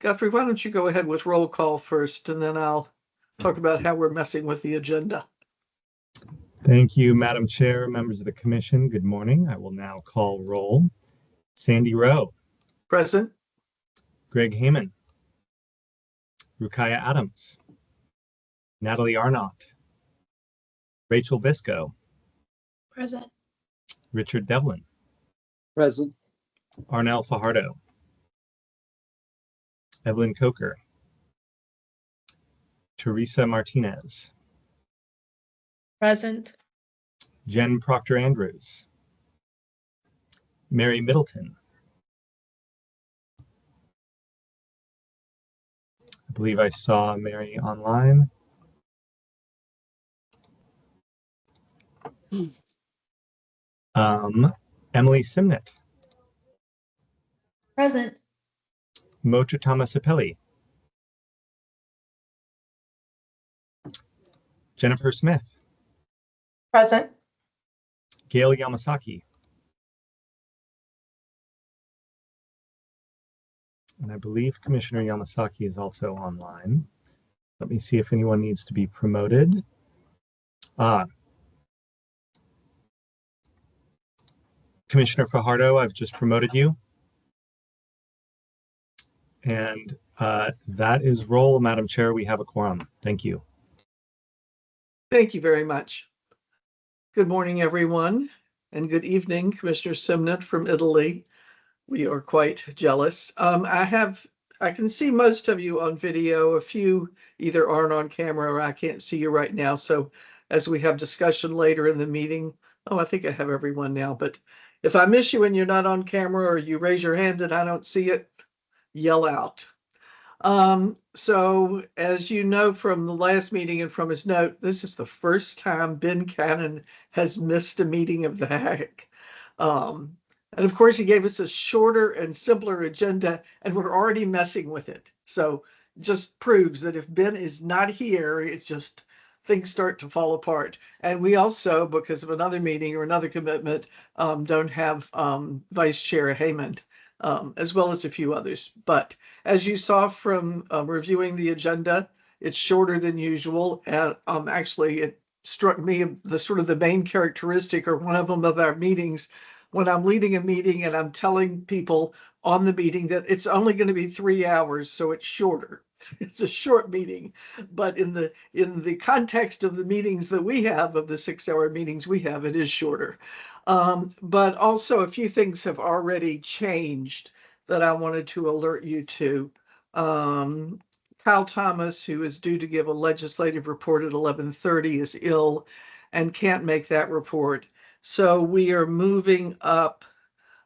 Guthrie, why don't you go ahead with roll call first, and then I'll talk about how we're messing with the agenda. Thank you, Madam Chair, members of the Commission. Good morning. I will now call roll. Sandy Rowe, Present. Greg Heyman, Rukaya Adams, Natalie Arnott, Rachel Visco, Present. Richard Devlin, Present. Arnel Fajardo, Evelyn Coker, Teresa Martinez, Present. Jen Proctor Andrews, Mary Middleton. I believe I saw Mary online. Emily Simnett, Present. Mocha Thomasapelli, Jennifer Smith, Present. Gail Yamasaki, and I believe Commissioner Yamasaki is also online. Let me see if anyone needs to be promoted. Commissioner Fajardo, I've just promoted you. And that is roll, Madam Chair. We have a quorum. Thank you. Thank you very much. Good morning, everyone, and good evening, Commissioner Simnett from Italy. We are quite jealous. I can see most of you on video. A few either aren't on camera or I can't see you right now. So as we have discussion later in the meeting, I think I have everyone now, but if I miss you and you're not on camera or you raise your hand and I don't see it, yell out. So as you know from the last meeting and from his note, this is the first time Ben Cannon has missed a meeting of the HECC. And of course, he gave us a shorter and simpler agenda, and we're already messing with it. So just proves that if Ben is not here, it's just things start to fall apart. And we also, because of another meeting or another commitment, don't have Vice Chair Heyman, as well as a few others. But as you saw from reviewing the agenda, it's shorter than usual. And actually, it struck me the sort of the main characteristic or one of them of our meetings when I'm leading a meeting and I'm telling people on the meeting that it's only going to be 3 hours, so it's shorter. It's a short meeting, but in the context of the meetings that we have, of the 6-hour meetings we have, it is shorter. But also a few things have already changed that I wanted to alert you to. Kyle Thomas, who is due to give a legislative report at 11:30, is ill and can't make that report. So we are moving up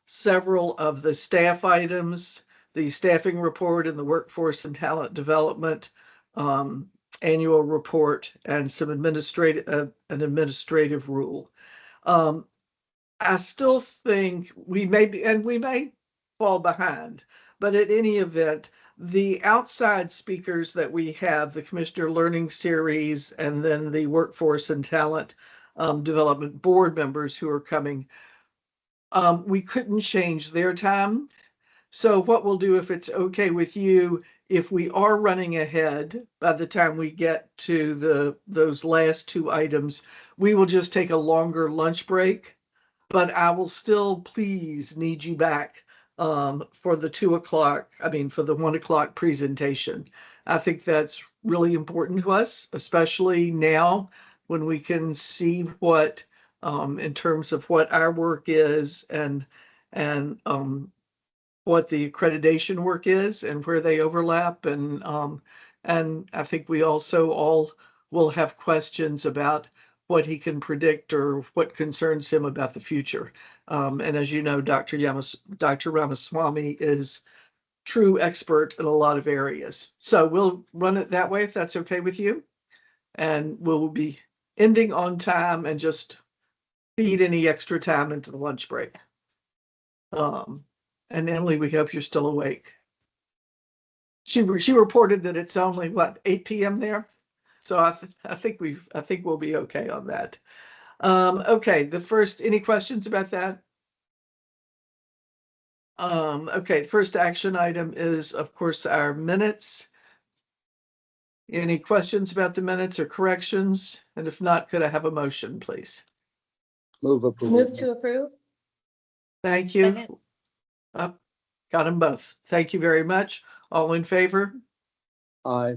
several of the staff items, the staffing report and the workforce and talent development annual report, and some an administrative rule. I still think we may fall behind, but at any event, the outside speakers that we have, the Commissioner Learning Series, and then the Workforce and Talent Development Board members who are coming, we couldn't change their time. So what we'll do, if it's okay with you, if we are running ahead by the time we get to those last two items, we will just take a longer lunch break. But I will still please need you back for the 2 o'clock, for the 1 o'clock presentation. I think that's really important to us, especially now when we can see what, in terms of what our work is and what the accreditation work is and where they overlap. And I think we also all will have questions about what he can predict or what concerns him about the future. And as you know, Dr. Ramaswamy is true expert in a lot of areas. So we'll run it that way, if that's okay with you. And we'll be ending on time and just feed any extra time into the lunch break. And Emily, we hope you're still awake. She reported that it's only 8 p.m. there. So I think we'll be okay on that. Okay, any questions about that? Okay, the first action item is, of course, our minutes. Any questions about the minutes or corrections? And if not, could I have a motion, please? Move approval. Move to approve. Thank you. Second. Got them both. Thank you very much. All in favor? Aye.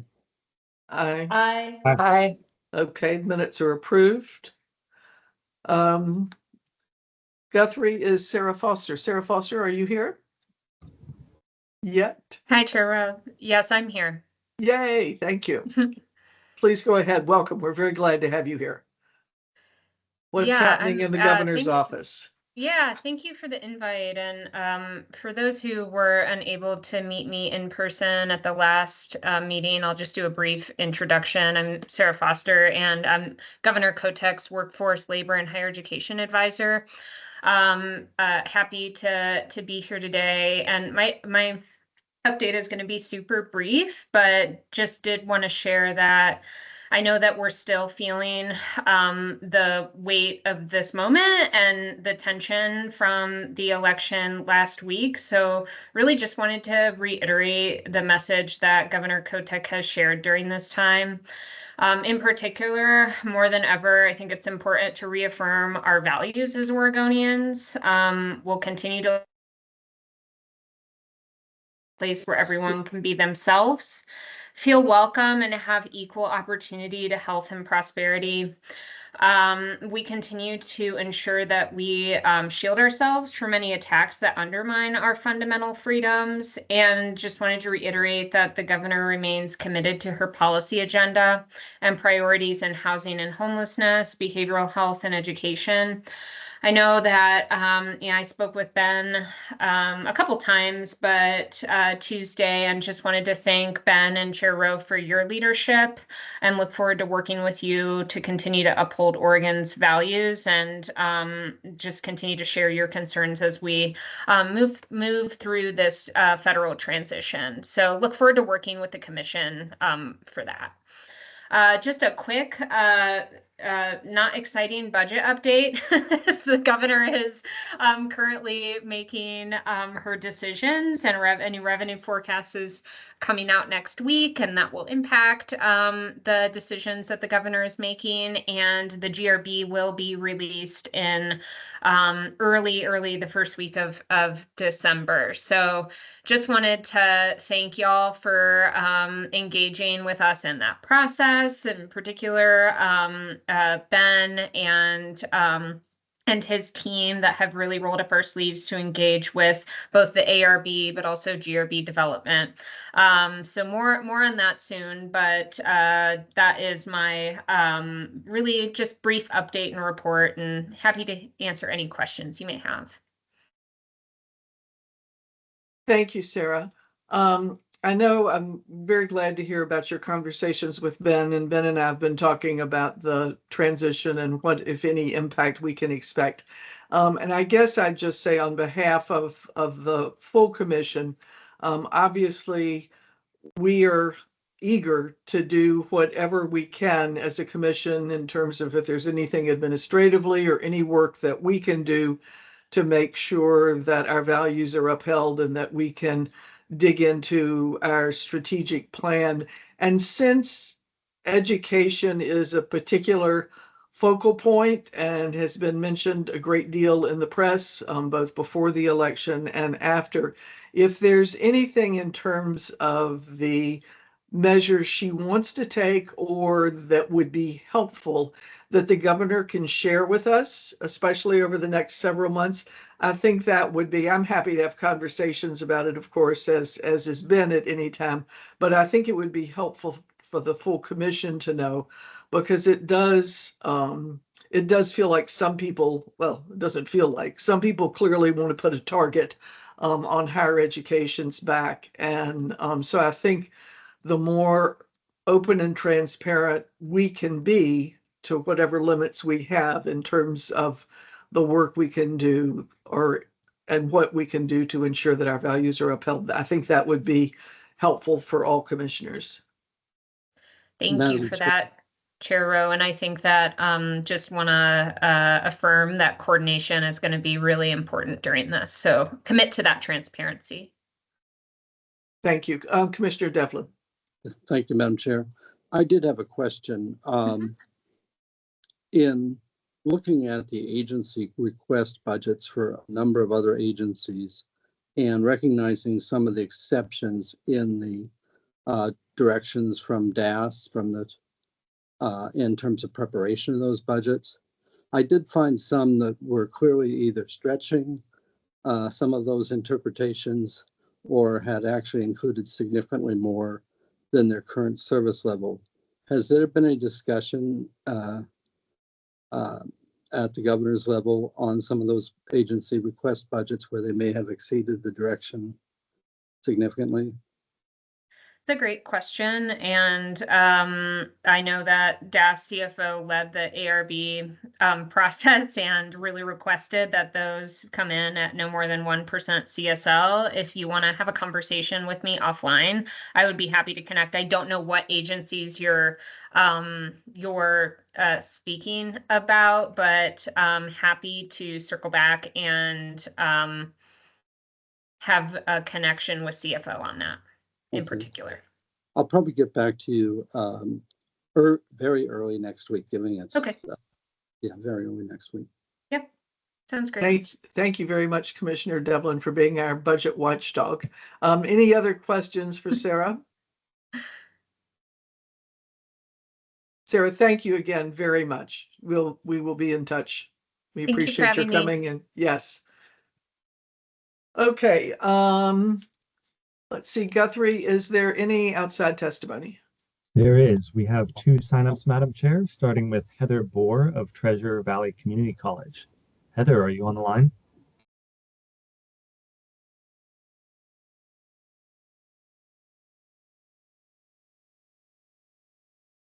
Aye. Aye. Aye. Okay, minutes are approved. Guthrie is Sarah Foster. Sarah Foster, are you here? Yet? Hi, Chair. Yes, I'm here. Yay, thank you. Please go ahead. Welcome. We're very glad to have you here. What's Yeah, happening in the governor's thank- office? Yeah, thank you for the invite. And for those who were unable to meet me in person at the last meeting, I'll just do a brief introduction. I'm Sarah Foster, and I'm Governor Kotek's Workforce, Labor, and Higher Education Advisor. Happy to be here today. And my update is going to be super brief, but just did want to share that I know that we're still feeling the weight of this moment and the tension from the election last week. So really just wanted to reiterate the message that Governor Kotek has shared during this time. In particular, more than ever, I think it's important to reaffirm our values as Oregonians. We'll continue to place where everyone can be themselves, feel welcome, and have equal opportunity to health and prosperity. We continue to ensure that we shield ourselves from any attacks that undermine our fundamental freedoms, and just wanted to reiterate that the governor remains committed to her policy agenda and priorities in housing and homelessness, behavioral health, and education. I know that I spoke with Ben a couple times, but Tuesday, and just wanted to thank Ben and Chair Rowe for your leadership, and look forward to working with you to continue to uphold Oregon's values, and just continue to share your concerns as we move through this federal transition. So look forward to working with the commission for that. Just a quick, not exciting budget update. The governor is currently making her decisions, and any revenue forecast is coming out next week, and that will impact the decisions that the governor is making. And the GRB will be released in early the first week of December. So just wanted to thank y'all for engaging with us in that process, in particular Ben and his team that have really rolled up our sleeves to engage with both the ARB but also GRB development. So more on that soon, but that is my really just brief update and report, and happy to answer any questions you may have. Thank you, Sarah. I know I'm very glad to hear about your conversations with Ben, and Ben and I have been talking about the transition and what, if any, impact we can expect. And I guess I'd just say on behalf of the full commission, obviously we are eager to do whatever we can as a commission in terms of if there's anything administratively or any work that we can do to make sure that our values are upheld and that we can dig into our strategic plan. And since education is a particular focal point and has been mentioned a great deal in the press, both before the election and after, if there's anything in terms of the measures she wants to take or that would be helpful that the governor can share with us, especially over the next several months, I think that would be, I'm happy to have conversations about it, of course, as has been at any time, but I think it would be helpful for the full commission to know, because it does feel like some people, well, it doesn't feel like, some people clearly want to put a target on higher education's back. And so I think the more open and transparent we can be to whatever limits we have in terms of the work we can do and what we can do to ensure that our values are upheld, I think that would be helpful for all commissioners. Thank you Madam for Chair. that. Chair Rowe, and I think that just want to affirm that coordination is going to be really important during this. So commit to that transparency. Thank you. Commissioner Devlin. Thank you, Madam Chair. I did have a question. In looking at the agency request budgets for a number of other agencies and recognizing some of the exceptions in the directions from DAS, from the in terms of preparation of those budgets, I did find some that were clearly either stretching some of those interpretations or had actually included significantly more than their current service level. Has there been a discussion at the governor's level on some of those agency request budgets where they may have exceeded the direction significantly? It's a great question, and I know that DAS CFO led the ARB process and really requested that those come in at no more than 1% CSL. If you want to have a conversation with me offline, I would be happy to connect. I don't know what agencies you're speaking about, but happy to circle back and have a connection with CFO on that. In particular. I'll probably get back to you very early next week, giving it. Okay. Yeah, very early next week. Yep, sounds great. Thank you very much, Commissioner Devlin, for being our budget watchdog. Any other questions for Sarah? Sarah, thank you again very much. We will be in touch. We Thank you for appreciate your having me. coming in. Yes. Okay. Let's see, Guthrie, is there any outside testimony? There is. We have 2 signups, Madam Chair, starting with Heather Bohr of Treasure Valley Community College. Heather, are you on the line?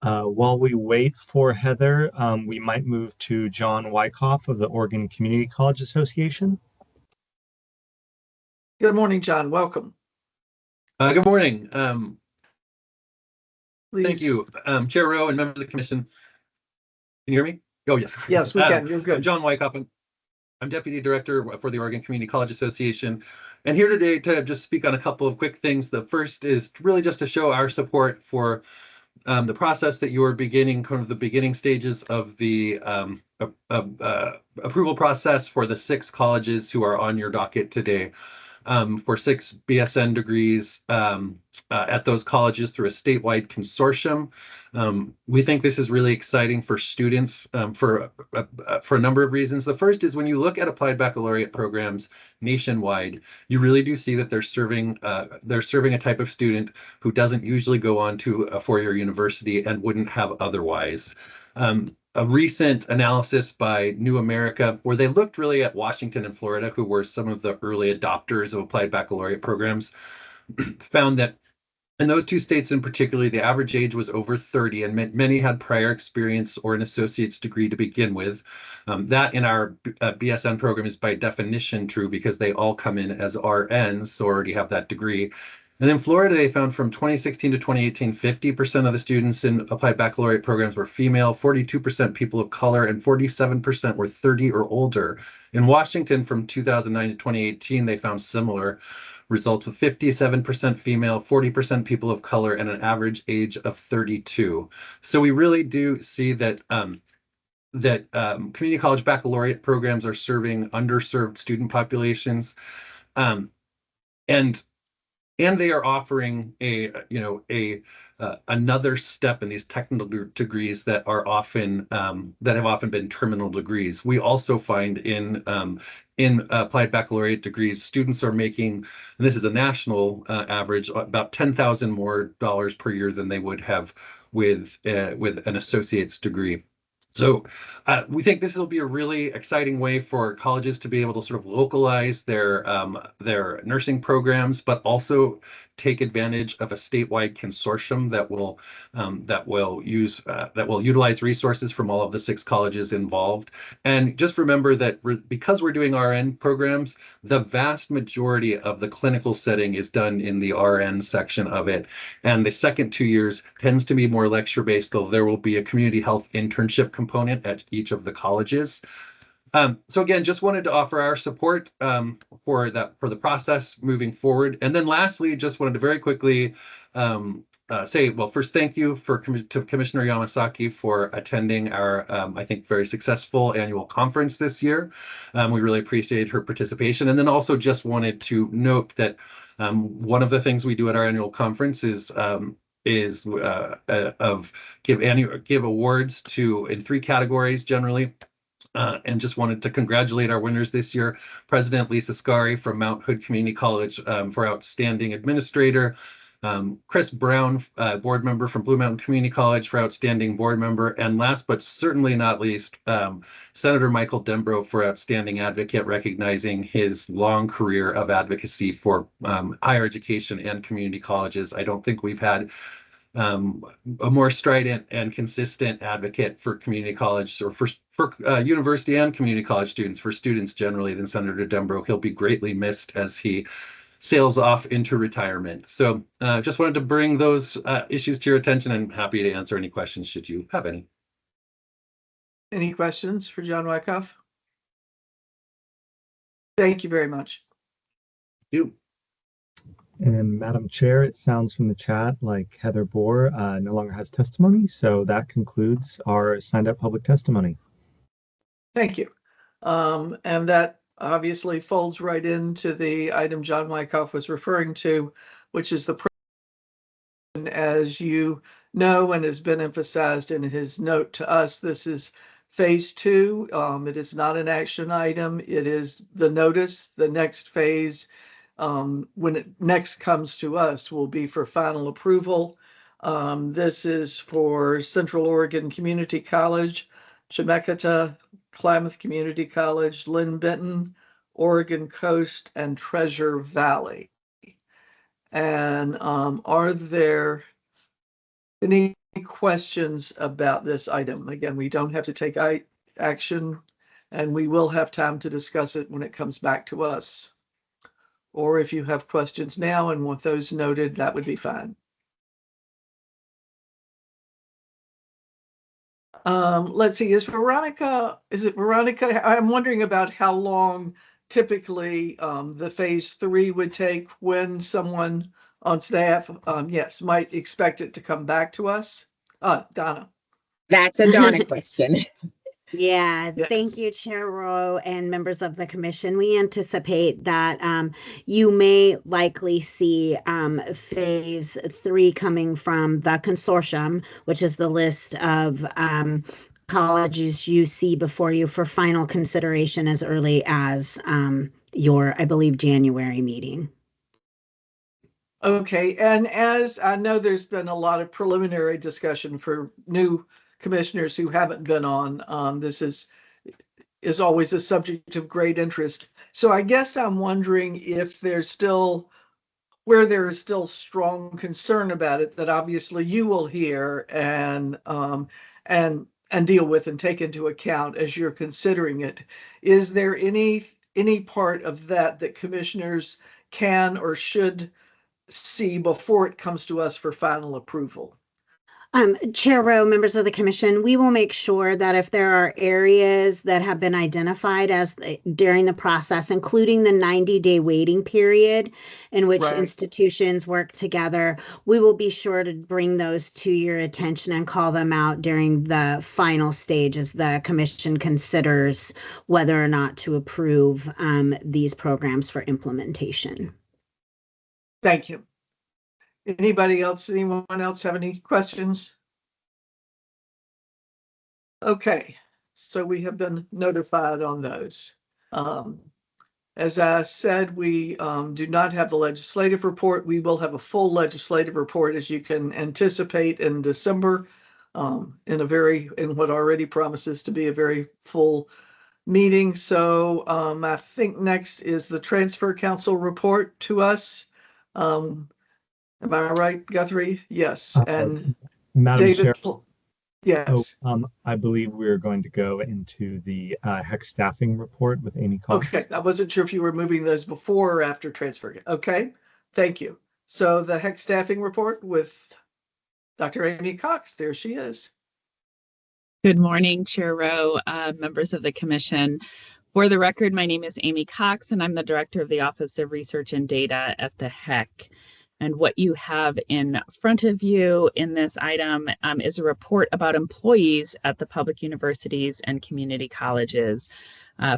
While we wait for Heather, we might move to John Wyckoff of the Oregon Community College Association. Good morning, John. Welcome. Good morning. Please. Thank you, Chair Rowe and members of the commission. Can you hear me? Oh, yes. Yes, we can. You're good. I'm John Wyckoff. I'm Deputy Director for the Oregon Community College Association, and here today to just speak on a couple of quick things. The first is really just to show our support for the process that you are beginning, kind of the beginning stages of the approval process for the 6 colleges who are on your docket today. For 6 BSN degrees at those colleges through a statewide consortium. We think this is really exciting for students for a number of reasons. The first is when you look at applied baccalaureate programs nationwide, you really do see that they're serving a type of student who doesn't usually go on to a 4-year university and wouldn't have otherwise. A recent analysis by New America, where they looked really at Washington and Florida, who were some of the early adopters of applied baccalaureate programs, found that in those 2 states in particular, the average age was over 30, and many had prior experience or an associate's degree to begin with. That in our BSN program is by definition true because they all come in as RNs, so already have that degree. And in Florida, they found from 2016 to 2018, 50% of the students in applied baccalaureate programs were female, 42% people of color, and 47% were 30 or older. In Washington, from 2009 to 2018, they found similar results with 57% female, 40% people of color, and an average age of 32. So we really do see that community college baccalaureate programs are serving underserved student populations, and they are offering another step in these technical degrees that are often that have often been terminal degrees. We also find in applied baccalaureate degrees, students are making, and this is a national average, about $10,000 more per year than they would have with an associate's degree. So we think this will be a really exciting way for colleges to be able to sort of localize their nursing programs, but also take advantage of a statewide consortium that will utilize resources from all of the 6 colleges involved. And just remember that because we're doing RN programs, the vast majority of the clinical setting is done in the RN section of it. And the second 2 years tends to be more lecture-based, though there will be a community health internship component at each of the colleges. So again, just wanted to offer our support for the process moving forward. And then lastly, just wanted to very quickly say, well, first, thank you to Commissioner Yamasaki for attending our, I think, very successful annual conference this year. We really appreciated her participation. And then also just wanted to note that one of the things we do at our annual conference is give awards in 3 categories generally. And just wanted to congratulate our winners this year. President Lisa Scari from Mount Hood Community College for Outstanding Administrator. Chris Brown, board member from Blue Mountain Community College for Outstanding Board Member. And last but certainly not least, Senator Michael Dembro for Outstanding Advocate, recognizing his long career of advocacy for higher education and community colleges. I don't think we've had a more strident and consistent advocate for community college or for university and community college students, for students generally, than Senator Dembro. He'll be greatly missed as he sails off into retirement. So just wanted to bring those issues to your attention, and happy to answer any questions should you have any. Any questions for John Wyckoff? Thank you very much. Thank you. And Madam Chair, it sounds from the chat like Heather Bohr no longer has testimony. So that concludes our signed up public testimony. Thank you. And that obviously folds right into the item John Wyckoff was referring to, which is the, as you know, and has been emphasized in his note to us, this is phase 2. It is not an action item. It is the notice. The next phase, when it next comes to us, will be for final approval. This is for Central Oregon Community College, Chemeketa, Klamath Community College, Lynn Benton, Oregon Coast, and Treasure Valley. And are there any questions about this item? Again, we don't have to take action, and we will have time to discuss it when it comes back to us. Or if you have questions now and want those noted, that would be fine. Let's see, is it Veronica? I'm wondering about how long typically the phase 3 would take, when someone on staff, yes, might expect it to come back to us. Donna. That's a Donna question. Yeah, Yes. Thank you, Chair Rowe and members of the commission. We anticipate that you may likely see phase 3 coming from the consortium, which is the list of colleges you see before you for final consideration as early as your, I believe, January meeting. Okay, and as I know, there's been a lot of preliminary discussion for new commissioners who haven't been on. This is always a subject of great interest. So I guess I'm wondering if there's still, where there is still strong concern about it, that obviously you will hear and deal with and take into account as you're considering it. Is there any part of that commissioners can or should see before it comes to us for final approval? Chair Rowe, members of the commission, we will make sure that if there are areas that have been identified as during the process, including the 90-day waiting period in which institutions work together, we will be sure to bring those to your attention and call them out during the final stage as the commission considers whether or not to approve these programs for implementation. Thank you. Anyone else have any questions? Okay, so we have been notified on those. As I said, we do not have the legislative report. We will have a full legislative report, as you can anticipate, in December. in what already promises to be a very full meeting. So I think next is the Transfer Council report to us. Am I right, Guthrie? Yes. And Madam David, Chair, yes. I believe we're going to go into the HECC staffing report with Amy Cox. Okay, I wasn't sure if you were moving those before or after transfer. Okay, thank you. So the HECC staffing report with Dr. Amy Cox. There she is. Good morning, Chair Rowe, members of the Commission. For the record, my name is Amy Cox, and I'm the Director of the Office of Research and Data at the HECC. And what you have in front of you in this item is a report about employees at the public universities and community colleges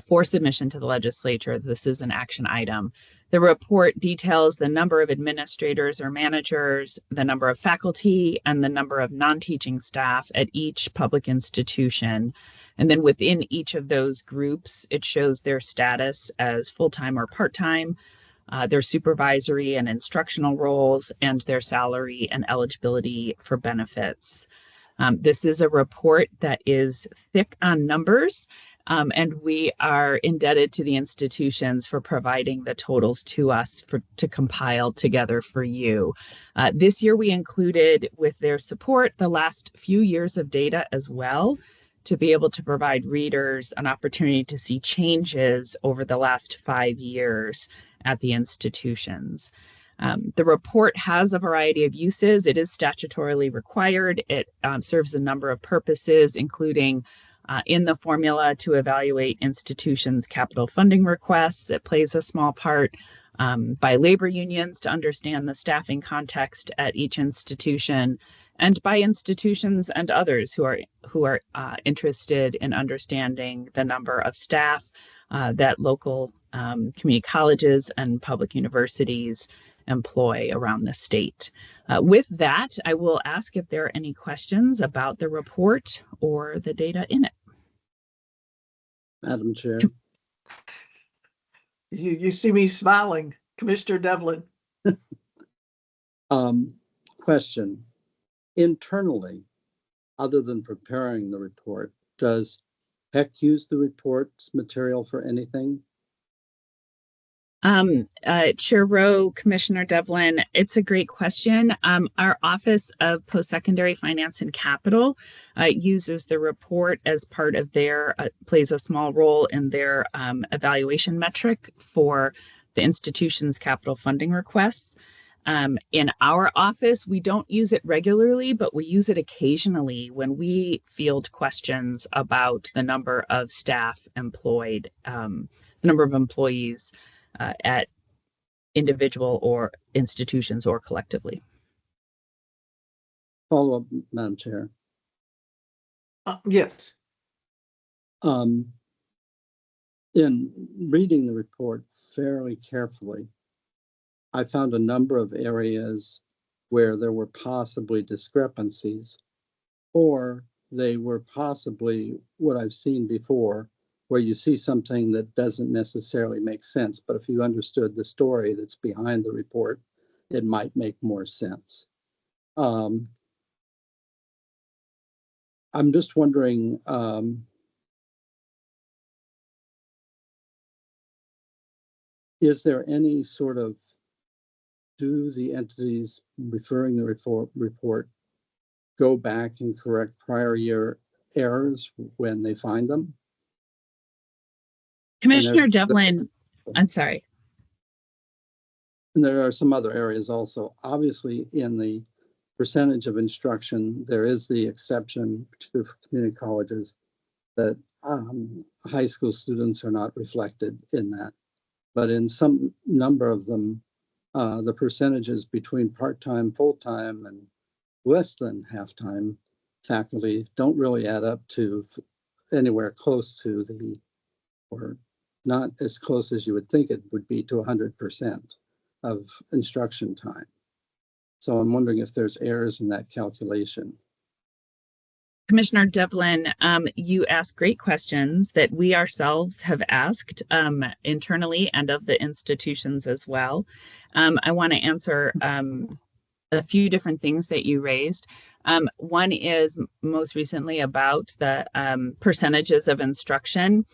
for submission to the legislature. This is an action item. The report details the number of administrators or managers, the number of faculty, and the number of non-teaching staff at each public institution. And then within each of those groups, it shows their status as full-time or part-time, their supervisory and instructional roles, and their salary and eligibility for benefits. This is a report that is thick on numbers, and we are indebted to the institutions for providing the totals to us to compile together for you. This year, we included, with their support, the last few years of data as well, to be able to provide readers an opportunity to see changes over the last 5 years at the institutions. The report has a variety of uses. It is statutorily required. It serves a number of purposes, including in the formula to evaluate institutions' capital funding requests. It plays a small part by labor unions to understand the staffing context at each institution, and by institutions and others who are interested in understanding the number of staff that local community colleges and public universities employ around the state. With that, I will ask if there are any questions about the report or the data in it. Madam Chair. You see me smiling, Commissioner Devlin. Question. Internally, other than preparing the report, does HECC use the report's material for anything? Chair Rowe, Commissioner Devlin, it's a great question. Our Office of Post-Secondary Finance and Capital uses the report as part of their, plays a small role in their evaluation metric for the institution's capital funding requests. In our office, we don't use it regularly, but we use it occasionally when we field questions about the number of staff employed, the number of employees at individual or institutions or collectively. Follow up, Madam Chair. Yes. In reading the report fairly carefully, I found a number of areas where there were possibly discrepancies, or they were possibly what I've seen before, where you see something that doesn't necessarily make sense, but if you understood the story that's behind the report, it might make more sense. I'm just wondering, is there any sort of, do the entities referring the report go back and correct prior year errors when they find them? Commissioner Devlin, I'm sorry. And there are some other areas also. Obviously, in the percentage of instruction, there is the exception, particularly for community colleges, that high school students are not reflected in that. But in some number of them, the percentages between part-time, full-time, and less than half-time faculty don't really add up to anywhere close to the, or not as close as you would think it would be, to 100% of instruction time. So I'm wondering if there's errors in that calculation. Commissioner Devlin, you ask great questions that we ourselves have asked internally and of the institutions as well. I want to answer a few different things that you raised. One is most recently about the percentages of instruction.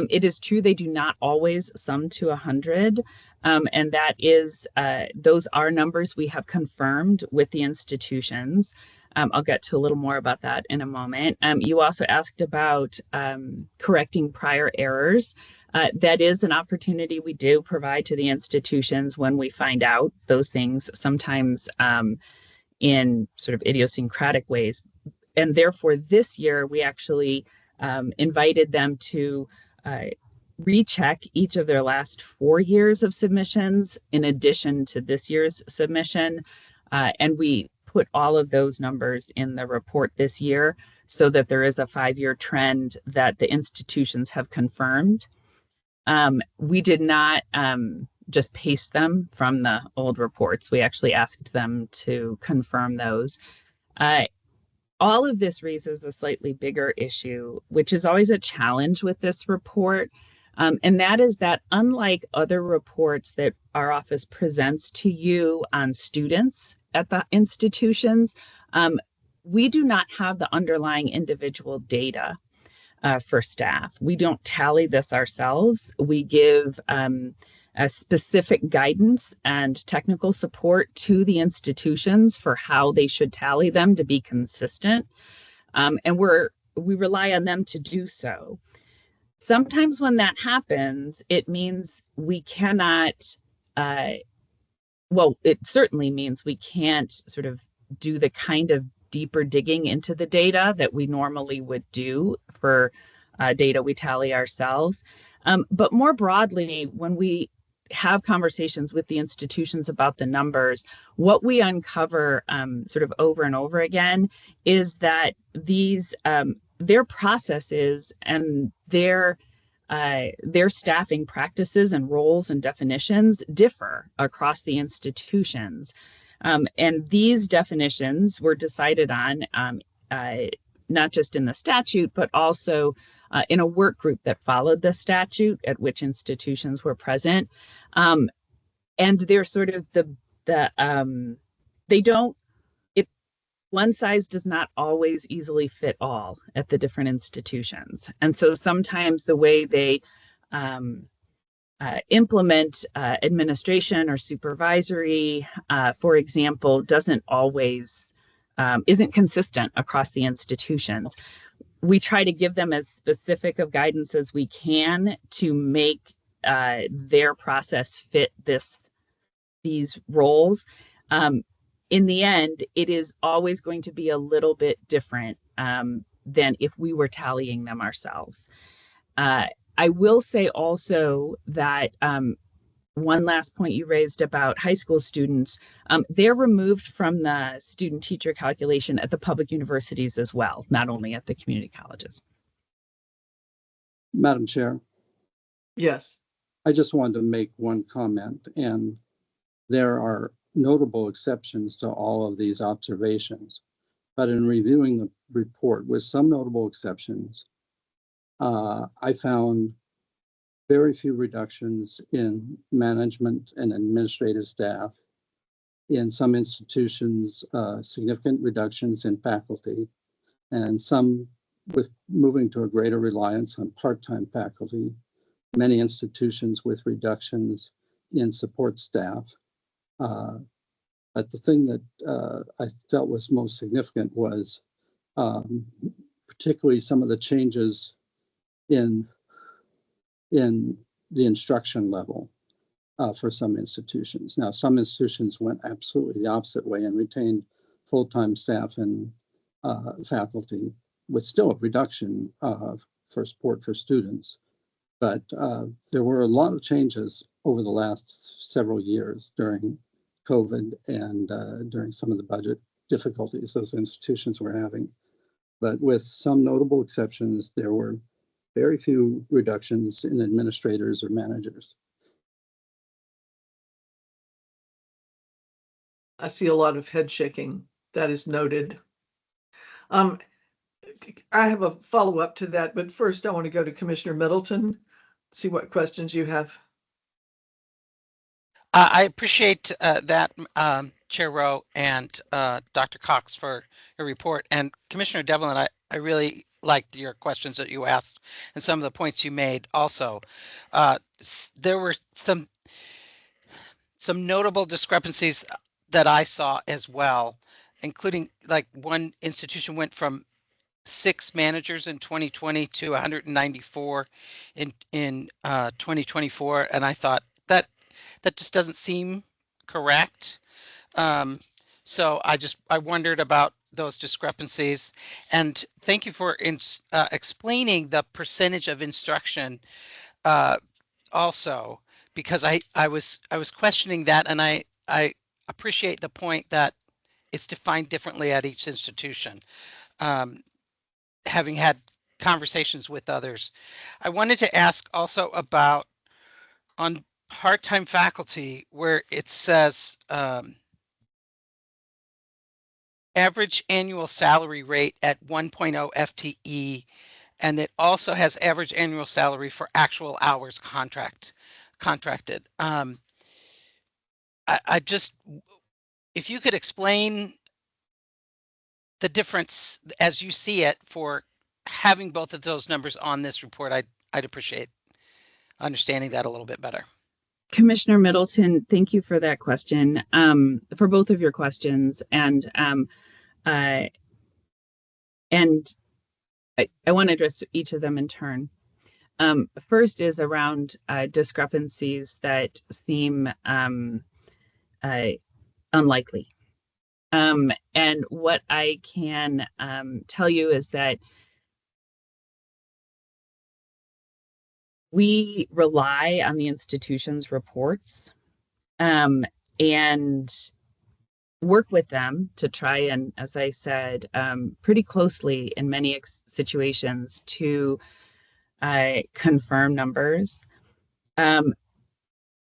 It is true they do not always sum to 100, and that is those are numbers we have confirmed with the institutions. I'll get to a little more about that in a moment. You also asked about correcting prior errors. That is an opportunity we do provide to the institutions when we find out those things, sometimes in sort of idiosyncratic ways. And therefore, this year, we actually invited them to recheck each of their last 4 years of submissions in addition to this year's submission. And we put all of those numbers in the report this year so that there is a 5-year trend that the institutions have confirmed. We did not just paste them from the old reports. We actually asked them to confirm those. All of this raises a slightly bigger issue, which is always a challenge with this report. And that is that unlike other reports that our office presents to you on students at the institutions, we do not have the underlying individual data for staff. We don't tally this ourselves. We give a specific guidance and technical support to the institutions for how they should tally them to be consistent. And we rely on them to do so. Sometimes when that happens, it means we cannot, well, it certainly means we can't sort of do the kind of deeper digging into the data that we normally would do for data we tally ourselves. But more broadly, when we have conversations with the institutions about the numbers, what we uncover sort of over and over again is that these their processes and their staffing practices and roles and definitions differ across the institutions. And these definitions were decided on not just in the statute, but also in a work group that followed the statute at which institutions were present. And they're sort of they don't, one size does not always easily fit all at the different institutions. And so sometimes the way they implement administration or supervisory, for example, doesn't always, isn't consistent across the institutions. We try to give them as specific of guidance as we can to make their process fit these roles. In the end, it is always going to be a little bit different than if we were tallying them ourselves. I will say also that one last point you raised about high school students, they're removed from the student teacher calculation at the public universities as well, not only at the community colleges. Madam Chair. Yes. I just wanted to make one comment, and there are notable exceptions to all of these observations. But in reviewing the report, with some notable exceptions, I found very few reductions in management and administrative staff. In some institutions, significant reductions in faculty, and some with moving to a greater reliance on part-time faculty. Many institutions with reductions in support staff. But the thing that I felt was most significant was particularly some of the changes in the instruction level for some institutions. Now, some institutions went absolutely the opposite way and retained full-time staff and faculty with still a reduction for support for students. But there were a lot of changes over the last several years during COVID and during some of the budget difficulties those institutions were having. But with some notable exceptions, there were very few reductions in administrators or managers. I see a lot of head shaking. That is noted. I have a follow-up to that, but first I want to go to Commissioner Middleton, see what questions you have. I appreciate that, Chair Rowe and Dr. Cox for your report. And Commissioner Devlin, I really liked your questions that you asked and some of the points you made also. There were some notable discrepancies that I saw as well, including like one institution went from 6 managers in 2020 to 194 in 2024, and I thought that just doesn't seem correct. So I wondered about those discrepancies, and thank you for explaining the percentage of instruction also, because I was questioning that, and I appreciate the point that it's defined differently at each institution. Having had conversations with others, I wanted to ask also about on part-time faculty, where it says average annual salary rate at 1.0 FTE, and it also has average annual salary for actual hours contracted. I just, if you could explain the difference as you see it for having both of those numbers on this report, I'd appreciate understanding that a little bit better. Commissioner Middleton, thank you for that question, for both of your questions. And I want to address each of them in turn. First is around discrepancies that seem unlikely. And what I can tell you is that we rely on the institution's reports and work with them to try and, as I said, pretty closely in many situations to confirm numbers. I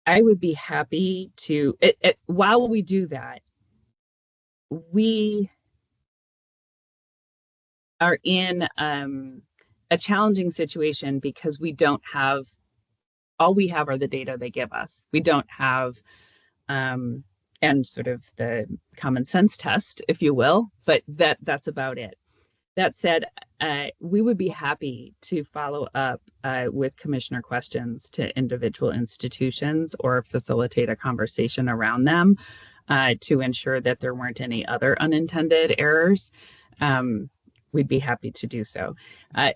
would be happy to, while we do that, we are in a challenging situation because we don't have, all we have are the data they give us. We don't have, and sort of the common sense test, if you will, but that's about it. That said, we would be happy to follow up with commissioner questions to individual institutions or facilitate a conversation around them to ensure that there weren't any other unintended errors. We'd be happy to do so.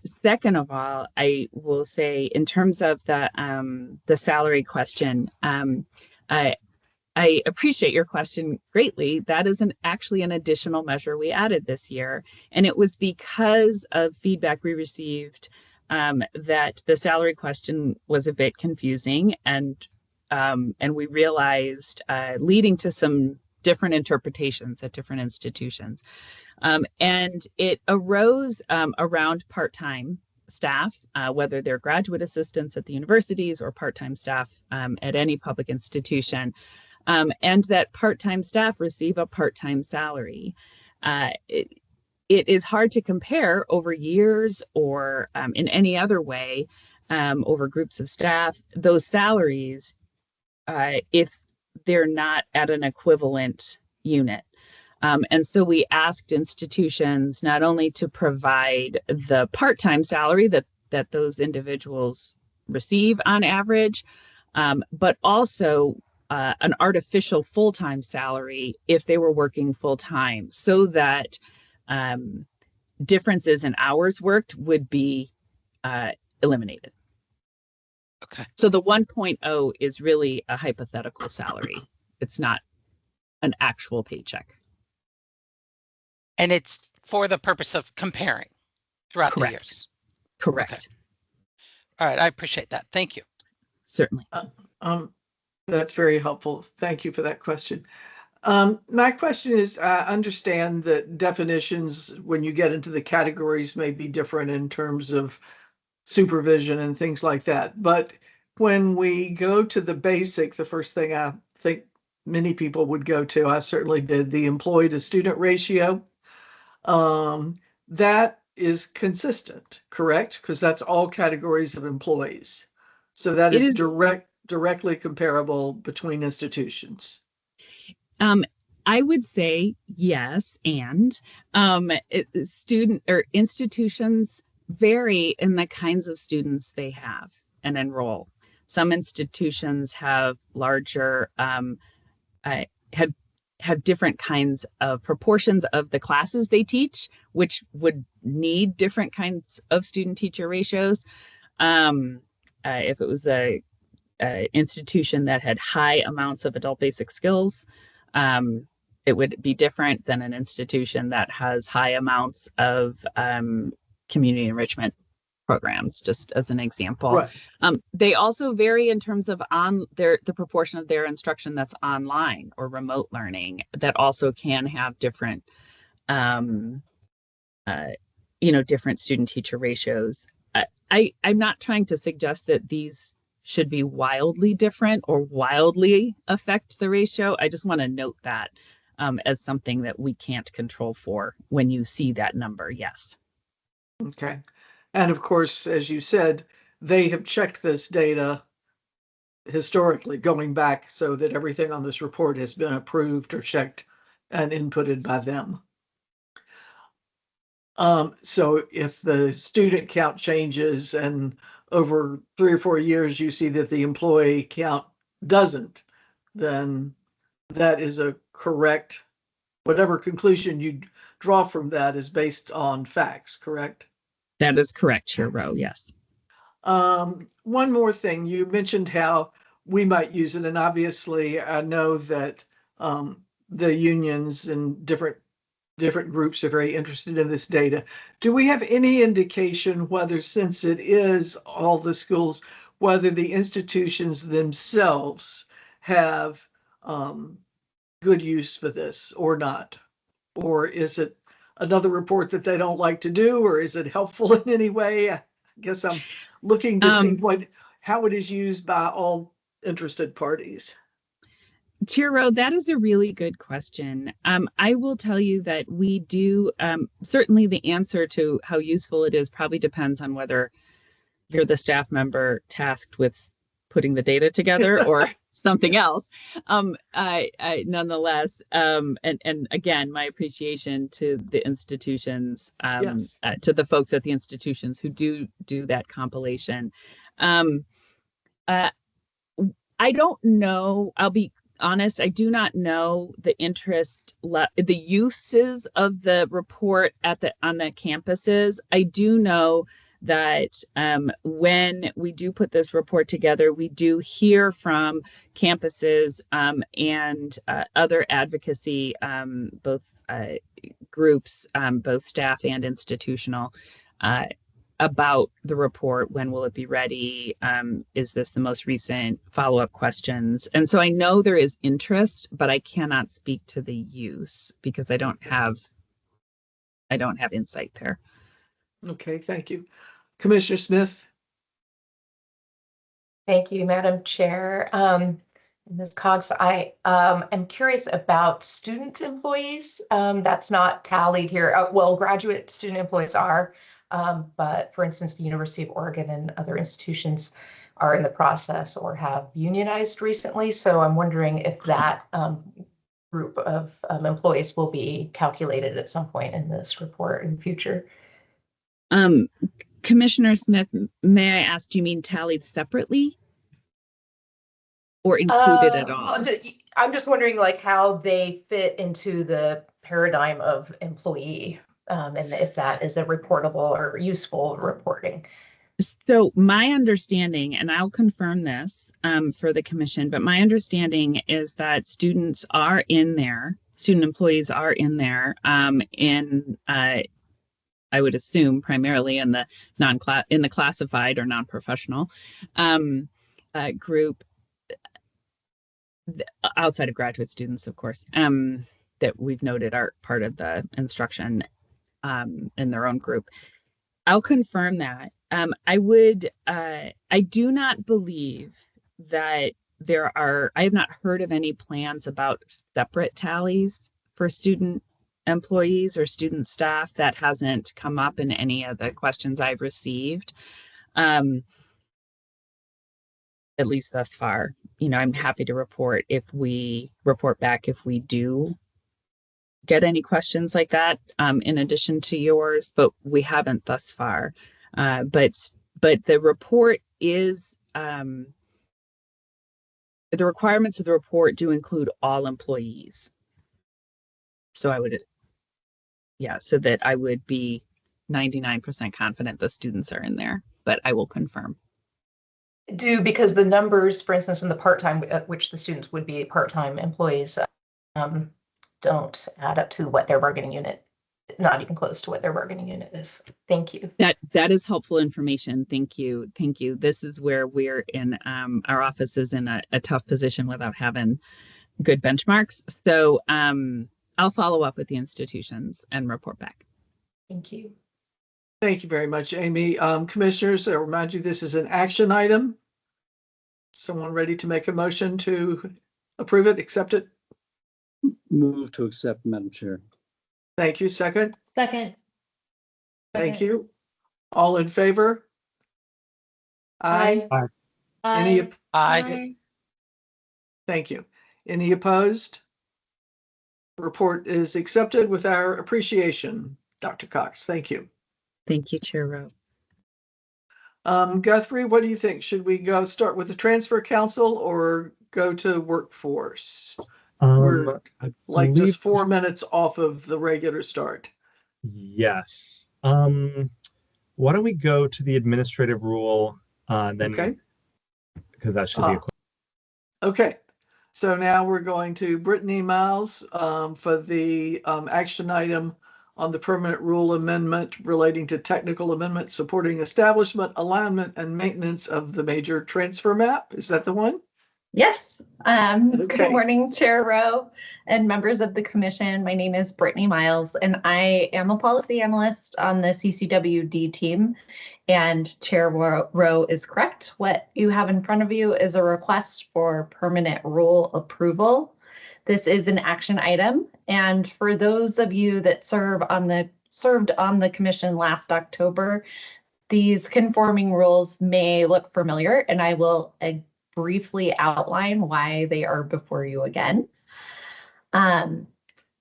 Second of all, I will say in terms of the salary question, I appreciate your question greatly. That is actually an additional measure we added this year. And it was because of feedback we received that the salary question was a bit confusing, and we realized leading to some different interpretations at different institutions. And it arose around part-time staff, whether they're graduate assistants at the universities or part-time staff at any public institution. And that part-time staff receive a part-time salary. It is hard to compare over years or in any other way over groups of staff, those salaries, if they're not at an equivalent unit. And so we asked institutions not only to provide the part-time salary that those individuals receive on average, but also an artificial full-time salary if they were working full-time, so that differences in hours worked would be eliminated. Okay. So the 1.0 is really a hypothetical salary. It's not an actual paycheck. And it's for the purpose of comparing throughout the years. Correct. Okay. All right. I appreciate that. Thank you. Certainly. That's very helpful. Thank you for that question. My question is, I understand that definitions, when you get into the categories, may be different in terms of supervision and things like that. But when we go to the basic, the first thing I think many people would go to, I certainly did, the employee to student ratio. That is consistent, correct? Because that's all categories of employees. So that is direct. directly comparable between institutions? I would say yes, and student or institutions vary in the kinds of students they have and enroll. Some institutions have larger, have different kinds of proportions of the classes they teach, which would need different kinds of student-teacher ratios. If it was a institution that had high amounts of adult basic skills, it would be different than an institution that has high amounts of community enrichment programs, just as an example. Right. They also vary in terms of the proportion of their instruction that's online or remote learning, that also can have different, different student-teacher ratios. I'm not trying to suggest that these should be wildly different or wildly affect the ratio. I just want to note that as something that we can't control for when you see that number. Yes. Okay. And of course, as you said, they have checked this data historically going back so that everything on this report has been approved or checked and inputted by them. So if the student count changes and over 3 or 4 years you see that the employee count doesn't, then that is a correct, whatever conclusion you draw from that is based on facts, correct? That is correct, Chair Rowe, yes. One more thing, you mentioned how we might use it, and obviously I know that the unions and different groups are very interested in this data. Do we have any indication whether, since it is all the schools, whether the institutions themselves have good use for this or not? Or is it another report that they don't like to do, or is it helpful in any way? I guess I'm looking to see how it is used by all interested parties. Chair Rowe, that is a really good question. I will tell you that we do, certainly the answer to how useful it is probably depends on whether you're the staff member tasked with putting the data together or something else. Nonetheless, and again, my appreciation to the institutions, Yes. to the folks at the institutions who do that compilation. I don't know, I'll be honest, I do not know the the uses of the report on the campuses. I do know that when we do put this report together, we do hear from campuses and other advocacy, both groups, both staff and institutional, about the report. When will it be ready? Is this the most recent follow-up questions? And so I know there is interest, but I cannot speak to the use because I don't have insight there. Okay, thank you. Commissioner Smith? Thank you, Madam Chair. Ms. Cox, I am curious about student employees. That's not tallied here. Well, graduate student employees are, but for instance, the University of Oregon and other institutions are in the process or have unionized recently. So I'm wondering if that group of employees will be calculated at some point in this report in the future. Commissioner Smith, may I ask, do you mean tallied separately or included at all? I'm just wondering like how they fit into the paradigm of employee and if that is a reportable or useful reporting. So my understanding, and I'll confirm this for the commission, but my understanding is that student employees are in there I would assume primarily in the classified or non-professional group, outside of graduate students, of course, that we've noted are part of the instruction in their own group. I'll confirm that. I do not believe that I have not heard of any plans about separate tallies for student employees or student staff. That hasn't come up in any of the questions I've received. at least thus far. I'm happy to report back if we do get any questions like that, in addition to yours, but we haven't thus far. But the report is, the requirements of the report do include all employees. So so that I would be 99% confident the students are in there, but I will confirm. Because the numbers, for instance, in the part-time, which the students would be part-time employees, don't add up to what their bargaining unit, not even close to what their bargaining unit is. Thank you. That is helpful information. Thank you. This is where we're in, our office is in a tough position without having good benchmarks. So I'll follow up with the institutions and report back. Thank you. Thank you very much, Amy. Commissioners, I remind you, this is an action item. Someone ready to make a motion to approve it, accept it? Move to accept, Madam Chair. Thank you. Second? Second. Thank you. All in favor? Aye. Any? Aye. Thank you. Any opposed? Report is accepted with our appreciation, Dr. Cox. Thank you. Thank you, Chair Rowe. Guthrie, what do you think? Should we start with the transfer council or go to workforce? We're like just 4 minutes off of the regular start. Yes. Why don't we go to the administrative rule then? Okay. Because that should be okay. So now we're going to Brittany Miles for the action item on the permanent rule amendment relating to technical amendments supporting establishment, alignment, and maintenance of the major transfer map. Is that the one? Yes. Okay. Good morning, Chair Rowe and members of the commission. My name is Brittany Miles, and I am a policy analyst on the CCWD team. And Chair Rowe is correct. What you have in front of you is a request for permanent rule approval. This is an action item. And for those of you that served on the commission last October, these conforming rules may look familiar, and I will briefly outline why they are before you again.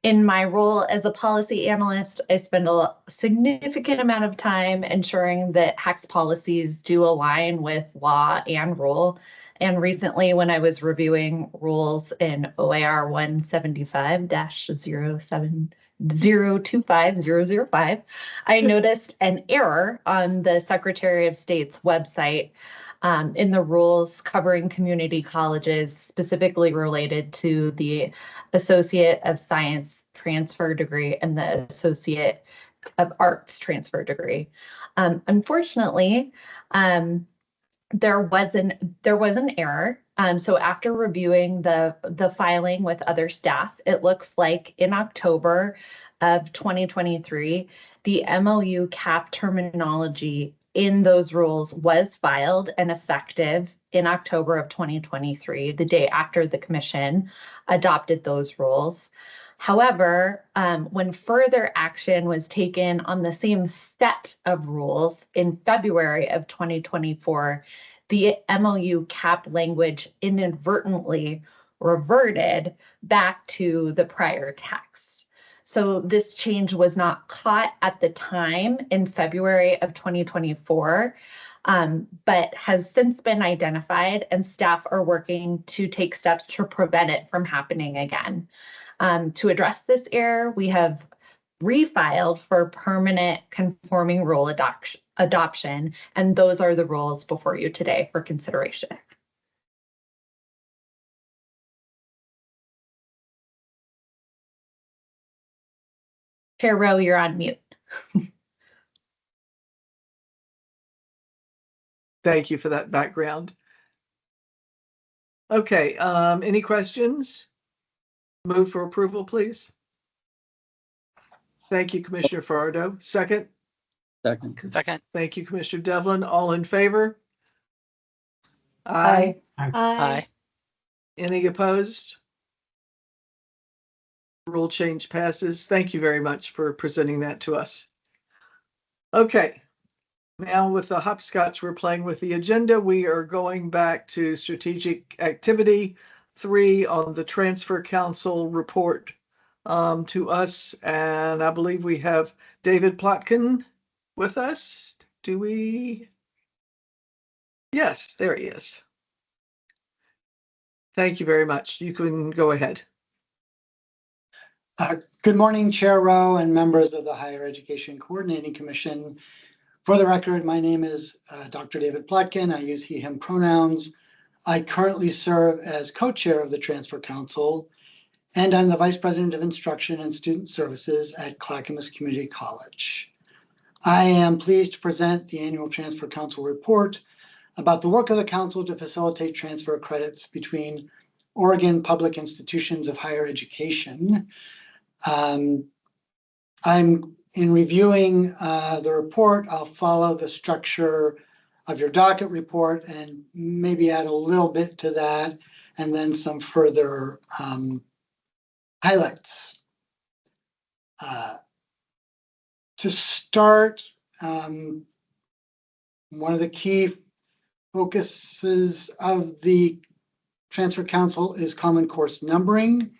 In my role as a policy analyst, I spend a significant amount of time ensuring that HECC policies do align with law and rule. And recently, when I was reviewing rules in OAR 175-07025-005, I noticed an error on the Secretary of State's website in the rules covering community colleges, specifically related to the Associate of Science transfer degree and the Associate of Arts transfer degree. Unfortunately, there was an error. So after reviewing the filing with other staff, it looks like in October of 2023, the MOU cap terminology in those rules was filed and effective in October of 2023, the day after the commission adopted those rules. However, when further action was taken on the same set of rules in February of 2024, the MOU cap language inadvertently reverted back to the prior text. So this change was not caught at the time in February of 2024, but has since been identified, and staff are working to take steps to prevent it from happening again. To address this error, we have refiled for permanent conforming rule adoption, and those are the rules before you today for consideration. Chair Rowe, you're on mute. Thank you for that background. Okay, any questions? Move for approval, please. Thank you, Commissioner Fardo. Second? Second. Thank you, Commissioner Devlin. All in favor? Aye. Aye. Any opposed? Rule change passes. Thank you very much for presenting that to us. Okay, Now with the hopscotch we're playing with the agenda, we are going back to strategic activity 3 on the transfer council report to us. And I believe we have David Plotkin with us. Do we? Yes, there he is. Thank you very much. You can go ahead. Good morning, Chair Rowe and members of the Higher Education Coordinating Commission. For the record, my name is Dr. David Plotkin. I use he, him pronouns. I currently serve as co-chair of the Transfer Council, and I'm the Vice President of Instruction and Student Services at Clackamas Community College. I am pleased to present the annual Transfer Council report about the work of the Council to facilitate transfer credits between Oregon public institutions of higher education. In reviewing the report, I'll follow the structure of your docket report and maybe add a little bit to that, and then some further highlights. To start, one of the key focuses of the Transfer Council is common course numbering.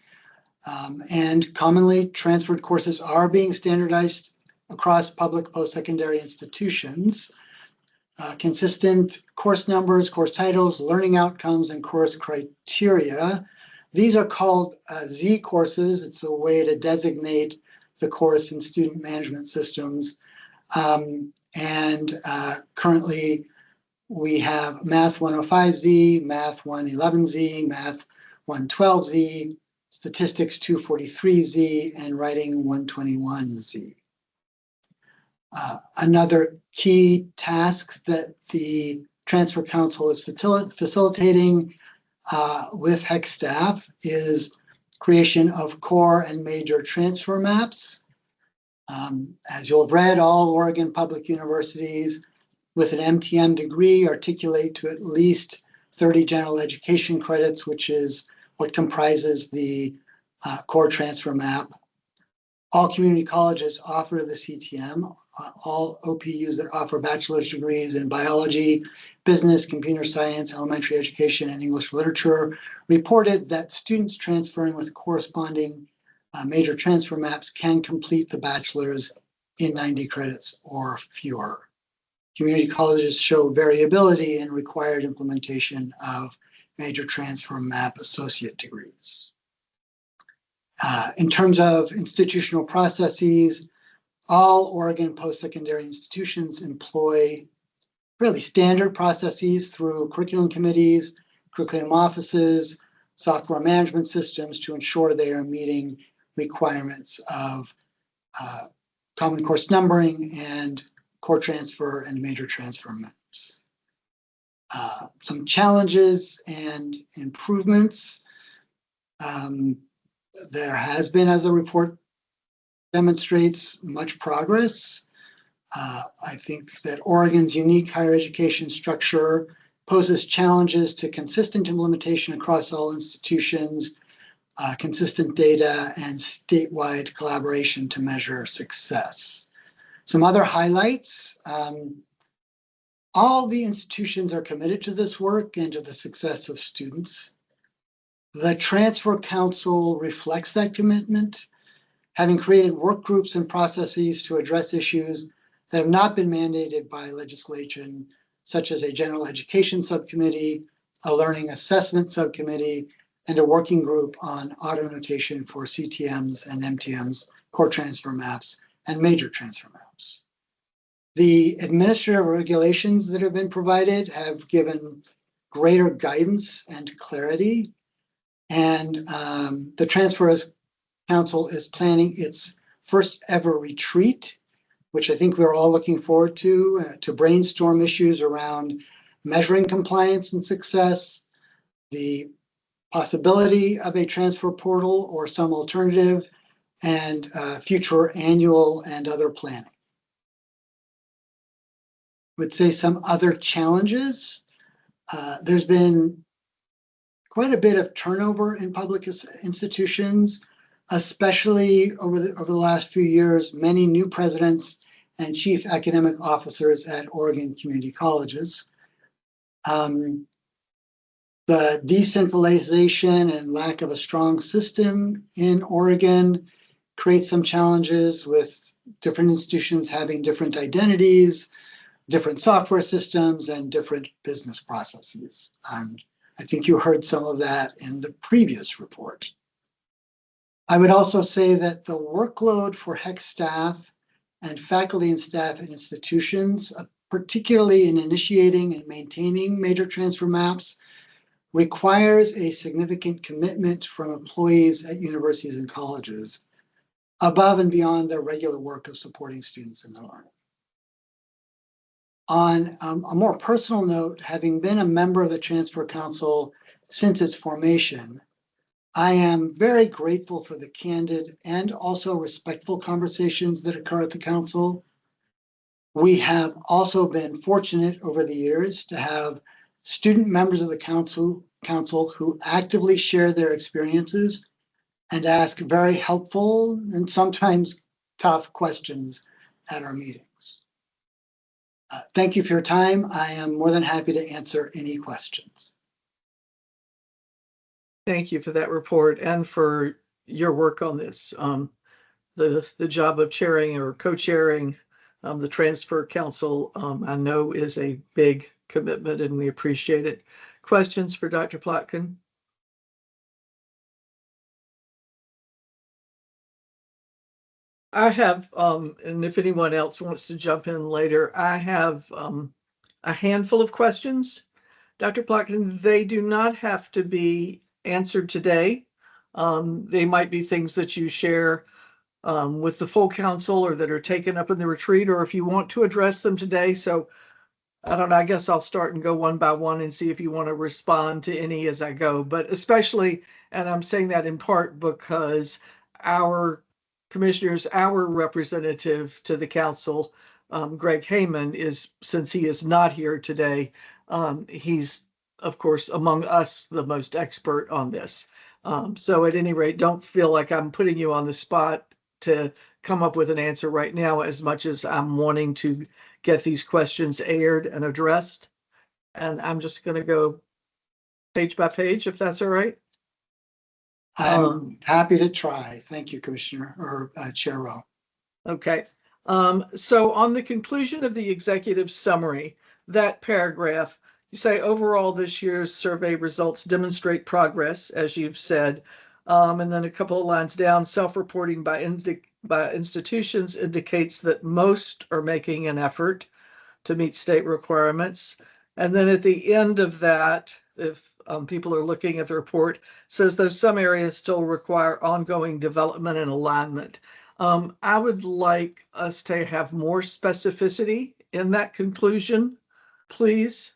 And commonly transferred courses are being standardized across public post-secondary institutions. Consistent course numbers, course titles, learning outcomes, and course criteria. These are called Z courses. It's a way to designate the course in student management systems. Currently we have Math 105Z, Math 111Z, Math 112Z, Statistics 243Z, and Writing 121Z. Another key task that the Transfer Council is facilitating with HECC staff is creation of core and major transfer maps. As you'll have read, all Oregon public universities with an MTM degree articulate to at least 30 general education credits, which is what comprises the core transfer map. All community colleges offer the CTM. All OPUs that offer bachelor's degrees in biology, business, computer science, elementary education, and English literature reported that students transferring with corresponding major transfer maps can complete the bachelor's in 90 credits or fewer. Community colleges show variability in required implementation of major transfer map associate degrees. In terms of institutional processes, all Oregon post-secondary institutions employ really standard processes through curriculum committees, curriculum offices, software management systems to ensure they are meeting requirements of common course numbering and core transfer and major transfer maps. Some challenges and improvements. There has been, as the report demonstrates, much progress. I think that Oregon's unique higher education structure poses challenges to consistent implementation across all institutions, consistent data, and statewide collaboration to measure success. Some other highlights. All the institutions are committed to this work and to the success of students. The Transfer Council reflects that commitment, having created work groups and processes to address issues that have not been mandated by legislation, such as a general education subcommittee, a learning assessment subcommittee, and a working group on auto notation for CTMs and MTMs, core transfer maps, and major transfer maps. The administrative regulations that have been provided have given greater guidance and clarity. And the Transfer Council is planning its first ever retreat, which I think we're all looking forward to brainstorm issues around measuring compliance and success, the possibility of a transfer portal or some alternative, and future annual and other planning. I would say some other challenges. There's been quite a bit of turnover in public institutions, especially over the last few years. Many new presidents and chief academic officers at Oregon community colleges. The decentralization and lack of a strong system in Oregon creates some challenges with different institutions having different identities, different software systems, and different business processes. And I think you heard some of that in the previous report. I would also say that the workload for HECC staff and faculty and staff at institutions, particularly in initiating and maintaining major transfer maps, requires a significant commitment from employees at universities and colleges above and beyond their regular work of supporting students in their learning. On a more personal note, having been a member of the Transfer Council since its formation, I am very grateful for the candid and also respectful conversations that occur at the council. We have also been fortunate over the years to have student members of the council who actively share their experiences and ask very helpful and sometimes tough questions at our meetings. Thank you for your time. I am more than happy to answer any questions. Thank you for that report and for your work on this. The job of chairing or co-chairing the Transfer Council, I know is a big commitment and we appreciate it. Questions for Dr. Plotkin? I have, and if anyone else wants to jump in later, I have a handful of questions. Dr. Plotkin, they do not have to be answered today. They might be things that you share with the full council or that are taken up in the retreat, or if you want to address them today. So I don't know, I guess I'll start and go one by one and see if you want to respond to any as I go, but especially, and I'm saying that in part because our commissioners, our representative to the council, Greg Heyman, is, since he is not here today, he's of course among us the most expert on this. So at any rate, don't feel like I'm putting you on the spot to come up with an answer right now, as much as I'm wanting to get these questions aired and addressed. And I'm just going to go page by page, if that's all right. I'm happy to try. Thank you, Commissioner or Chair Rowe. Okay. So on the conclusion of the executive summary, that paragraph, you say overall this year's survey results demonstrate progress, as you've said. And then a couple of lines down, self-reporting by institutions indicates that most are making an effort to meet state requirements. And then at the end of that, if people are looking at the report, says though some areas still require ongoing development and alignment. I would like us to have more specificity in that conclusion, please.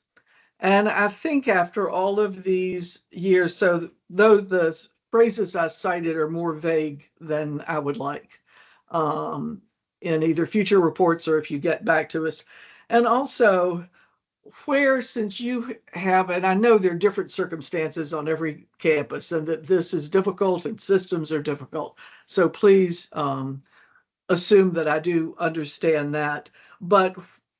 And I think after all of these years, so those the phrases I cited are more vague than I would like in either future reports or if you get back to us. And also, where, since you have, and I know there are different circumstances on every campus and that this is difficult and systems are difficult. So please assume that I do understand that. But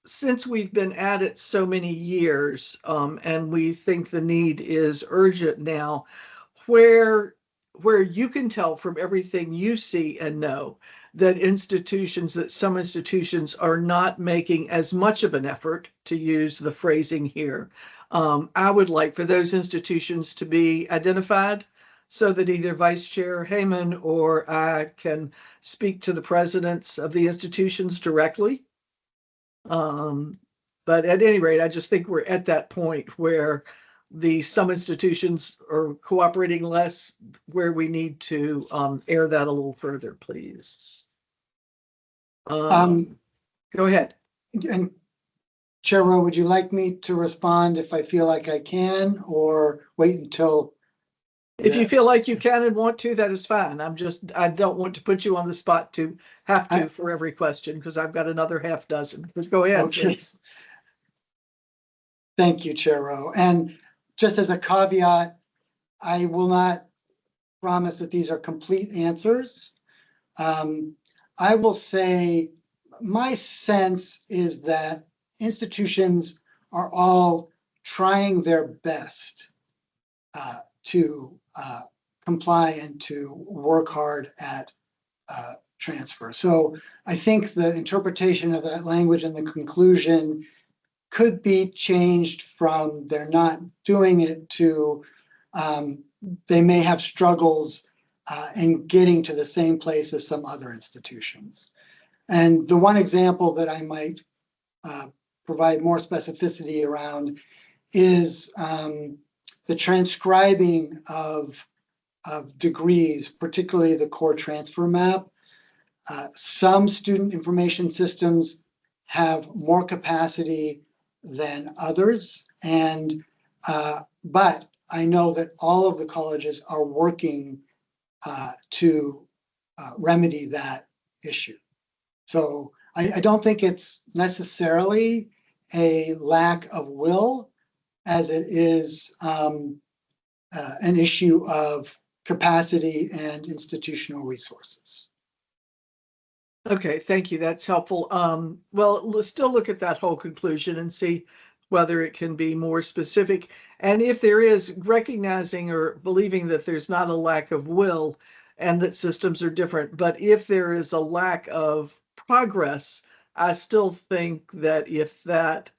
since we've been at it so many years and we think the need is urgent now, where you can tell from everything you see and know that some institutions are not making as much of an effort, to use the phrasing here. I would like for those institutions to be identified so that either Vice Chair Heyman or I can speak to the presidents of the institutions directly. But at any rate, I just think we're at that point where some institutions are cooperating less, where we need to air that a little further, please. Go ahead. And Chair Rowe, would you like me to respond if I feel like I can, or wait until? If you feel like you can and want to, that is fine. I don't want to put you on the spot to have to for every question, because I've got another half dozen. But go ahead, please. Thank you, Chair Rowe. And just as a caveat, I will not promise that these are complete answers. I will say my sense is that institutions are all trying their best to comply and to work hard at transfer. So I think the interpretation of that language and the conclusion could be changed from they're not doing it to they may have struggles in getting to the same place as some other institutions. And the one example that I might provide more specificity around is the transcribing of degrees, particularly the core transfer map. Some student information systems have more capacity than others, and but I know that all of the colleges are working to remedy that issue. So I don't think it's necessarily a lack of will as it is an issue of capacity and institutional resources. Okay, thank you. That's helpful. Well, let's still look at that whole conclusion and see whether it can be more specific. And if there is, recognizing or believing that there's not a lack of will and that systems are different, but if there is a lack of progress, I still think that if that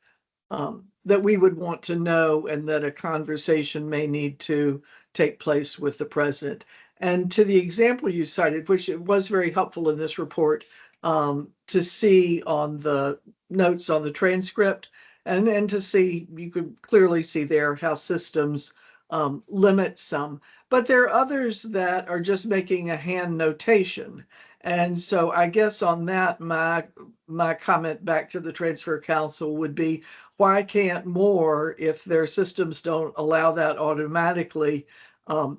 that we would want to know and that a conversation may need to take place with the president. And to the example you cited, which it was very helpful in this report to see on the notes on the transcript, and to see, you could clearly see there how systems limit some, but there are others that are just making a hand notation. And so I guess on that, my comment back to the Transfer Council would be, why can't more, if their systems don't allow that automatically,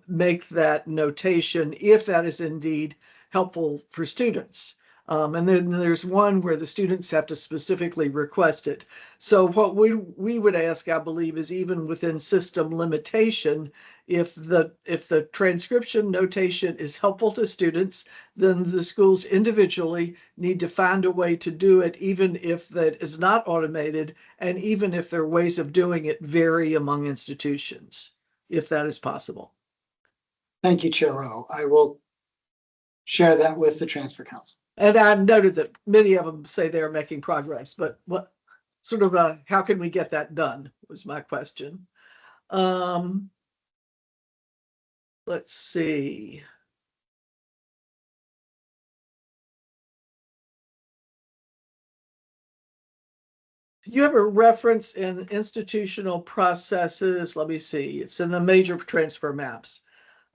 make that notation if that is indeed helpful for students? And then there's one where the students have to specifically request it. So what we would ask, I believe, is even within system limitation, if the transcription notation is helpful to students, then the schools individually need to find a way to do it, even if that is not automated, and even if their ways of doing it vary among institutions, if that is possible. Thank you, Chair Rowe. I will share that with the Transfer Council. And I noted that many of them say they're making progress, but what sort of how can we get that done was my question. Let's see. You have a reference in institutional processes. Let me see. It's in the major transfer maps,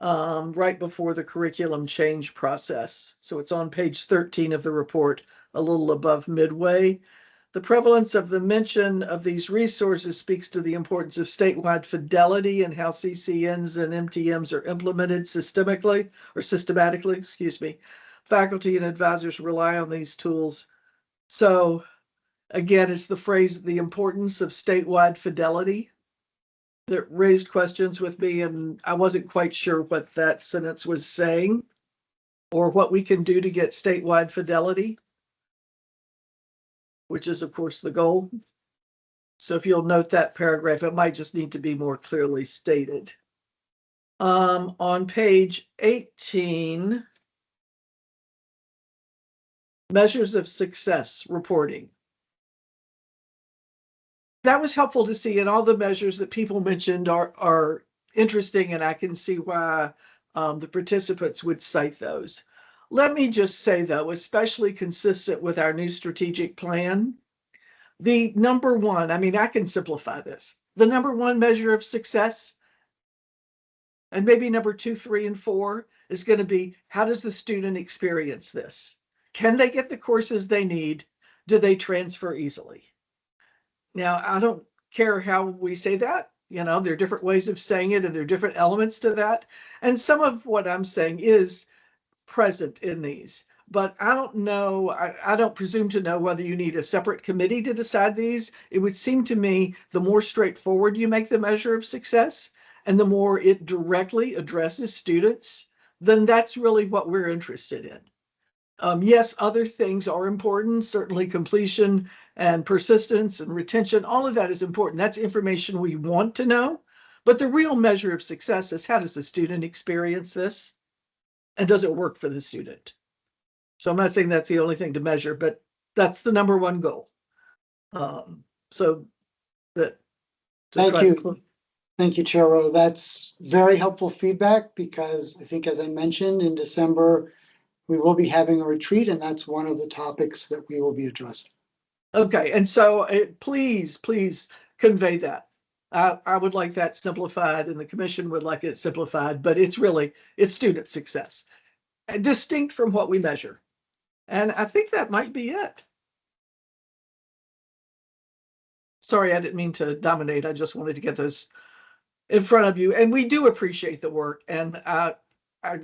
right before the curriculum change process. So it's on page 13 of the report, a little above midway. The prevalence of the mention of these resources speaks to the importance of statewide fidelity and how CCNs and MTMs are implemented systematically, excuse me. Faculty and advisors rely on these tools. So again, it's the phrase, the importance of statewide fidelity, that raised questions with me, and I wasn't quite sure what that sentence was saying or what we can do to get statewide fidelity, which is of course the goal. So if you'll note that paragraph, it might just need to be more clearly stated. On page 18, measures of success reporting. That was helpful to see, and all the measures that people mentioned are interesting, and I can see why the participants would cite those. Let me just say, though, especially consistent with our new strategic plan, the number one, I mean, I can simplify this. The number one measure of success, and maybe number 2, 3, and 4, is going to be, how does the student experience this? Can they get the courses they need? Do they transfer easily? Now, I don't care how we say that. You know, there are different ways of saying it, and there are different elements to that. And some of what I'm saying is present in these. But I don't know, I don't presume to know whether you need a separate committee to decide these. It would seem to me the more straightforward you make the measure of success and the more it directly addresses students, then that's really what we're interested in. Yes, other things are important, certainly completion and persistence and retention, all of that is important. That's information we want to know. But the real measure of success is how does the student experience this? And does it work for the student? So I'm not saying that's the only thing to measure, but that's the number one goal. So that. Thank you. Thank you, Chair Rowe. That's very helpful feedback because I think, as I mentioned, in December, we will be having a retreat, and that's one of the topics that we will be addressing. Okay, and so please convey that. I would like that simplified, and the commission would like it simplified, but it's student success, distinct from what we measure. And I think that might be it. Sorry, I didn't mean to dominate. I just wanted to get those in front of you. And we do appreciate the work. And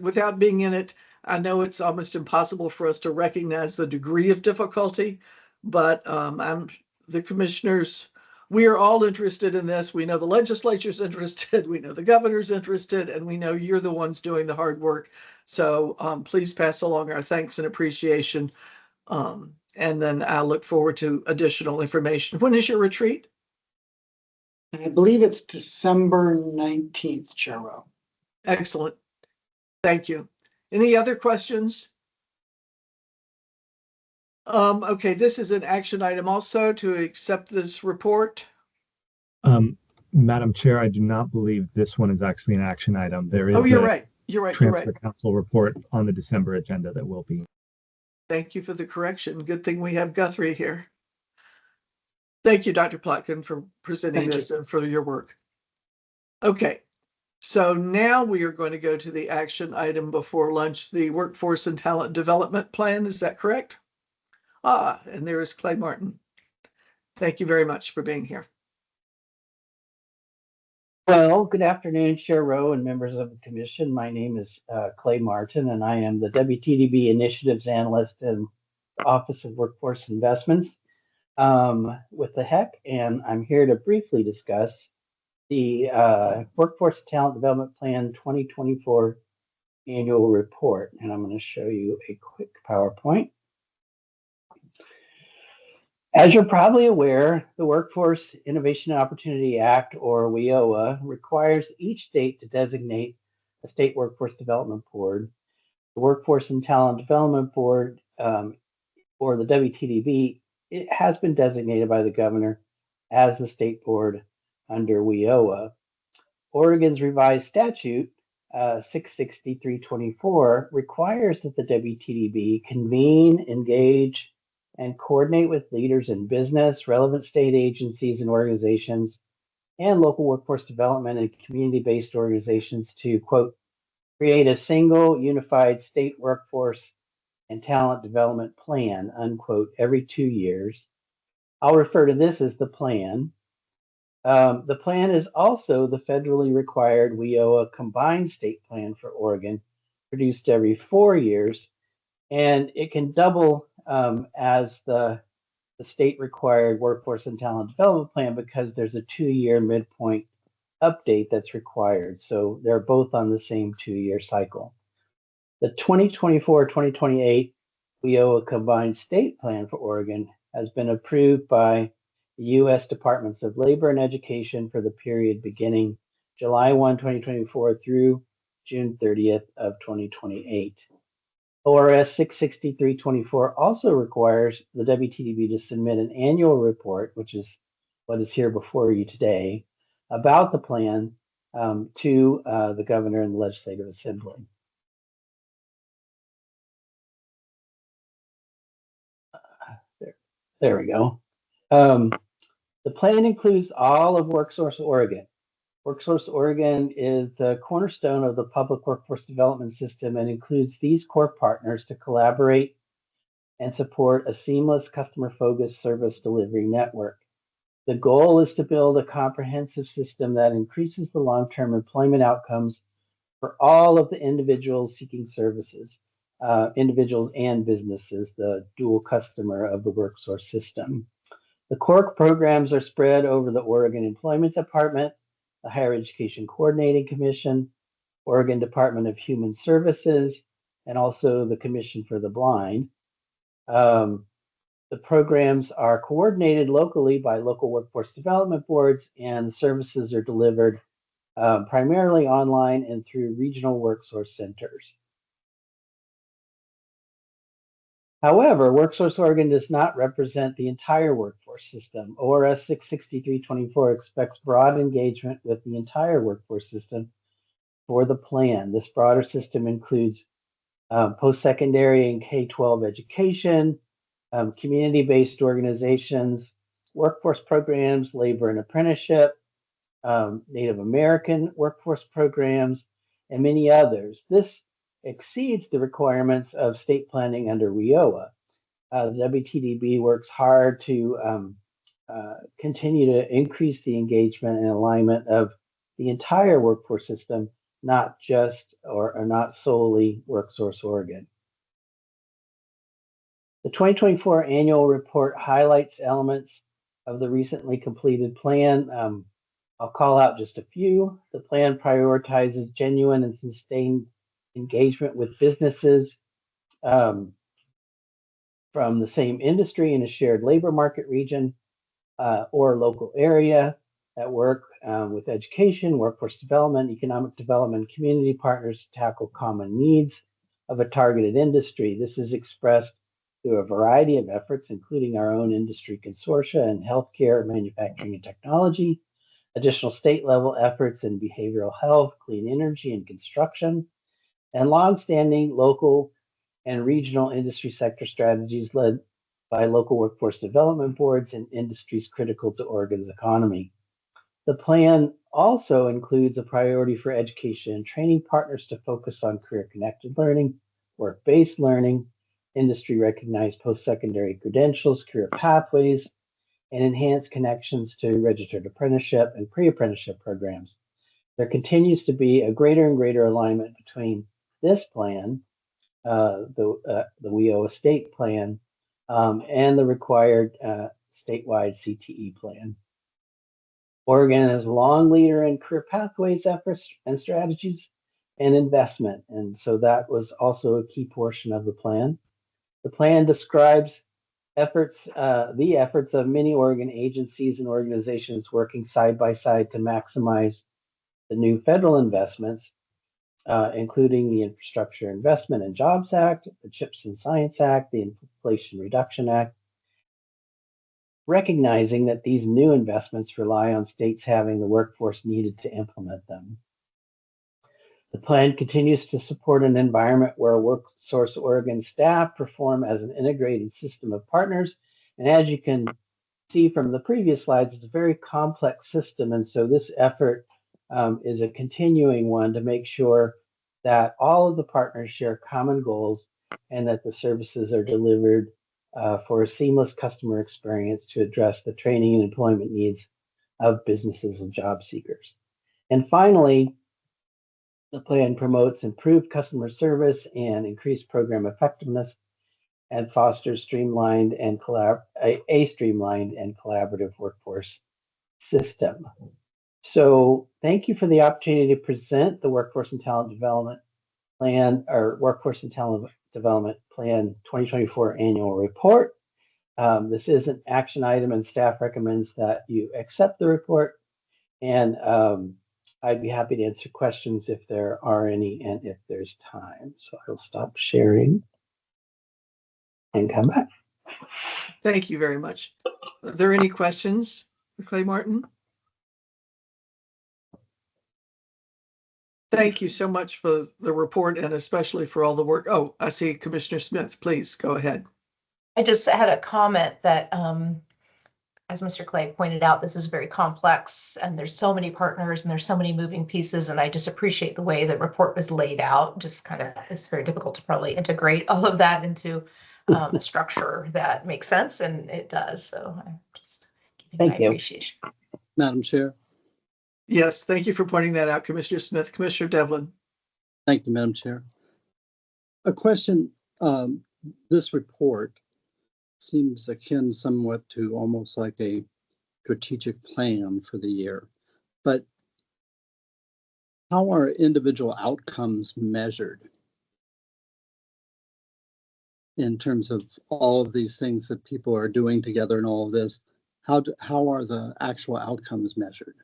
without being in it, I know it's almost impossible for us to recognize the degree of difficulty, but the commissioners, we are all interested in this. We know the legislature's interested, we know the governor's interested, and we know you're the ones doing the hard work. So please pass along our thanks and appreciation. And then I look forward to additional information. When is your retreat? I believe it's December 19th, Chair Rowe. Excellent. Thank you. Any other questions? Okay, this is an action item also to accept this report. Madam Chair, I do not believe this one is actually an action item. There is you're right. You're right. Transfer Council report on the December agenda that will be. Thank you for the correction. Good thing we have Guthrie here. Thank you, Dr. Plotkin, for presenting this and for your work. Okay, so now we are going to go to the action item before lunch, the Workforce and Talent Development Plan. Is that correct? And there is Clay Martin. Thank you very much for being here. Well, good afternoon, Chair Rowe and members of the commission. My name is Clay Martin, and I am the WTDB Initiatives Analyst in the Office of Workforce Investments with the HECC, and I'm here to briefly discuss the Workforce Talent Development Plan 2024 annual report. And I'm going to show you a quick PowerPoint. As you're probably aware, the Workforce Innovation and Opportunity Act, or WIOA, requires each state to designate a state workforce development board. The Workforce and Talent Development Board, or the WTDB, it has been designated by the governor as the state board under WIOA. Oregon's revised statute, 66324, requires that the WTDB convene, engage, and coordinate with leaders in business, relevant state agencies and organizations, and local workforce development and community-based organizations to, quote, create a single unified state workforce and talent development plan, unquote, every 2 years. I'll refer to this as the plan. The plan is also the federally required WIOA combined state plan for Oregon, produced every 4 years, and it can double as the state required workforce and talent development plan because there's a 2-year midpoint update that's required. So they're both on the same 2-year cycle. The 2024-2028 WIOA combined state plan for Oregon has been approved by the U.S. Departments of Labor and Education for the period beginning July 1, 2024 through June 30th of 2028. ORS 66324 also requires the WTDB to submit an annual report, which is what is here before you today, about the plan to the governor and the legislative assembly. There we go. The plan includes all of WorkSource Oregon. WorkSource Oregon is the cornerstone of the public workforce development system and includes these core partners to collaborate and support a seamless customer-focused service delivery network. The goal is to build a comprehensive system that increases the long-term employment outcomes for all of the individuals seeking services, individuals and businesses, the dual customer of the WorkSource system. The core programs are spread over the Oregon Employment Department, the Higher Education Coordinating Commission, Oregon Department of Human Services, and also the Commission for the Blind. The programs are coordinated locally by local workforce development boards, and the services are delivered primarily online and through regional workforce centers. However, WorkSource Oregon does not represent the entire workforce system. ORS 66324 expects broad engagement with the entire workforce system for the plan. This broader system includes post-secondary and K-12 education, community-based organizations, workforce programs, labor and apprenticeship, Native American workforce programs, and many others. This exceeds the requirements of state planning under WIOA. The WTDB works hard to continue to increase the engagement and alignment of the entire workforce system, not just or not solely WorkSource Oregon. The 2024 annual report highlights elements of the recently completed plan. I'll call out just a few. The plan prioritizes genuine and sustained engagement with businesses from the same industry in a shared labor market region or local area that work with education, workforce development, economic development, community partners to tackle common needs of a targeted industry. This is expressed through a variety of efforts, including our own industry consortia in healthcare, manufacturing, and technology, additional state-level efforts in behavioral health, clean energy, and construction, and longstanding local and regional industry sector strategies led by local workforce development boards and industries critical to Oregon's economy. The plan also includes a priority for education and training partners to focus on career-connected learning, work-based learning, industry-recognized post-secondary credentials, career pathways, and enhanced connections to registered apprenticeship and pre-apprenticeship programs. There continues to be a greater and greater alignment between this plan, the WIOA state plan, and the required statewide CTE plan. Oregon is a long leader in career pathways efforts and strategies and investment, and so that was also a key portion of the plan. The plan describes the efforts of many Oregon agencies and organizations working side by side to maximize the new federal investments, including the Infrastructure Investment and Jobs Act, the CHIPS and Science Act, the Inflation Reduction Act, recognizing that these new investments rely on states having the workforce needed to implement them. The plan continues to support an environment where WorkSource Oregon staff perform as an integrated system of partners. And as you can see from the previous slides, it's a very complex system. And so this effort is a continuing one to make sure that all of the partners share common goals and that the services are delivered for a seamless customer experience to address the training and employment needs of businesses and job seekers. And finally, the plan promotes improved customer service and increased program effectiveness and fosters streamlined and streamlined and collaborative workforce system. So thank you for the opportunity to present the Workforce and Talent Development Plan, or Workforce and Talent Development Plan 2024 Annual Report. This is an action item and staff recommends that you accept the report, and I'd be happy to answer questions if there are any and if there's time. So I'll stop sharing and come back. Thank you very much. Are there any questions for Clay Martin? Thank you so much for the report and especially for all the work. Oh, I see Commissioner Smith. Please go ahead. I just had a comment that, as Mr. Clay pointed out, this is very complex and there's so many partners and there's so many moving pieces. And I just appreciate the way the report was laid out. Just kind of, it's very difficult to probably integrate all of that into a structure that makes sense, and it does. So I'm just giving my appreciation. Madam Chair. Yes, thank you for pointing that out, Commissioner Smith. Commissioner Devlin. Thank you, Madam Chair. A question, this report seems akin somewhat to almost like a strategic plan for the year, but how are individual outcomes measured? in terms of all of these things that people are doing together and all of this, how are the actual outcomes measured?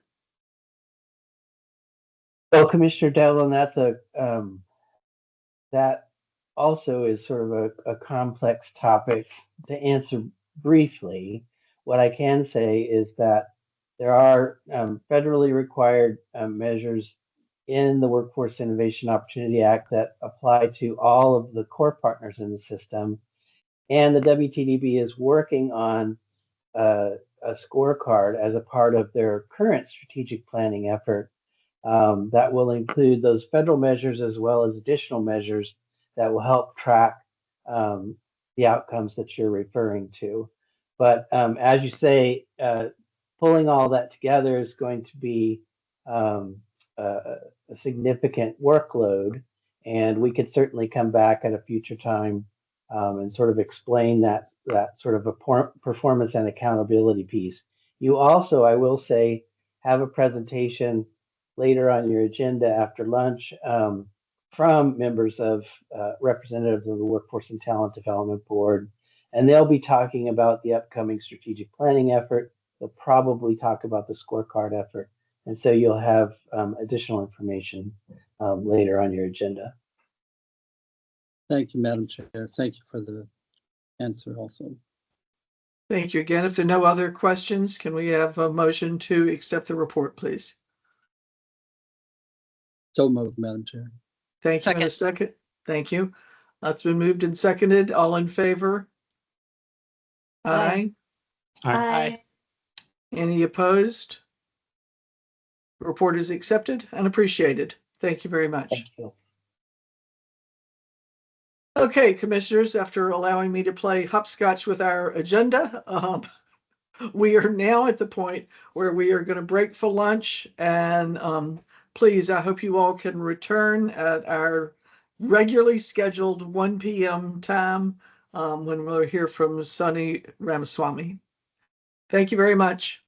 Well, Commissioner Devlin, that's that also is sort of a complex topic to answer briefly. What I can say is that there are federally required measures in the Workforce Innovation Opportunity Act that apply to all of the core partners in the system. And the WTDB is working on a scorecard as a part of their current strategic planning effort that will include those federal measures as well as additional measures that will help track the outcomes that you're referring to. But as you say, pulling all that together is going to be a significant workload, and we could certainly come back at a future time and sort of explain that sort of a performance and accountability piece. You also, I will say, have a presentation later on your agenda after lunch from members of representatives of the Workforce and Talent Development Board, and they'll be talking about the upcoming strategic planning effort. They'll probably talk about the scorecard effort, and so you'll have additional information later on your agenda. Thank you, Madam Chair. Thank you for the answer also. Thank you again. If there are no other questions, can we have a motion to accept the report, please? So moved, Madam Chair. Thank you. In a second. Thank you. That's been moved and seconded. All in favor? Aye. Aye. Any opposed? Report is accepted and appreciated. Thank you very much. Thank you. Okay, commissioners, after allowing me to play hopscotch with our agenda, we are now at the point where we are going to break for lunch. And please, I hope you all can return at our regularly scheduled 1 p.m. time when we'll hear from Sunny Ramaswamy. Thank you very much.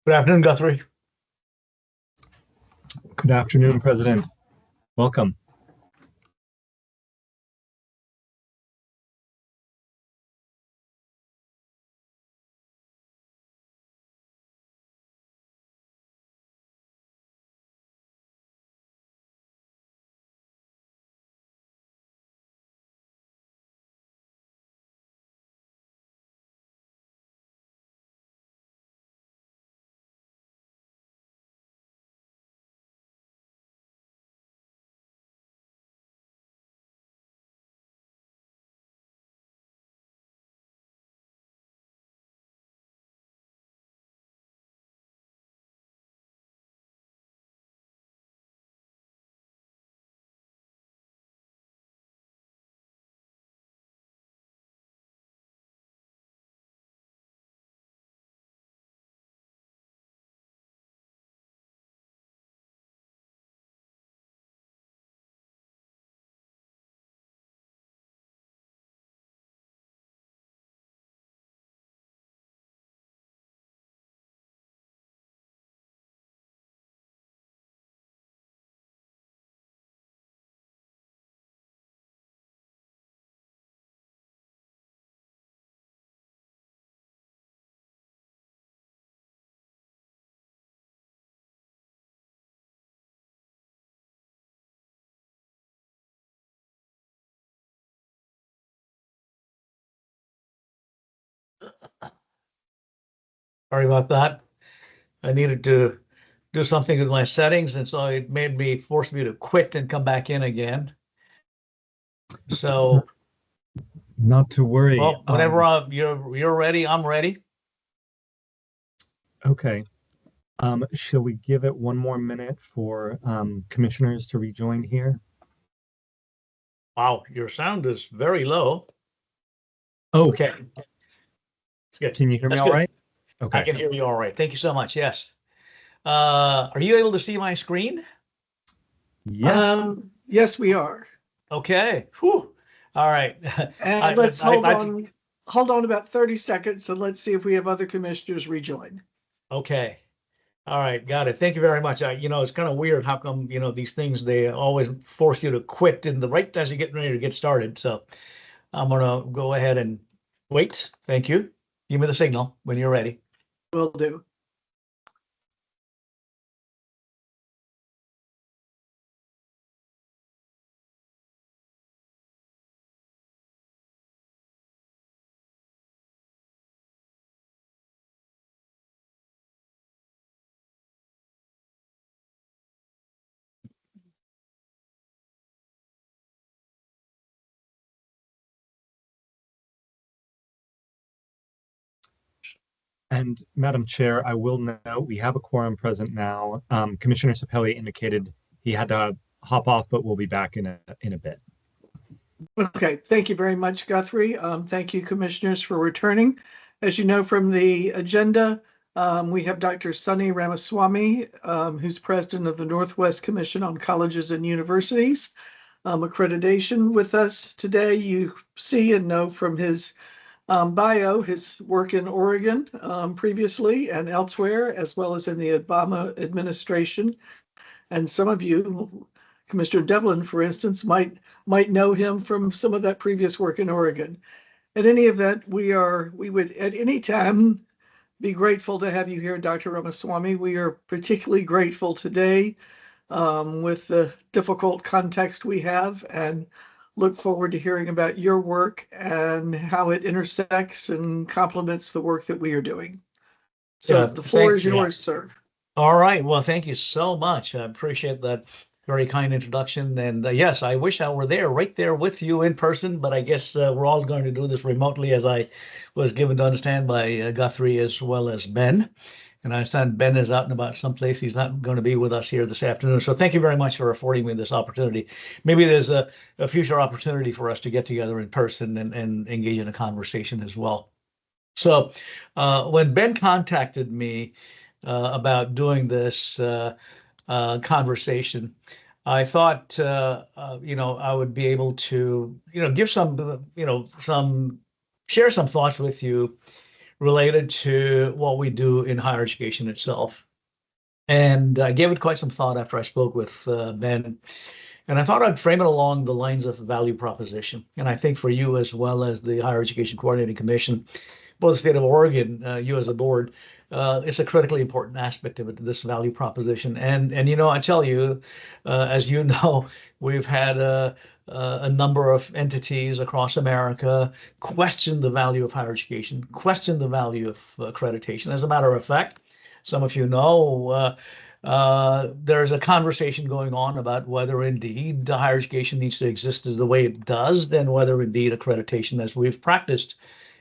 Good afternoon, Guthrie. Good afternoon, President. Welcome. Sorry about that. I needed to do something with my settings, and so it forced me to quit and come back in again. So, Not to worry. well, whenever you're ready, I'm ready. Okay. Shall we give it one more minute for commissioners to rejoin here? Wow, your sound is very low. Oh, Okay. It's good. can you hear me That's all good. right? I Okay. can hear you all right. Thank you so much. Yes. Are you able to see my screen? Yes. Yes, we are. Okay. Whew. All right. And let's hold on about 30 seconds and let's see if we have other commissioners rejoin. Okay. All right. Got it. Thank you very much. It's kind of weird how come, these things, they always force you to quit in the right as you get ready to get started. So I'm going to go ahead and wait. Thank you. Give me the signal when you're ready. Will do. And Madam Chair, I will note we have a quorum present now. Commissioner Sapelli indicated he had to hop off, but we'll be back in a bit. Okay, thank you very much, Guthrie. Thank you, commissioners, for returning. As you know from the agenda, we have Dr. Sunny Ramaswamy, who's president of the Northwest Commission on Colleges and Universities, accreditation with us today. You see and know from his bio, his work in Oregon previously and elsewhere, as well as in the Obama administration. And some of you, Commissioner Devlin, for instance, might know him from some of that previous work in Oregon. In any event, we would at any time be grateful to have you here, Dr. Ramaswamy. We are particularly grateful today with the difficult context we have, and look forward to hearing about your work and how it intersects and complements the work that we are doing. So the floor is yours, sir. All right. Well, thank you so much. I appreciate that very kind introduction. And yes, I wish I were right there with you in person, but I guess we're all going to do this remotely, as I was given to understand by Guthrie as well as Ben. And I understand Ben is out and about someplace. He's not going to be with us here this afternoon. So thank you very much for affording me this opportunity. Maybe there's a future opportunity for us to get together in person and engage in a conversation as well. So when Ben contacted me about doing this conversation, I thought, I would be able to, give share some thoughts with you related to what we do in higher education itself. And I gave it quite some thought after I spoke with Ben. And I thought I'd frame it along the lines of value proposition. And I think for you, as well as the Higher Education Coordinating Commission, both the state of Oregon, you as a board, it's a critically important aspect of it, this value proposition. And I tell you, as you know, we've had a number of entities across America question the value of higher education, question the value of accreditation. As a matter of fact, some of you know, there's a conversation going on about whether indeed the higher education needs to exist the way it does, then whether indeed accreditation, as we've practiced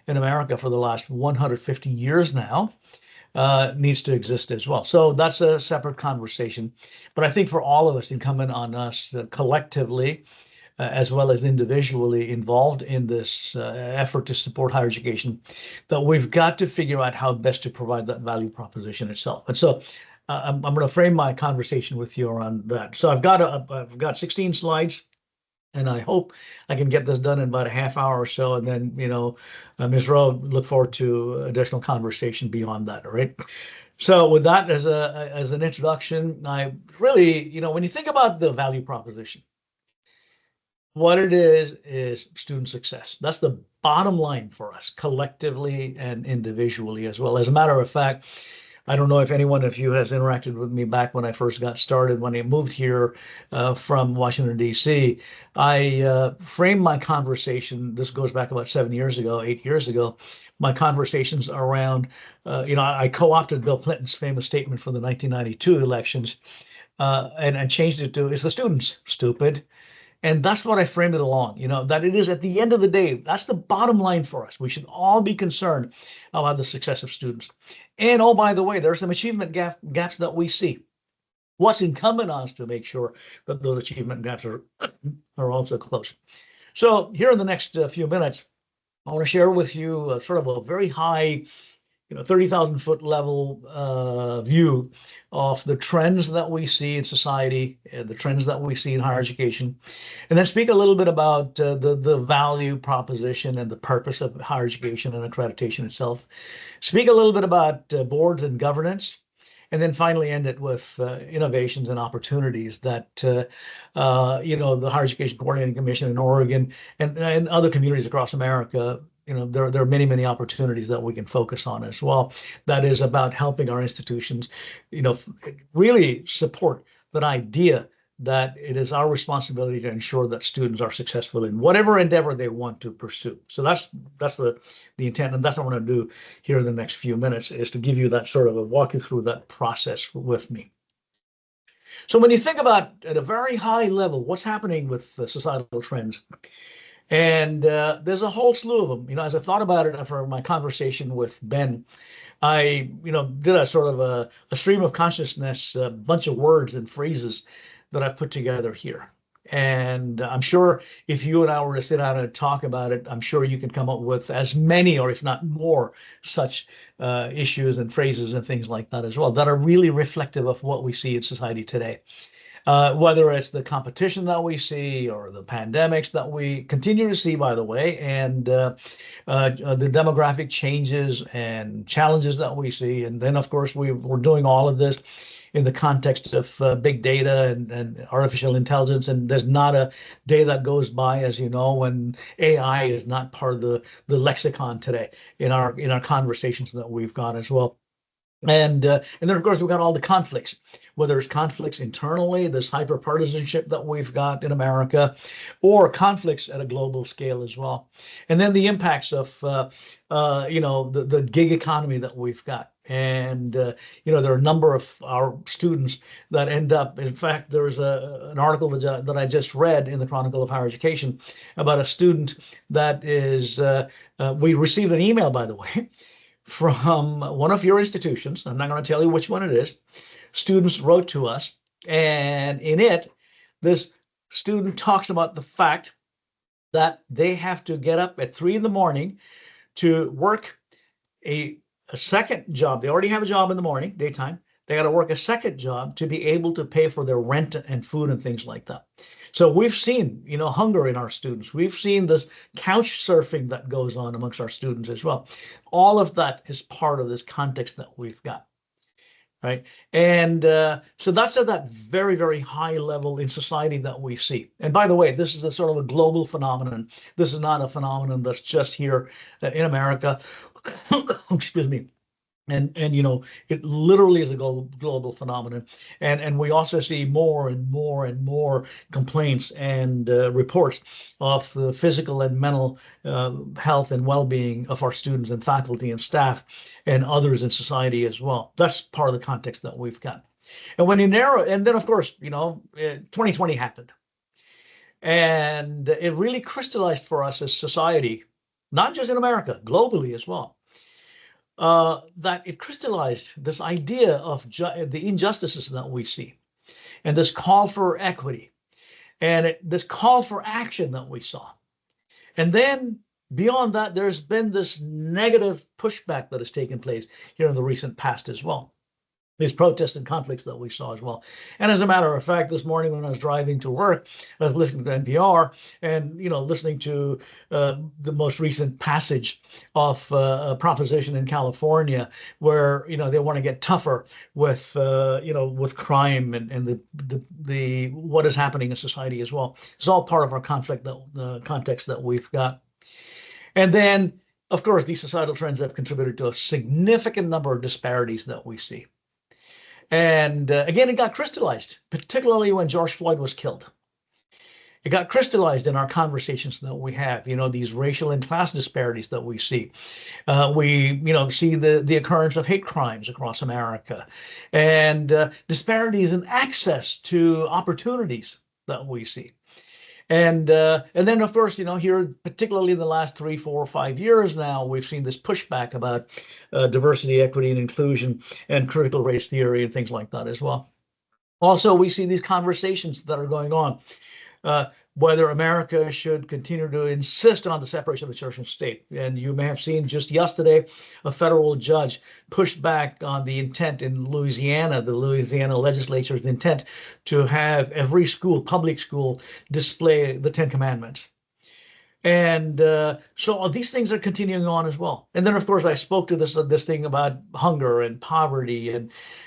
in America for the last 150 years now, needs to exist as well. So that's a separate conversation. But I think for all of us, incumbent on us collectively, as well as individually involved in this effort to support higher education, that we've got to figure out how best to provide that value proposition itself. And so I'm going to frame my conversation with you around that. So I've got 16 slides, and I hope I can get this done in about a half hour or so. And then, Ms. Rowe, look forward to additional conversation beyond that. All right. So with that as an introduction, I really, when you think about the value proposition, what it is student success. That's the bottom line for us collectively and individually as well. As a matter of fact, I don't know if anyone of you has interacted with me back when I first got started, when I moved here from Washington, D.C. I framed my conversation, this goes back about 8 years ago, my conversations around, I co-opted Bill Clinton's famous statement for the 1992 elections and changed it to, is the students stupid? And that's what I framed it along, that it is at the end of the day, that's the bottom line for us. We should all be concerned about the success of students. And oh, by the way, there are some achievement gaps that we see. What's incumbent on us to make sure that those achievement gaps are also closed. So here in the next few minutes, I want to share with you sort of a very high 30,000 foot level view of the trends that we see in society, the trends that we see in higher education, and then speak a little bit about the value proposition and the purpose of higher education and accreditation itself. Speak a little bit about boards and governance, and then finally end it with innovations and opportunities that the Higher Education Coordinating Commission in Oregon and other communities across America, there are many, many opportunities that we can focus on as well. That is about helping our institutions, really support that idea that it is our responsibility to ensure that students are successful in whatever endeavor they want to pursue. So that's the intent, and that's what I want to do here in the next few minutes, is to give you that sort of walk you through that process with me. So when you think about at a very high level, what's happening with societal trends, and there's a whole slew of them. As I thought about it after my conversation with Ben, I did a sort of a stream of consciousness, a bunch of words and phrases that I put together here. And I'm sure if you and I were to sit down and talk about it, I'm sure you can come up with as many, or if not more, such issues and phrases and things like that as well, that are really reflective of what we see in society today. Whether it's the competition that we see or the pandemics that we continue to see, by the way, and the demographic changes and challenges that we see. And then, of course, we're doing all of this in the context of big data and artificial intelligence. And there's not a day that goes by, as you know, when AI is not part of the lexicon today in our conversations that we've got as well. And then, of course, we've got all the conflicts, whether it's conflicts internally, this hyper-partisanship that we've got in America, or conflicts at a global scale as well. And then the impacts of, the gig economy that we've got. And, there are a number of our students that end up, in fact, there was an article that I just read in the Chronicle of Higher Education about a student that is, we received an email, by the way, from one of your institutions. I'm not going to tell you which one it is. Students wrote to us, and in it, this student talks about the fact that they have to get up at 3 a.m. to work a second job. They already have a job in the morning, daytime. They got to work a second job to be able to pay for their rent and food and things like that. So we've seen, hunger in our students. We've seen this couch surfing that goes on amongst our students as well. All of that is part of this context that we've got, right? And so that's at that very, very high level in society that we see. And by the way, this is a sort of a global phenomenon. This is not a phenomenon that's just here in America. Excuse me. And it literally is a global phenomenon, and we also see more and more and more complaints and reports of the physical and mental health and well-being of our students and faculty and staff and others in society as well. That's part of the context that we've got. And when you narrow, and then of course 2020 happened, and it really crystallized for us as society, not just in America, globally as well. That it crystallized this idea of the injustices that we see, and this call for equity, and this call for action that we saw. And then beyond that, there's been this negative pushback that has taken place here in the recent past as well. These protests and conflicts that we saw as well. And as a matter of fact, this morning when I was driving to work, I was listening to NPR and listening to the most recent passage of a proposition in California where they want to get tougher with with crime and the what is happening in society as well. It's all part of our conflict, the context that we've got. And then, of course, these societal trends have contributed to a significant number of disparities that we see. And again, it got crystallized, particularly when George Floyd was killed. It got crystallized in our conversations that we have, these racial and class disparities that we see. We, see the occurrence of hate crimes across America, and disparities in access to opportunities that we see. And then, of course, here, particularly in the last 3, 4, 5 years now, we've seen this pushback about diversity, equity, and inclusion, and critical race theory, and things like that as well. Also, we see these conversations that are going on, whether America should continue to insist on the separation of church and state. And you may have seen just yesterday, a federal judge pushed back on the intent in Louisiana, the Louisiana legislature's intent to have every school, public school, display the 10 Commandments. And so these things are continuing on as well. And then, of course, I spoke to this thing about hunger and poverty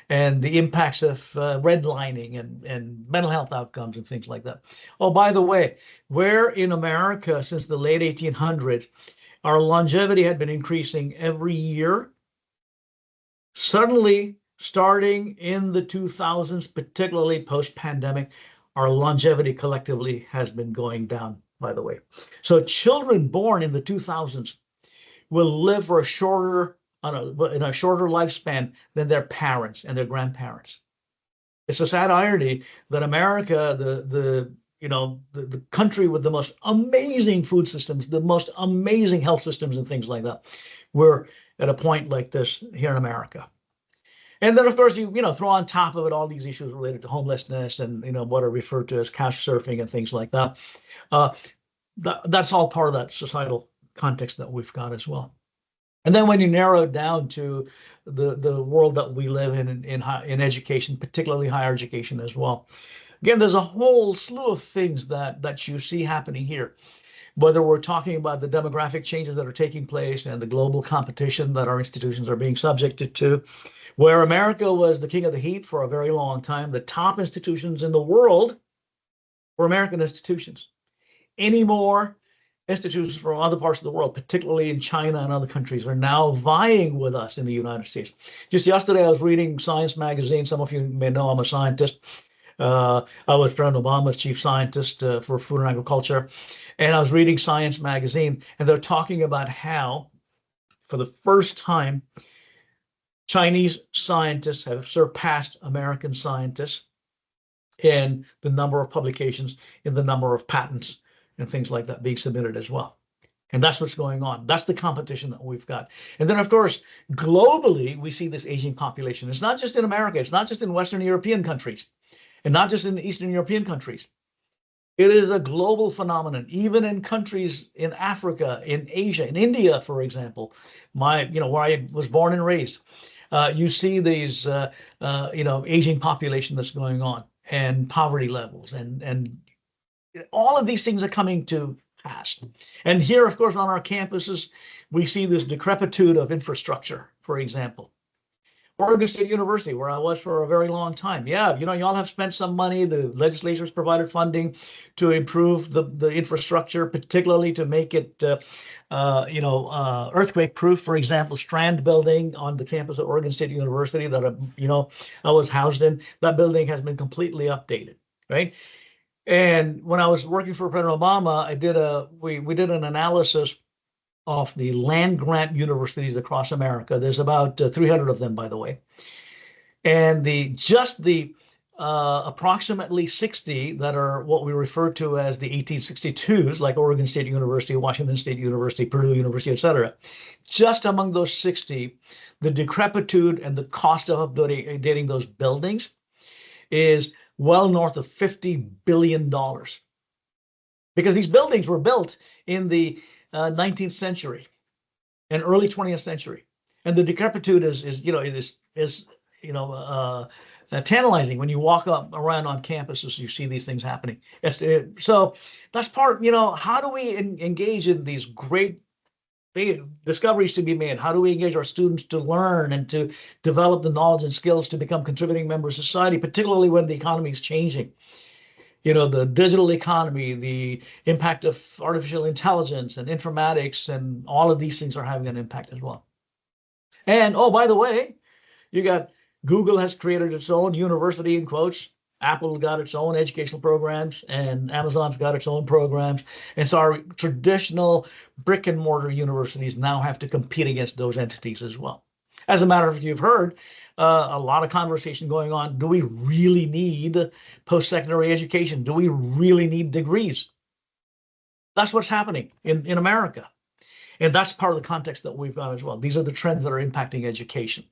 and the impacts of redlining and mental health outcomes and things like that. Oh, by the way, where in America since the late 1800s, our longevity had been increasing every year, suddenly, starting in the 2000s, particularly post-pandemic, our longevity collectively has been going down, by the way. So children born in the 2000s will live for a shorter lifespan than their parents and their grandparents. It's a sad irony that America, the country with the most amazing food systems, the most amazing health systems and things like that, we're at a point like this here in America. And then, of course, you throw on top of it all these issues related to homelessness and what are referred to as couch surfing and things like that. That's all part of that societal context that we've got as well. And then when you narrow it down to the world that we live in education, particularly higher education as well, again, there's a whole slew of things that you see happening here. Whether we're talking about the demographic changes that are taking place and the global competition that our institutions are being subjected to, where America was the king of the heap for a very long time, the top institutions in the world were American institutions. Any more institutions from other parts of the world, particularly in China and other countries, are now vying with us in the United States. Just yesterday, I was reading Science magazine. Some of you may know I'm a scientist. I was President Obama's chief scientist for food and agriculture. And I was reading Science magazine, and they're talking about how, for the first time, Chinese scientists have surpassed American scientists in the number of publications, in the number of patents and things like that being submitted as well. And that's what's going on. That's the competition that we've got. And then, of course, globally, we see this aging population. It's not just in America. It's not just in Western European countries, and not just in the Eastern European countries. It is a global phenomenon, even in countries in Africa, in Asia, in India, for example, where I was born and raised. You see these, aging population that's going on, and poverty levels, and all of these things are coming to pass. And here, of course, on our campuses, we see this decrepitude of infrastructure, for example. Oregon State University, where I was for a very long time. Yeah, y'all have spent some money. The legislature has provided funding to improve the infrastructure, particularly to make it, earthquake proof. For example, Strand building on the campus of Oregon State University that, I was housed in, that building has been completely updated, right? And when I was working for President Obama, we did an analysis of the land grant universities across America. There's about 300 of them, by the way. And the approximately 60 that are what we refer to as the 1862s, like Oregon State University, Washington State University, Purdue University, et cetera. Just among those 60, the decrepitude and the cost of updating those buildings is well north of $50 billion. Because these buildings were built in the 19th century and early 20th century. And the decrepitude is tantalizing when you walk up around on campuses, you see these things happening. So that's part, how do we engage in these great discoveries to be made? How do we engage our students to learn and to develop the knowledge and skills to become contributing members of society, particularly when the economy is changing? The digital economy, the impact of artificial intelligence and informatics, and all of these things are having an impact as well. And, oh, by the way, you got Google has created its own university, in quotes. Apple got its own educational programs, and Amazon's got its own programs. And so our traditional brick and mortar universities now have to compete against those entities as well. As a matter of fact, you've heard a lot of conversation going on. Do we really need post-secondary education? Do we really need degrees? That's what's happening in America. And that's part of the context that we've got as well. These are the trends that are impacting education.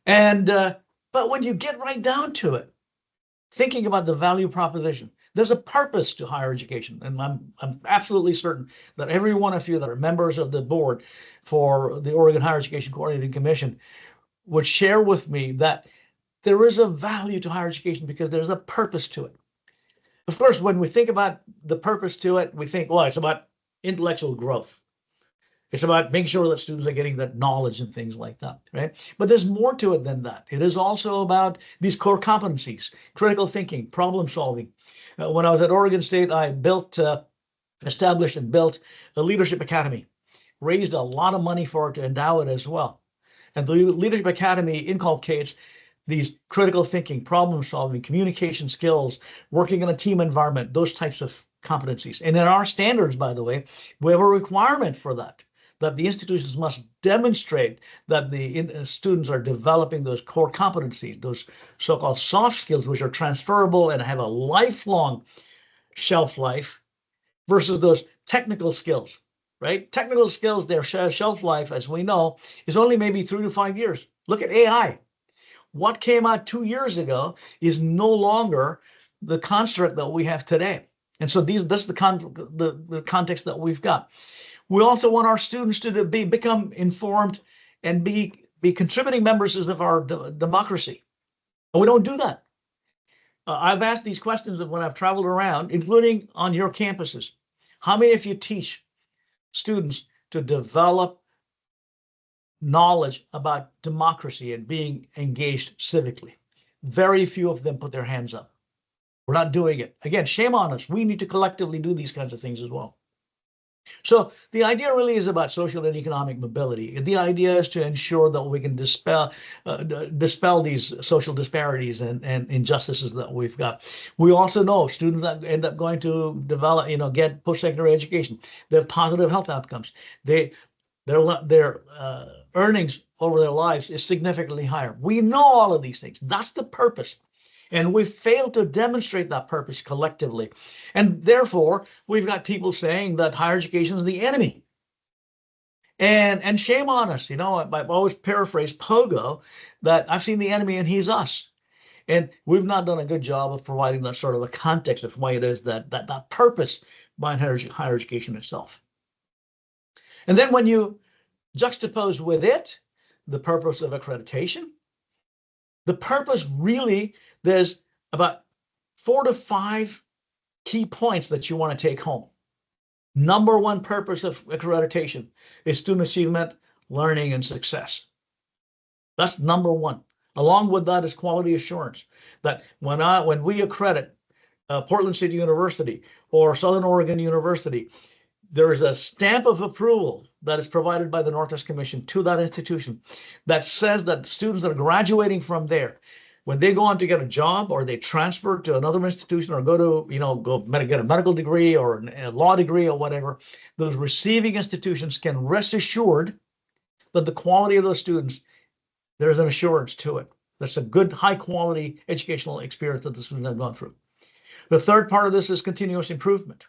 And but when you get right down to it, thinking about the value proposition, there's a purpose to higher education. And I'm absolutely certain that every one of you that are members of the board for the Oregon Higher Education Coordinating Commission would share with me that there is a value to higher education because there's a purpose to it. Of course, when we think about the purpose to it, we think, well, it's about intellectual growth. It's about making sure that students are getting that knowledge and things like that, right? But there's more to it than that. It is also about these core competencies, critical thinking, problem solving. When I was at Oregon State, I established and built a leadership academy, raised a lot of money for it to endow it as well. And the Leadership Academy inculcates these critical thinking, problem solving, communication skills, working in a team environment, those types of competencies. And in our standards, by the way, we have a requirement for that the institutions must demonstrate that the students are developing those core competencies, those so-called soft skills, which are transferable and have a lifelong shelf life, versus those technical skills. Right? Technical skills, their shelf life, as we know, is only maybe 3 to 5 years. Look at AI. What came out 2 years ago is no longer the construct that we have today. And so this is the context that we've got. We also want our students to become informed and be contributing members of our democracy. And we don't do that. I've asked these questions when I've traveled around, including on your campuses. How many of you teach students to develop knowledge about democracy and being engaged civically? Very few of them put their hands up. We're not doing it. Again, shame on us. We need to collectively do these kinds of things as well. So the idea really is about social and economic mobility. The idea is to ensure that we can dispel these social disparities and injustices that we've got. We also know students that end up going to develop, get post-secondary education, they have positive health outcomes. Their earnings over their lives is significantly higher. We know all of these things. That's the purpose. And we've failed to demonstrate that purpose collectively. And therefore, we've got people saying that higher education is the enemy. And shame on us. I've always paraphrased Pogo, that I've seen the enemy and he's us. And we've not done a good job of providing that sort of a context of why it is that purpose behind higher education itself. And then when you juxtapose with it the purpose of accreditation, the purpose really, there's about 4 to 5 key points that you want to take home. Number one purpose of accreditation is student achievement, learning, and success. That's number one. Along with that is quality assurance, that when we accredit Portland State University or Southern Oregon University, there is a stamp of approval that is provided by the Northwest Commission to that institution that says that students that are graduating from there, when they go on to get a job or they transfer to another institution or go to, get a medical degree or a law degree or whatever, those receiving institutions can rest assured that the quality of those students, there's an assurance to it. That's a good, high quality educational experience that the students have gone through. The third part of this is continuous improvement.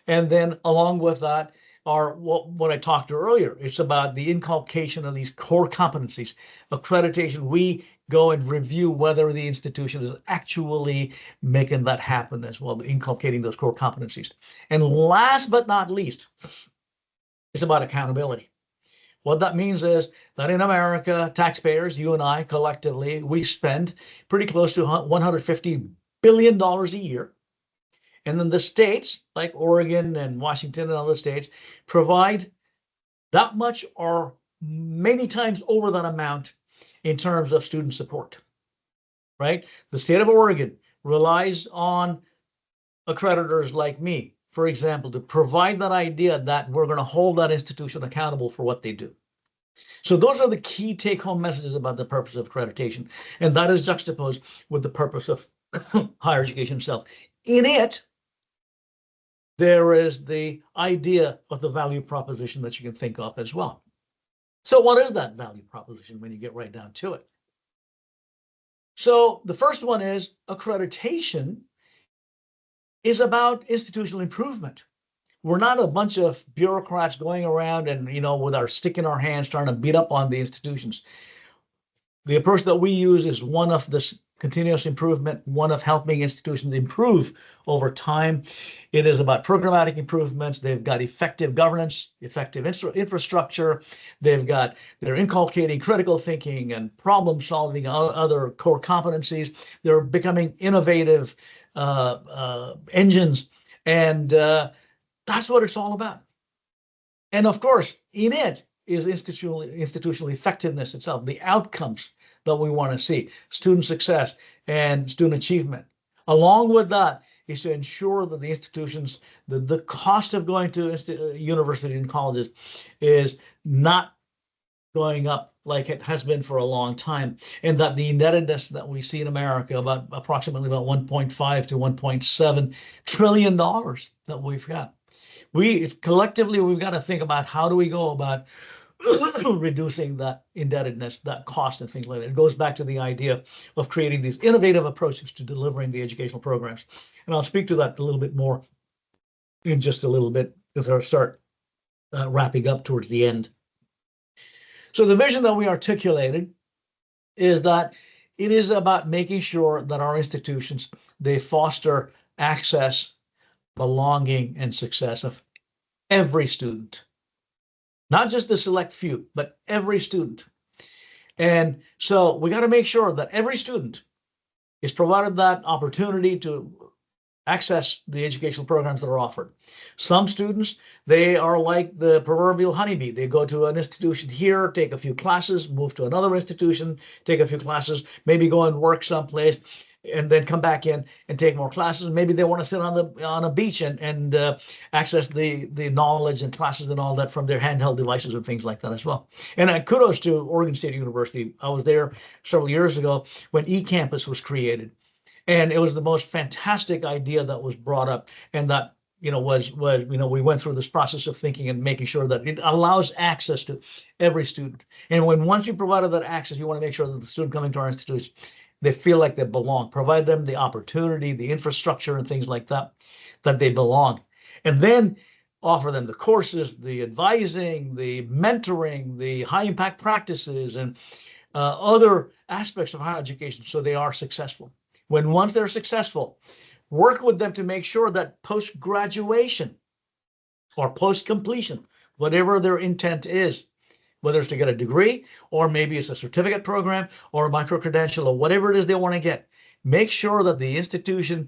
And then along with that are what I talked to earlier. It's about the inculcation of these core competencies. Accreditation, we go and review whether the institution is actually making that happen as well, inculcating those core competencies. And last but not least, it's about accountability. What that means is that in America, taxpayers, you and I collectively, we spend pretty close to $150 billion a year. And then the states, like Oregon and Washington and other states, provide that much or many times over that amount in terms of student support, right? The state of Oregon relies on accreditors like me, for example, to provide that idea that we're going to hold that institution accountable for what they do. So those are the key take-home messages about the purpose of accreditation. And that is juxtaposed with the purpose of higher education itself. In it, there is the idea of the value proposition that you can think of as well. So what is that value proposition when you get right down to it? So the first one is accreditation is about institutional improvement. We're not a bunch of bureaucrats going around and, with our stick in our hands trying to beat up on the institutions. The approach that we use is one of this continuous improvement, one of helping institutions improve over time. It is about programmatic improvements. They've got effective governance, effective infrastructure. They're inculcating critical thinking and problem solving, other core competencies. They're becoming innovative engines. And that's what it's all about. And of course, in it is institutional effectiveness itself, the outcomes that we want to see, student success and student achievement. Along with that is to ensure that the institutions, the cost of going to universities and colleges is not going up like it has been for a long time, and that the indebtedness that we see in America, approximately about $1.5 to $1.7 trillion that we've got. Collectively, we've got to think about how do we go about reducing that indebtedness, that cost and things like that. It goes back to the idea of creating these innovative approaches to delivering the educational programs. And I'll speak to that a little bit more in just a little bit as I start wrapping up towards the end. So the vision that we articulated is that it is about making sure that our institutions, they foster access, belonging, and success of every student. Not just the select few, but every student. And so we got to make sure that every student is provided that opportunity to access the educational programs that are offered. Some students, they are like the proverbial honeybee. They go to an institution here, take a few classes, move to another institution, take a few classes, maybe go and work someplace, and then come back in and take more classes. Maybe they want to sit on a beach and access the knowledge and classes and all that from their handheld devices and things like that as well. And kudos to Oregon State University. I was there several years ago when eCampus was created. And it was the most fantastic idea that was brought up, and that we went through this process of thinking and making sure that it allows access to every student. And once you provided that access, you want to make sure that the student coming to our institution, they feel like they belong. Provide them the opportunity, the infrastructure, and things like that, that they belong. And then offer them the courses, the advising, the mentoring, the high impact practices, and other aspects of higher education so they are successful. Once they're successful, work with them to make sure that post-graduation or post-completion, whatever their intent is, whether it's to get a degree or maybe it's a certificate program or a micro-credential or whatever it is they want to get, make sure that the institution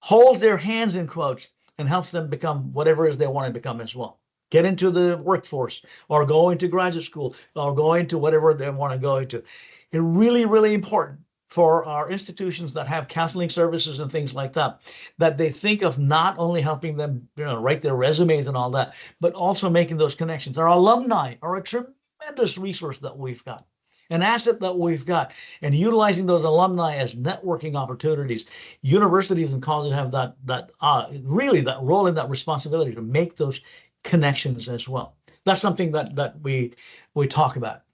holds their hands in quotes and helps them become whatever it is they want to become as well. Get into the workforce or go into graduate school or go into whatever they want to go into. It's really, really important for our institutions that have counseling services and things like that, that they think of not only helping them, write their resumes and all that, but also making those connections. Our alumni are a tremendous resource that we've got, an asset that we've got, and utilizing those alumni as networking opportunities. Universities and colleges have that role and that responsibility to make those connections as well. That's something that we talk about.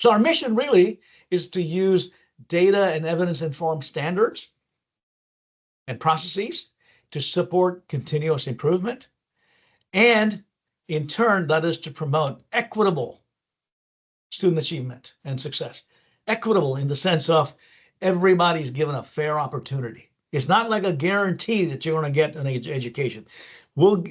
So our mission really is to use data and evidence-informed standards and processes to support continuous improvement. And in turn, that is to promote equitable student achievement and success. Equitable in the sense of everybody's given a fair opportunity. It's not like a guarantee that you're going to get an education. We'll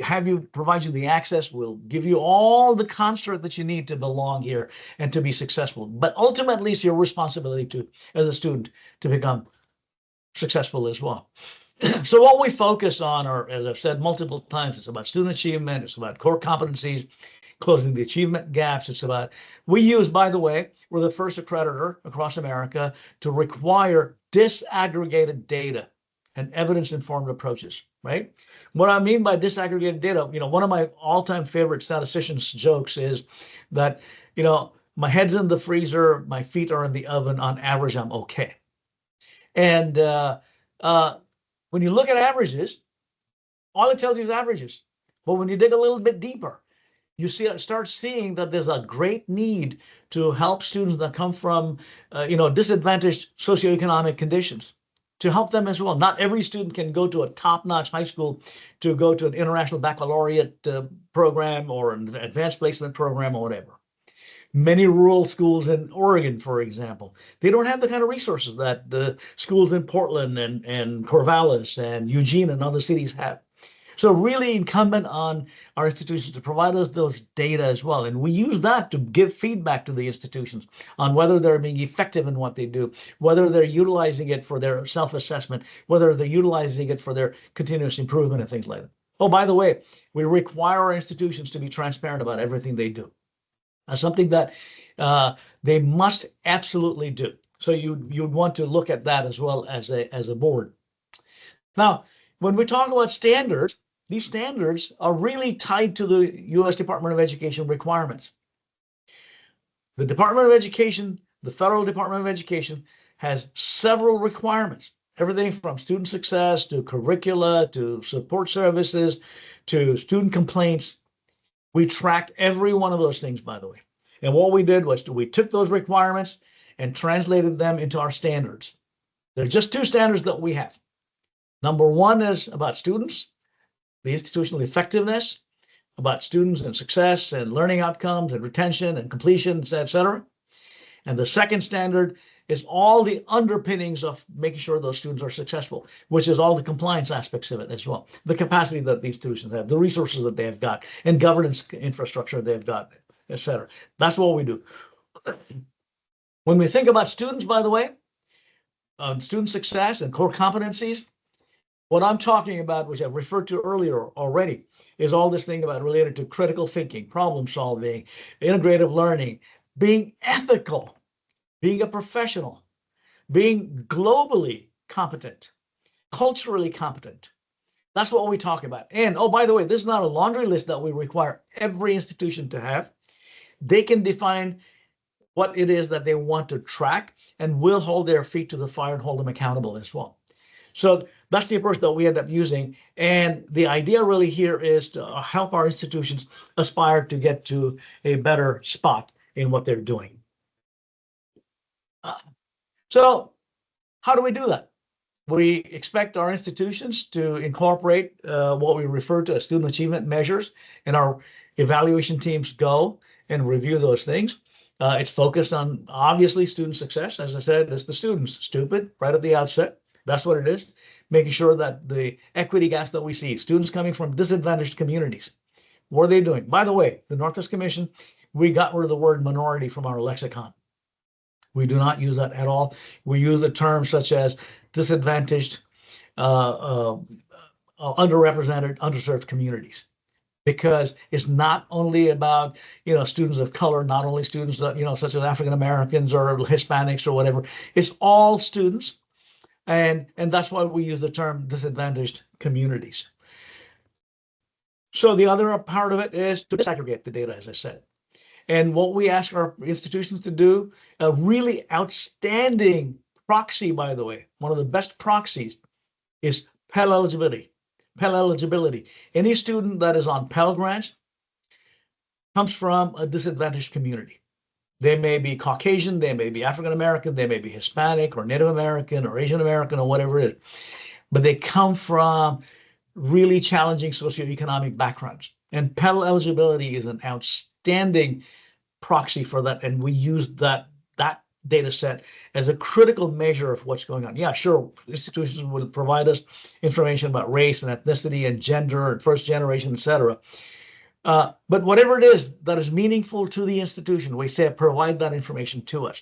provide you the access. We'll give you all the construct that you need to belong here and to be successful. But ultimately, it's your responsibility as a student, to become successful as well. So what we focus on are, as I've said multiple times, it's about student achievement. It's about core competencies, closing the achievement gaps. It's about, by the way, we're the first accreditor across America to require disaggregated data and evidence-informed approaches, right? What I mean by disaggregated data, one of my all-time favorite statisticians' jokes is that, my head's in the freezer, my feet are in the oven, on average, I'm okay. And when you look at averages, all it tells you is averages. But when you dig a little bit deeper, you start seeing that there's a great need to help students that come from, disadvantaged socioeconomic conditions, to help them as well. Not every student can go to a top-notch high school to go to an international baccalaureate program or an advanced placement program or whatever. Many rural schools in Oregon, for example, they don't have the kind of resources that the schools in Portland and Corvallis and Eugene and other cities have. So really incumbent on our institutions to provide us those data as well. And we use that to give feedback to the institutions on whether they're being effective in what they do, whether they're utilizing it for their self-assessment, whether they're utilizing it for their continuous improvement and things like that. Oh, by the way, we require our institutions to be transparent about everything they do. That's something that they must absolutely do. So you'd want to look at that as well as a board. Now, when we talk about standards, these standards are really tied to the U.S. Department of Education requirements. The Department of Education, the Federal Department of Education, has several requirements, everything from student success to curricula to support services to student complaints. We tracked every one of those things, by the way. And what we did was we took those requirements and translated them into our standards. There are just two standards that we have. Number one is about students, the institutional effectiveness, about students and success and learning outcomes and retention and completions, etc. And the second standard is all the underpinnings of making sure those students are successful, which is all the compliance aspects of it as well. The capacity that these institutions have, the resources that they have got, and governance infrastructure they've got, etc. That's what we do. When we think about students, by the way, student success and core competencies, what I'm talking about, which I referred to earlier already, is all this thing about related to critical thinking, problem solving, integrative learning, being ethical, being a professional, being globally competent, culturally competent. That's what we talk about. And oh, by the way, this is not a laundry list that we require every institution to have. They can define what it is that they want to track, and we'll hold their feet to the fire and hold them accountable as well. So that's the approach that we end up using. And the idea really here is to help our institutions aspire to get to a better spot in what they're doing. So how do we do that? We expect our institutions to incorporate what we refer to as student achievement measures, and our evaluation teams go and review those things. It's focused on, obviously, student success. As I said, it's the students, stupid, right at the outset. That's what it is. Making sure that the equity gaps that we see, students coming from disadvantaged communities, what are they doing? By the way, the Northwest Commission, we got rid of the word minority from our lexicon. We do not use that at all. We use the terms such as disadvantaged, underrepresented, underserved communities. Because it's not only about, students of color, not only students that, such as African Americans or Hispanics or whatever. It's all students. And that's why we use the term disadvantaged communities. So the other part of it is to disaggregate the data, as I said. And what we ask our institutions to do, a really outstanding proxy, by the way, one of the best proxies is Pell eligibility. Pell eligibility. Any student that is on Pell grants comes from a disadvantaged community. They may be Caucasian, they may be African American, they may be Hispanic or Native American or Asian American or whatever it is, but they come from really challenging socioeconomic backgrounds. And Pell eligibility is an outstanding proxy for that, and we use that data set as a critical measure of what's going on. Yeah, sure, institutions will provide us information about race and ethnicity and gender and first generation, et cetera. But whatever it is that is meaningful to the institution, we say provide that information to us.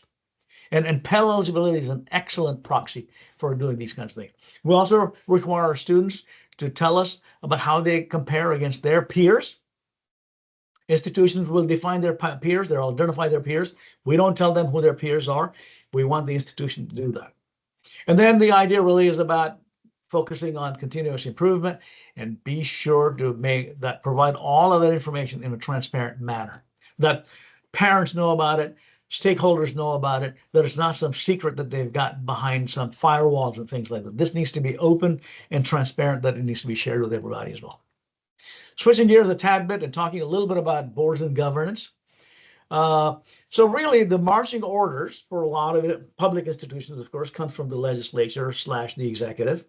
And Pell eligibility is an excellent proxy for doing these kinds of things. We also require our students to tell us about how they compare against their peers. Institutions will define their peers, they'll identify their peers. We don't tell them who their peers are. We want the institution to do that. And then the idea really is about focusing on continuous improvement and be sure to provide all of that information in a transparent manner, that parents know about it, stakeholders know about it, that it's not some secret that they've got behind some firewalls and things like that. This needs to be open and transparent, that it needs to be shared with everybody as well. Switching gears a tad bit and talking a little bit about boards and governance. So really the marching orders for a lot of public institutions, of course, come from the legislature / the executive.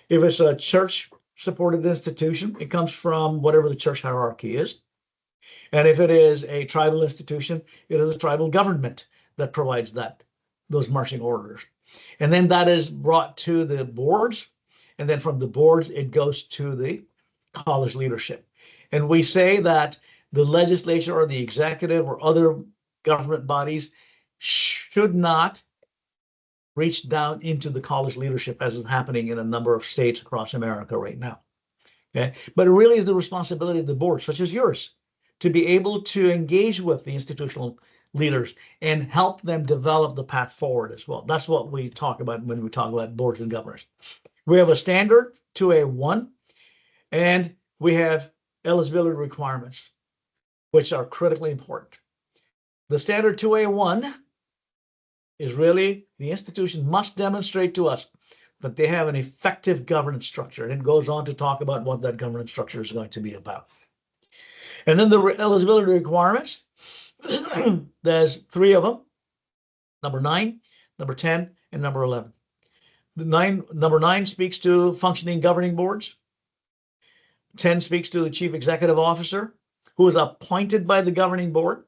If it's a church-supported institution, it comes from whatever the church hierarchy is. And if it is a tribal institution, it is a tribal government that provides those marching orders. And then that is brought to the boards. And then from the boards, it goes to the college leadership. And we say that the legislature or the executive or other government bodies should not reach down into the college leadership, as is happening in a number of states across America right now. Okay, but it really is the responsibility of the board, such as yours, to be able to engage with the institutional leaders and help them develop the path forward as well. That's what we talk about when we talk about boards and governors. We have a standard 2A1, and we have eligibility requirements, which are critically important. The standard 2A1 is really the institution must demonstrate to us that they have an effective governance structure. And it goes on to talk about what that governance structure is going to be about. And then the eligibility requirements, there's 3 of them, number 9, number 10, and number 11. Number 9 speaks to functioning governing boards. 10 speaks to the chief executive officer, who is appointed by the governing board,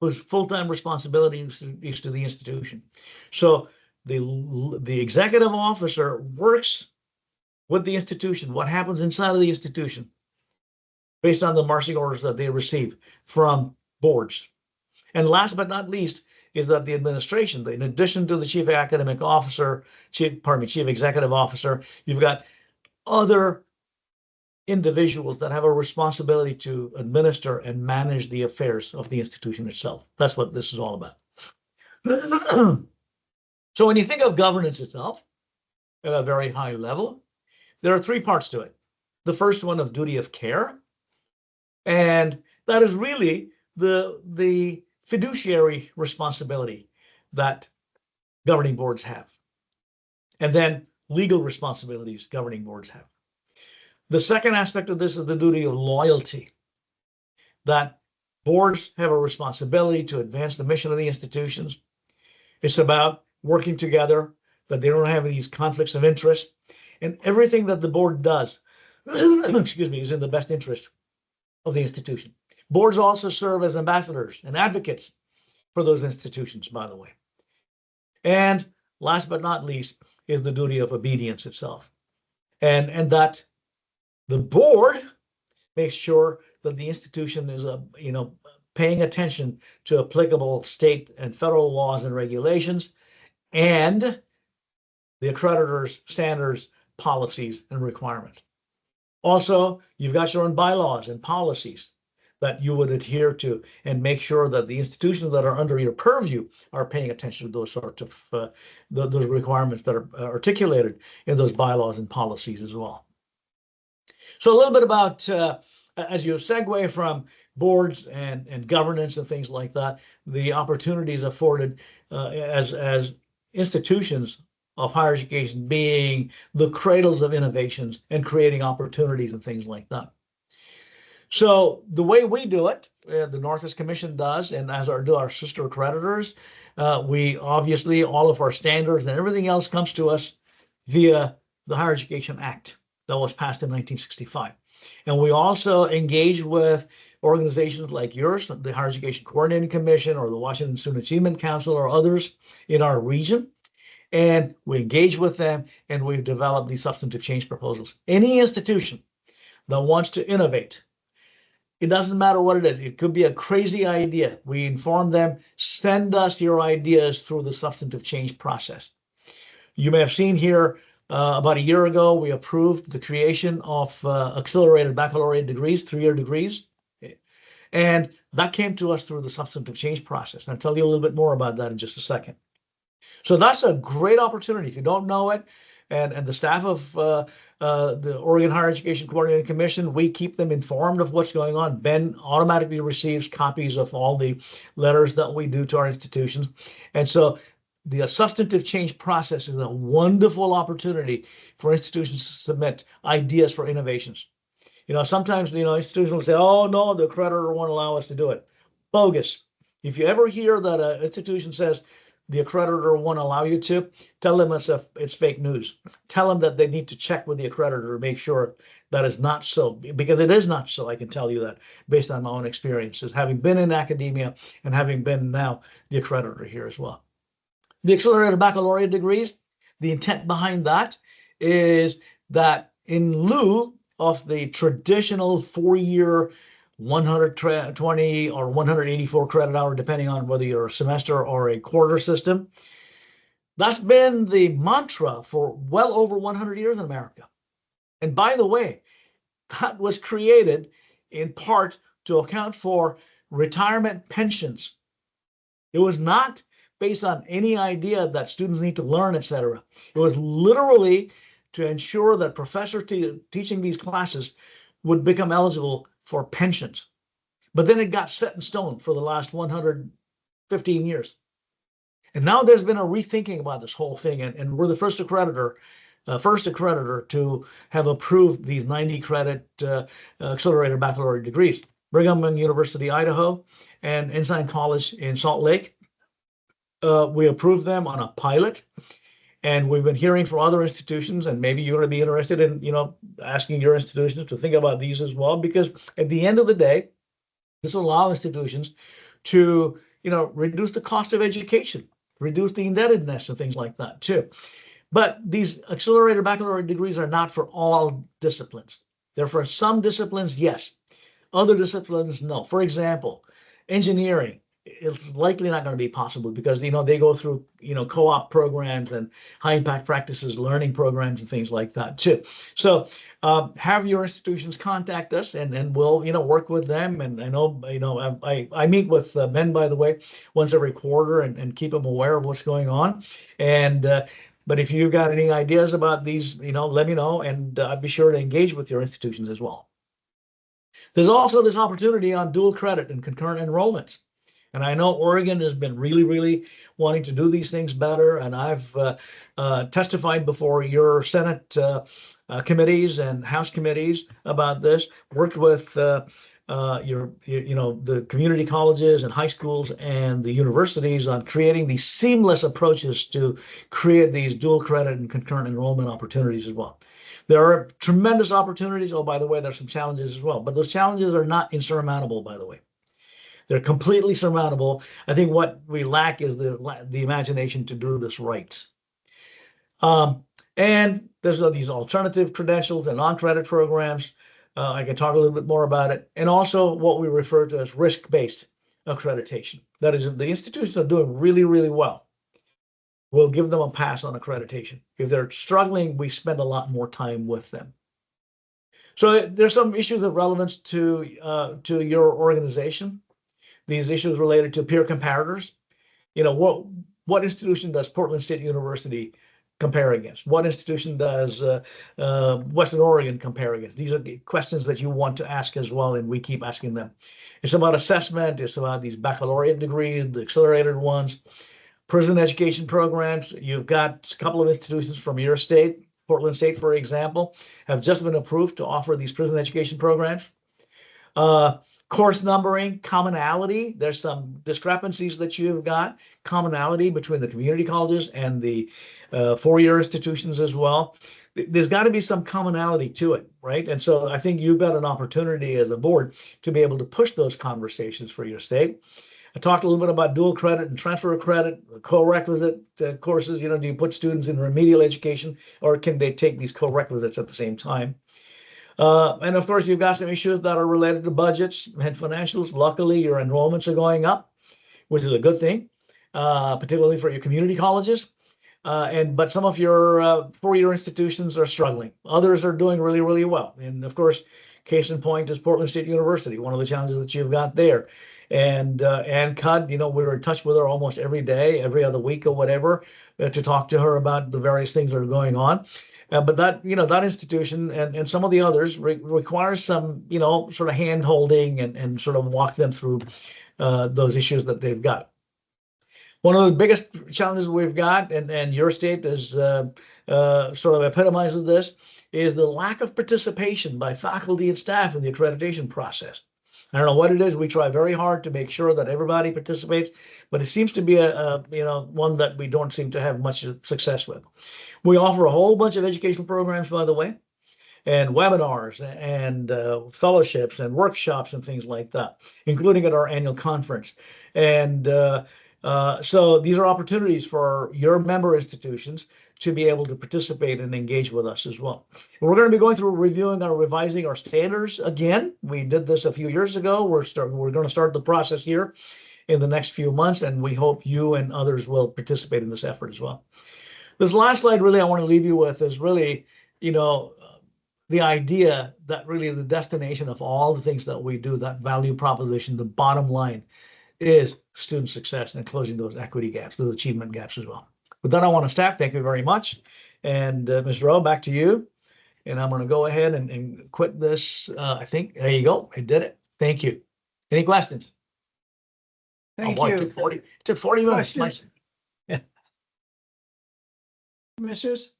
whose full-time responsibility is to the institution. So the executive officer works with the institution, what happens inside of the institution, based on the marching orders that they receive from boards. And last but not least is that the administration, in addition to the chief academic officer, chief executive officer, you've got other individuals that have a responsibility to administer and manage the affairs of the institution itself. That's what this is all about. So when you think of governance itself at a very high level, there are 3 parts to it. The first one of duty of care, and that is really the fiduciary responsibility that governing boards have, and then legal responsibilities governing boards have. The second aspect of this is the duty of loyalty, that boards have a responsibility to advance the mission of the institutions. It's about working together, that they don't have these conflicts of interest, and everything that the board does, excuse me, is in the best interest of the institution. Boards also serve as ambassadors and advocates for those institutions, by the way. And last but not least is the duty of obedience itself, and that the board makes sure that the institution is paying attention to applicable state and federal laws and regulations, and the accreditors' standards, policies, and requirements. Also, you've got your own bylaws and policies that you would adhere to and make sure that the institutions that are under your purview are paying attention to those sorts of those requirements that are articulated in those bylaws and policies as well. So a little bit about, as you segue from boards and governance and things like that, the opportunities afforded as institutions of higher education being the cradles of innovations and creating opportunities and things like that. So the way we do it, the Northeast Commission does, and as do our sister accreditors, we obviously, all of our standards and everything else comes to us via the Higher Education Act that was passed in 1965. And we also engage with organizations like yours, the Higher Education Coordinating Commission or the Washington Student Achievement Council or others in our region. And we engage with them and we've developed these substantive change proposals. Any institution that wants to innovate, it doesn't matter what it is. It could be a crazy idea. We inform them, send us your ideas through the substantive change process. You may have seen here about a year ago, we approved the creation of accelerated baccalaureate degrees, 3-year degrees. And that came to us through the substantive change process. And I'll tell you a little bit more about that in just a second. So that's a great opportunity. If you don't know it, and the staff of the Oregon Higher Education Coordinating Commission, we keep them informed of what's going on. Ben automatically receives copies of all the letters that we do to our institutions. And so the substantive change process is a wonderful opportunity for institutions to submit ideas for innovations. You know, sometimes, institutions will say, oh, no, the accreditor won't allow us to do it. Bogus. If you ever hear that an institution says, the accreditor won't allow you to, tell them it's fake news. Tell them that they need to check with the accreditor to make sure that is not so, because it is not so. I can tell you that based on my own experiences, having been in academia and having been now the accreditor here as well. The accelerated baccalaureate degrees, the intent behind that is that in lieu of the traditional 4-year 120 or 184 credit hour, depending on whether you're a semester or a quarter system. That's been the mantra for well over 100 years in America. And by the way, that was created in part to account for retirement pensions. It was not based on any idea that students need to learn, etc. It was literally to ensure that professors teaching these classes would become eligible for pensions. But then it got set in stone for the last 115 years. And now there's been a rethinking about this whole thing. And we're the first accreditor to have approved these 90 credit accelerated baccalaureate degrees. Brigham Young University, Idaho, and Ensign College in Salt Lake. We approved them on a pilot. And we've been hearing from other institutions, and maybe you're going to be interested in, asking your institutions to think about these as well, because at the end of the day, this will allow institutions to, reduce the cost of education, reduce the indebtedness and things like that too. But these accelerated baccalaureate degrees are not for all disciplines. They're for some disciplines, yes. Other disciplines, no. For example, engineering. It's likely not going to be possible because, they go through, co-op programs and high impact practices, learning programs and things like that too. So have your institutions contact us and we'll, work with them. And I know, I meet with Ben, by the way, once every quarter and keep them aware of what's going on. And but if you've got any ideas about these, let me know, and I'd be sure to engage with your institutions as well. There's also this opportunity on dual credit and concurrent enrollments. And I know Oregon has been really, really wanting to do these things better. And I've testified before your Senate committees and House committees about this, worked with the community colleges and high schools and the universities on creating these seamless approaches to create these dual credit and concurrent enrollment opportunities as well. There are tremendous opportunities. Oh, by the way, there's some challenges as well, but those challenges are not insurmountable, by the way. They're completely surmountable. I think what we lack is the imagination to do this right. And there's these alternative credentials and on-credit programs. I can talk a little bit more about it. And also what we refer to as risk-based accreditation. That is, the institutions are doing really, really well. we'll give them a pass on accreditation. If they're struggling, we spend a lot more time with them. So there's some issues of relevance to your organization. These issues related to peer comparators. You know, what institution does Portland State University compare against? What institution does Western Oregon compare against? These are the questions that you want to ask as well, and we keep asking them. It's about assessment. It's about these baccalaureate degrees, the accelerated ones, prison education programs. You've got a couple of institutions from your state, Portland State, for example, have just been approved to offer these prison education programs. Course numbering, commonality. There's some discrepancies that you've got, commonality between the community colleges and the four-year institutions as well. There's got to be some commonality to it, right? And so I think you've got an opportunity as a board to be able to push those conversations for your state. I talked a little bit about dual credit and transfer credit, co-requisite courses. You know, do you put students in remedial education, or can they take these co-requisites at the same time? And of course, you've got some issues that are related to budgets and financials. Luckily, your enrollments are going up, which is a good thing, particularly for your community colleges. But some of your four-year institutions are struggling. Others are doing really, really well. And of course, case in point is Portland State University, one of the challenges that you've got there. And Ann Cudd, you know, we're in touch with her almost every day, every other week or whatever, to talk to her about the various things that are going on. But that, you know, that institution and some of the others requires some, you know, sort of hand holding and sort of walk them through those issues that they've got. One of the biggest challenges we've got, and your state is sort of epitomizes this, is the lack of participation by faculty and staff in the accreditation process. I don't know what it is. We try very hard to make sure that everybody participates, but it seems to be you know, one that we don't seem to have much success with. We offer a whole bunch of educational programs, by the way, and webinars and fellowships and workshops and things like that, including at our annual conference. And so these are opportunities for your member institutions to be able to participate and engage with us as well. We're going to be going through revising our standards again. We did this a few years ago. We're going to start the process here in the next few months, and we hope you and others will participate in this effort as well. This last slide, really, I want to leave you with is really, you know, the idea that really the destination of all the things that we do, that value proposition, the bottom line is student success and closing those equity gaps, those achievement gaps as well. With that, I want to stop. Thank you very much. And Ms. Rowe, back to you. And I'm going to go ahead and quit this. I think, there you go. I did it. Thank you. Any questions? Thank you. you. It took 40 minutes. Questions? Commissioners?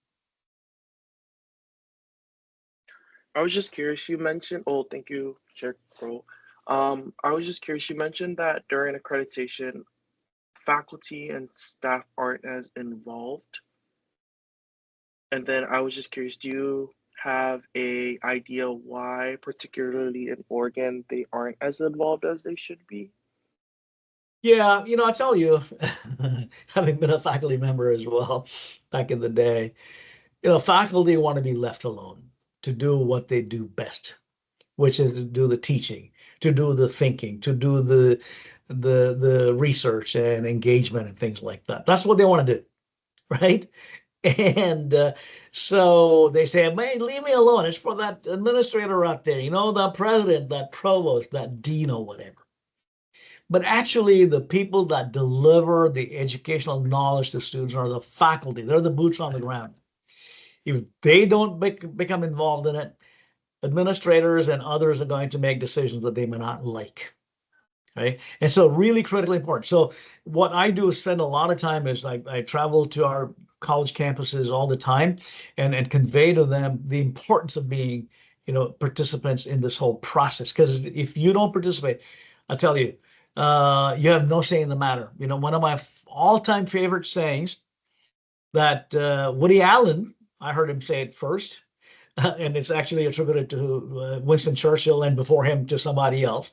I was just curious, you mentioned, oh, thank you, Chair Crow. I was just curious, you mentioned that during accreditation, faculty and staff aren't as involved. And then I was just curious, do you have an idea why, particularly in Oregon, they aren't as involved as they should be? Yeah, you know, I tell you, having been a faculty member as well back in the day, you know, faculty want to be left alone to do what they do best, which is to do the teaching, to do the thinking, to do the research and engagement and things like that. That's what they want to do, right? And so they say, man, leave me alone. It's for that administrator out there, you know, the president, that provost, that dean or whatever. But actually, the people that deliver the educational knowledge to students are the faculty. They're the boots on the ground. If they don't become involved in it, administrators and others are going to make decisions that they may not like. Okay? And so really critically important. So what I do is spend a lot of time is I travel to our college campuses all the time and convey to them the importance of being, you know, participants in this whole process. Because if you don't participate, I tell you, you have no say in the matter. You know, one of my all-time favorite sayings that Woody Allen, I heard him say it first, and it's actually attributed to Winston Churchill and before him to somebody else,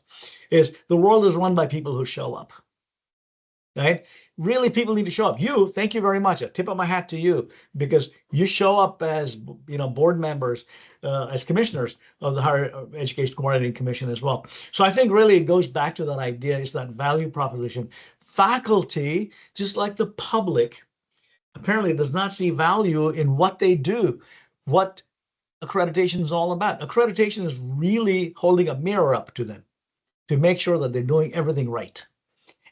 is the world is run by people who show up, right? Really, people need to show up. You, thank you very much. A tip of my hat to you, because you show up as, you know, board members, as commissioners of the Higher Education Coordinating Commission as well. So I think really it goes back to that idea, is that value proposition. Faculty, just like the public, apparently does not see value in what they do, what accreditation is all about. Accreditation is really holding a mirror up to them to make sure that they're doing everything right.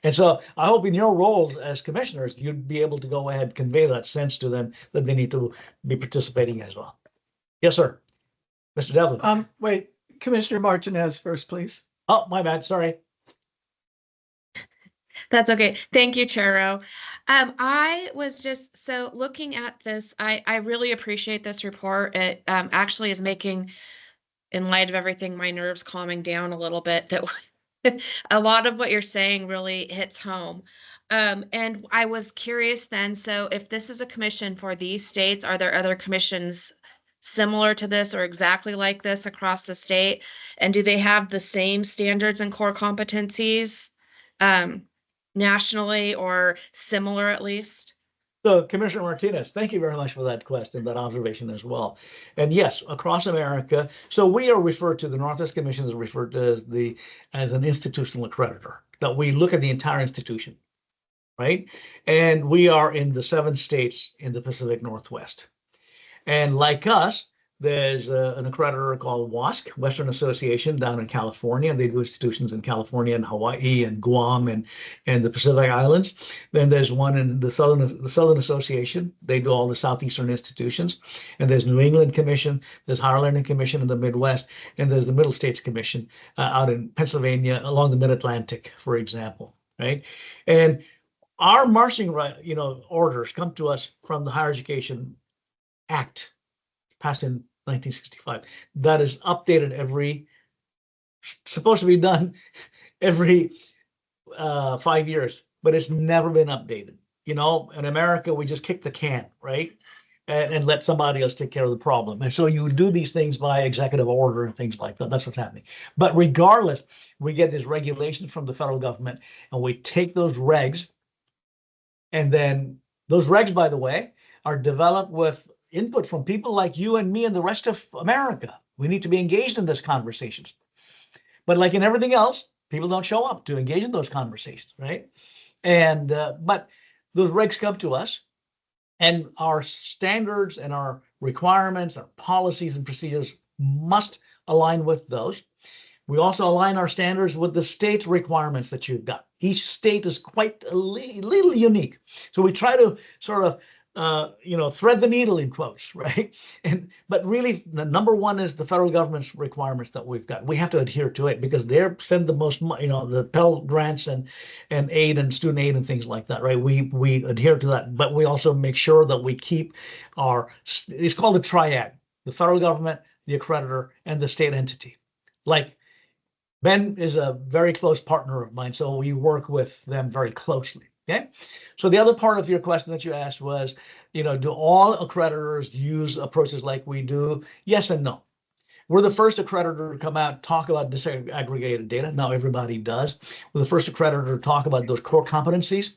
And so I hope in your roles as commissioners, you'd be able to go ahead and convey that sense to them that they need to be participating as well. Yes, sir. Mr. Devlin. Wait, Commissioner Martinez first, please. Oh, my bad. Sorry. That's okay. Thank you, Chair Rowe. I was just, so looking at this, I really appreciate this report. It actually is making, in light of everything, my nerves calming down a little bit, that a lot of what you're saying really hits home. And I was curious then, so if this is a commission for these states, are there other commissions similar to this or exactly like this across the state? And do they have the same standards and core competencies nationally, or similar at least? So Commissioner Martinez, thank you very much for that question, that observation as well. And yes, across America, so we are referred to, the Northwest Commission is referred to as an institutional accreditor, that we look at the entire institution, right? And we are in the 7 states in the Pacific Northwest. And like us, there's an accreditor called WASC, Western Association, down in California. They do institutions in California and Hawaii and Guam and the Pacific Islands. Then there's one in the Southern Association. They do all the Southeastern institutions. And there's New England Commission. There's Higher Learning Commission in the Midwest. And there's the Middle States Commission out in Pennsylvania along the Mid-Atlantic, for example, right? And our marching orders come to us from the Higher Education Act, passed in 1965, that is updated supposed to be done every 5 years, but it's never been updated. In America, we just kick the can, right? And let somebody else take care of the problem. And so you do these things by executive order and things like that. That's what's happening. But regardless, we get these regulations from the federal government, and we take those regs, and then those regs, by the way, are developed with input from people like you and me and the rest of America. We need to be engaged in those conversations. But like in everything else, people don't show up to engage in those conversations, right? And but those regs come to us, and our standards and our requirements, our policies and procedures must align with those. We also align our standards with the state requirements that you've got. Each state is quite a little unique. So we try to sort of thread the needle in quotes, right? But really, the number one is the federal government's requirements that we've got. We have to adhere to it because they're send the most, the Pell Grants and aid and student aid and things like that, right? We adhere to that, but we also make sure that we keep it's called a triad: the federal government, the accreditor, and the state entity. Like Ben is a very close partner of mine, so we work with them very closely. Okay. So the other part of your question that you asked was, do all accreditors use approaches like we do? Yes and no. We're the first accreditor to come out and talk about disaggregated data. Now everybody does. We're the first accreditor to talk about those core competencies.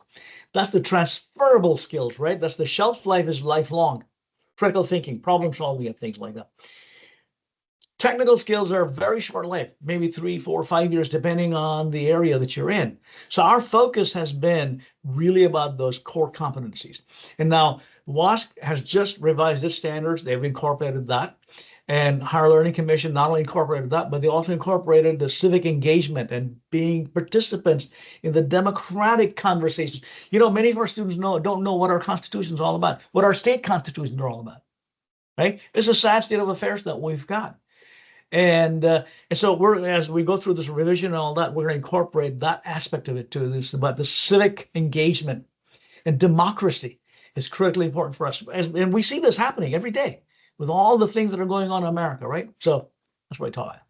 That's the transferable skills, right? That's the shelf life is lifelong. Critical thinking, problem solving, and things like that. Technical skills are very short lived, maybe 3, 4, 5 years, depending on the area that you're in. So our focus has been really about those core competencies. And now WASC has just revised its standards. They've incorporated that. And Higher Learning Commission not only incorporated that, but they also incorporated the civic engagement and being participants in the democratic conversations. Many of our students don't know what our Constitution is all about, what our state constitutions are all about, right? It's a sad state of affairs that we've got. And so as we go through this revision and all that, we're going to incorporate that aspect of it too. This about the civic engagement and democracy is critically important for us. And we see this happening every day with all the things that are going on in America, right? So that's what I taught.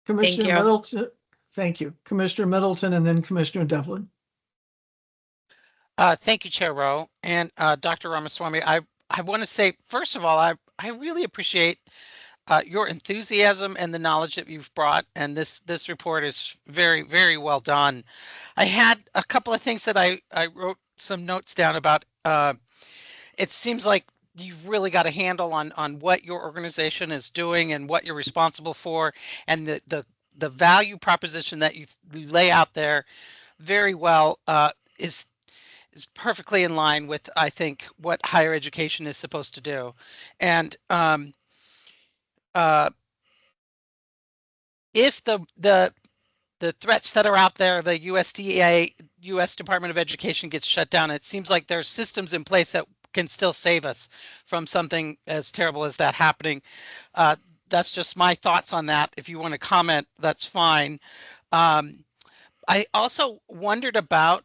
Commissioner Middleton. Thank you. Commissioner Middleton and then Commissioner Devlin. Thank you, Chair Rowe. And Dr. Ramaswamy, I want to say, first of all, I really appreciate your enthusiasm and the knowledge that you've brought, and this report is very, very well done. I had a couple of things that I wrote some notes down about. It seems like you've really got a handle on what your organization is doing and what you're responsible for, and the value proposition that you lay out there very well is is perfectly in line with, I think, what higher education is supposed to do. And if the threats that are out there, the USDA, U.S. Department of Education gets shut down, it seems like there's systems in place that can still save us from something as terrible as that happening. That's just my thoughts on that. If you want to comment, that's fine. I also wondered about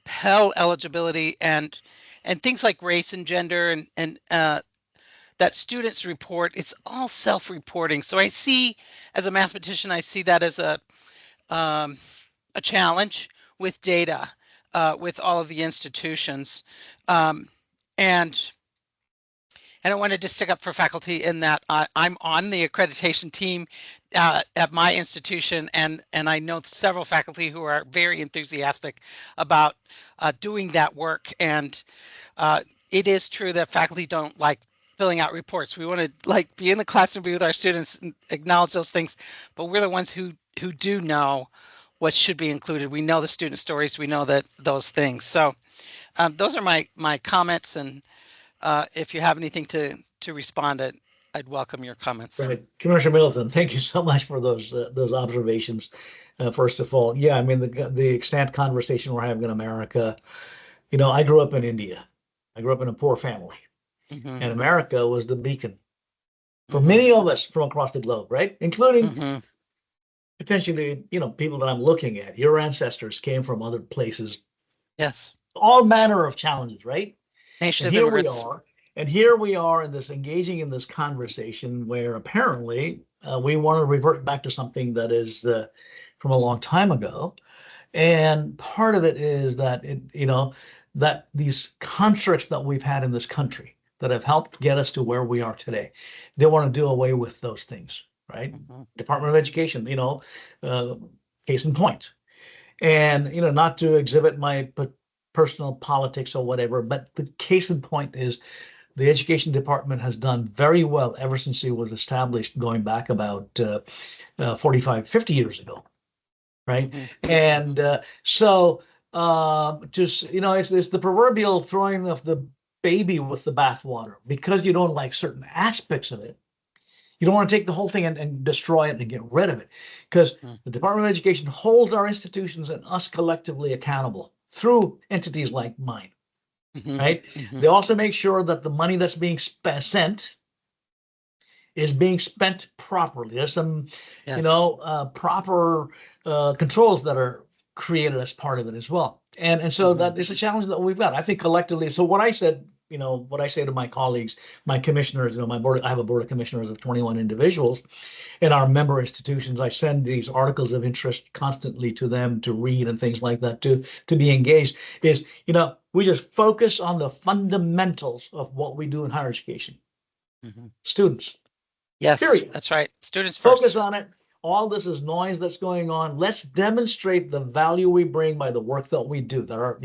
Pell eligibility and things like race and gender and that students report. It's all self-reporting. So I see, as a mathematician, I see that as a challenge with data with all of the institutions. And I wanted to stick up for faculty in that I'm on the accreditation team at my institution, and I know several faculty who are very enthusiastic about doing that work. And it is true that faculty don't like filling out reports. We want to be in the classroom, be with our students, and acknowledge those things, but we're the ones who do know what should be included. We know the student stories. We know that those things. So those are my comments, and if you have anything to respond, I'd welcome your comments. Right. Commissioner Middleton, thank you so much for those observations. First of all, yeah, I mean, the extent conversation we're having in America, I grew up in India. I grew up in a poor family, and America was the beacon for many of us from across the globe, right? Including potentially, people that I'm looking at. Your ancestors came from other places. Yes. All manner of challenges, right? Nation and of here immigrants. we are. And here we are in this engaging in this conversation where apparently we want to revert back to something that is from a long time ago. And part of it is that that these constructs that we've had in this country that have helped get us to where we are today, they want to do away with those things, right? Department of Education, case in point. And not to exhibit my personal politics or whatever, but the case in point is the education department has done very well ever since it was established, going back about 45, 50 years ago, right? And so just, it's the proverbial throwing of the baby with the bathwater. Because you don't like certain aspects of it, you don't want to take the whole thing and destroy it and get rid of it. Because the Department of Education holds our institutions and us collectively accountable through entities like mine. Right? They also make sure that the money that's being sent is being spent properly. There's some, proper controls that are created as part of it as well. And so that is a challenge that we've got, I think, collectively. So what I said, what I say to my colleagues, my commissioners, my board, I have a board of commissioners of 21 individuals in our member institutions. I send these articles of interest constantly to them to read and things like that, to be engaged, is, we just focus on the fundamentals of what we do in higher education. Students. Yes, period. That's right. Students focus first. on it. All this is noise that's going on. Let's demonstrate the value we bring by the work that we do. There are,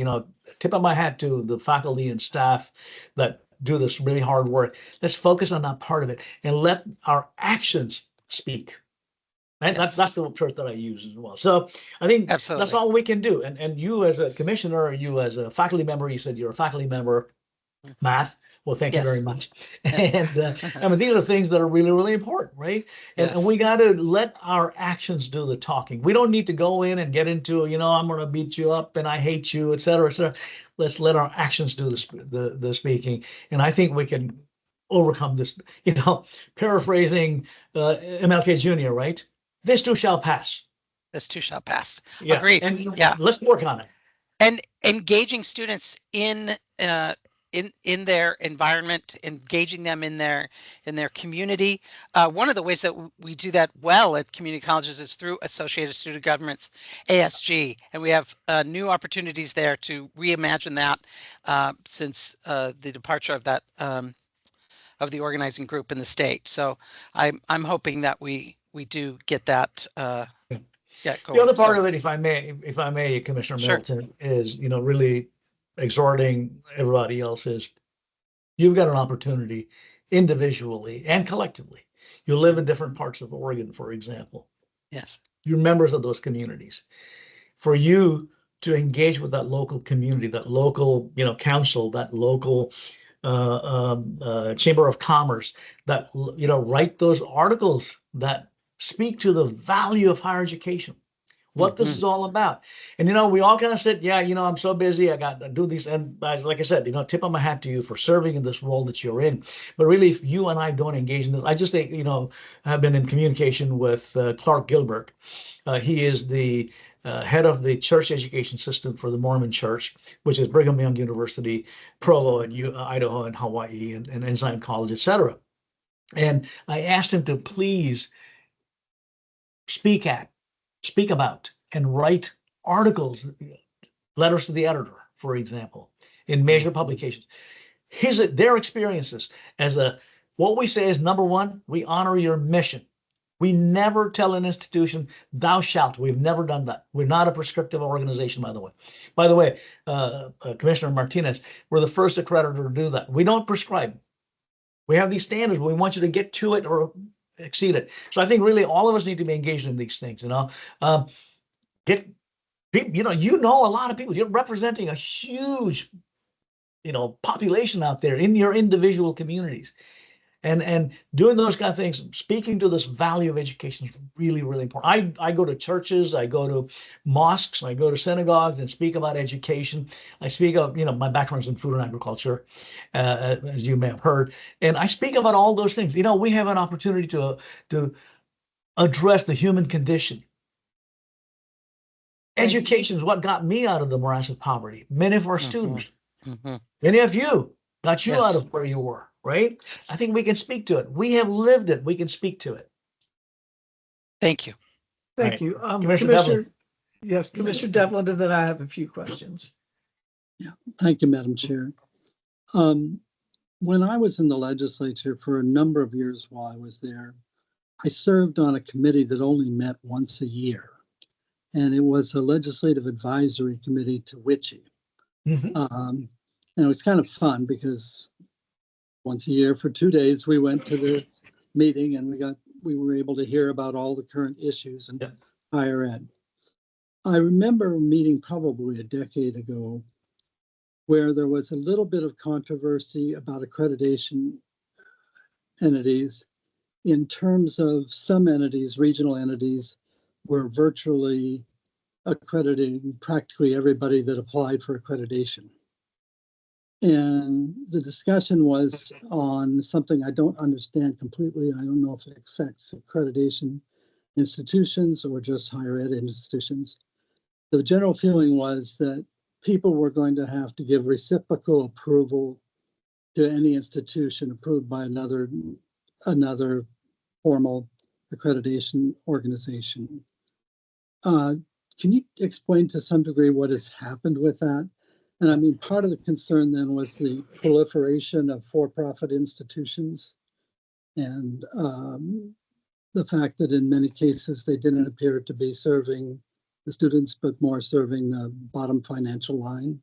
tip of my hat to the faculty and staff that do this really hard work. Let's focus on that part of it and let our actions speak. Right? That's the word that I use as well. So I think that's all we can do. And you as a commissioner, you as a faculty member, you said you're a faculty member, math. Well, thank you very much. And I mean, these are things that are really, really important, right? And we got to let our actions do the talking. We don't need to go in and get into, I'm going to beat you up and I hate you, et cetera, et cetera. Let's let our actions do the speaking. And I think we can overcome this, paraphrasing MLK Jr., right? This too shall pass. This too shall pass. Yeah. Agreed. And let's work on it. And engaging students in their environment, engaging them in their community. One of the ways that we do that well at community colleges is through Associated Student Governments, ASG, and we have new opportunities there to reimagine that since the departure of that of the organizing group in the state. So I'm hoping that we do get that. The other part of it, if I may, Commissioner Middleton, is really exhorting everybody else is you've got an opportunity individually and collectively. You live in different parts of Oregon, for example. Yes. You're members of those communities. For you to engage with that local community, that local, council, that local Chamber of Commerce, that, write those articles that speak to the value of higher education, what this is all about. And, we all kind of said, yeah, I'm so busy, I got to do these. And like I said, tip of my hat to you for serving in this role that you're in. But really, if you and I don't engage in this, I just think, have been in communication with Clark Gilbert. He is the head of the church education system for the Mormon Church, which is Brigham Young University, Provo, and Idaho, and Hawaii, and Ensign College, etc. And I asked him to please speak about, and write articles, letters to the editor, for example, in major publications. Their experiences as what we say is, number one, we honor your mission. We never tell an institution, thou shalt. We've never done that. We're not a prescriptive organization, by the way. By the way, Commissioner Martinez, we're the first accreditor to do that. We don't prescribe. We have these standards. We want you to get to it or exceed it. So I think really all of us need to be engaged in these things. Get people, a lot of people. You're representing a huge, population out there in your individual communities. And doing those kind of things, speaking to this value of education is really, really important. I go to churches, I go to mosques, I go to synagogues and speak about education. I speak of, my background is in food and agriculture, as you may have heard. And I speak about all those things. We have an opportunity to address the human condition. Education is what got me out of the morass of poverty. Many of our students, many of you got you out of where you were. Right? I think we can speak to it. We have lived it. We can speak to it. Thank you. Thank you. Commissioner, yes, Commissioner Devlin, and then I have a few questions. Yeah, thank you, Madam Chair. When I was in the legislature for a number of years while I was there, I served on a committee that only met once a year. And it was a legislative advisory committee to WICHE. And it was kind of fun because once a year for 2 days, we went to the meeting and we were able to hear about all the current issues in higher ed. I remember a meeting probably a decade ago where there was a little bit of controversy about accreditation entities in terms of some entities, regional entities, were virtually accrediting practically everybody that applied for accreditation. And the discussion was on something I don't understand completely. I don't know if it affects accreditation institutions or just higher ed institutions. The general feeling was that people were going to have to give reciprocal approval to any institution approved by another formal accreditation organization. Can you explain to some degree what has happened with that? And I mean, part of the concern then was the proliferation of for-profit institutions and the fact that in many cases they didn't appear to be serving the students, but more serving the bottom financial line.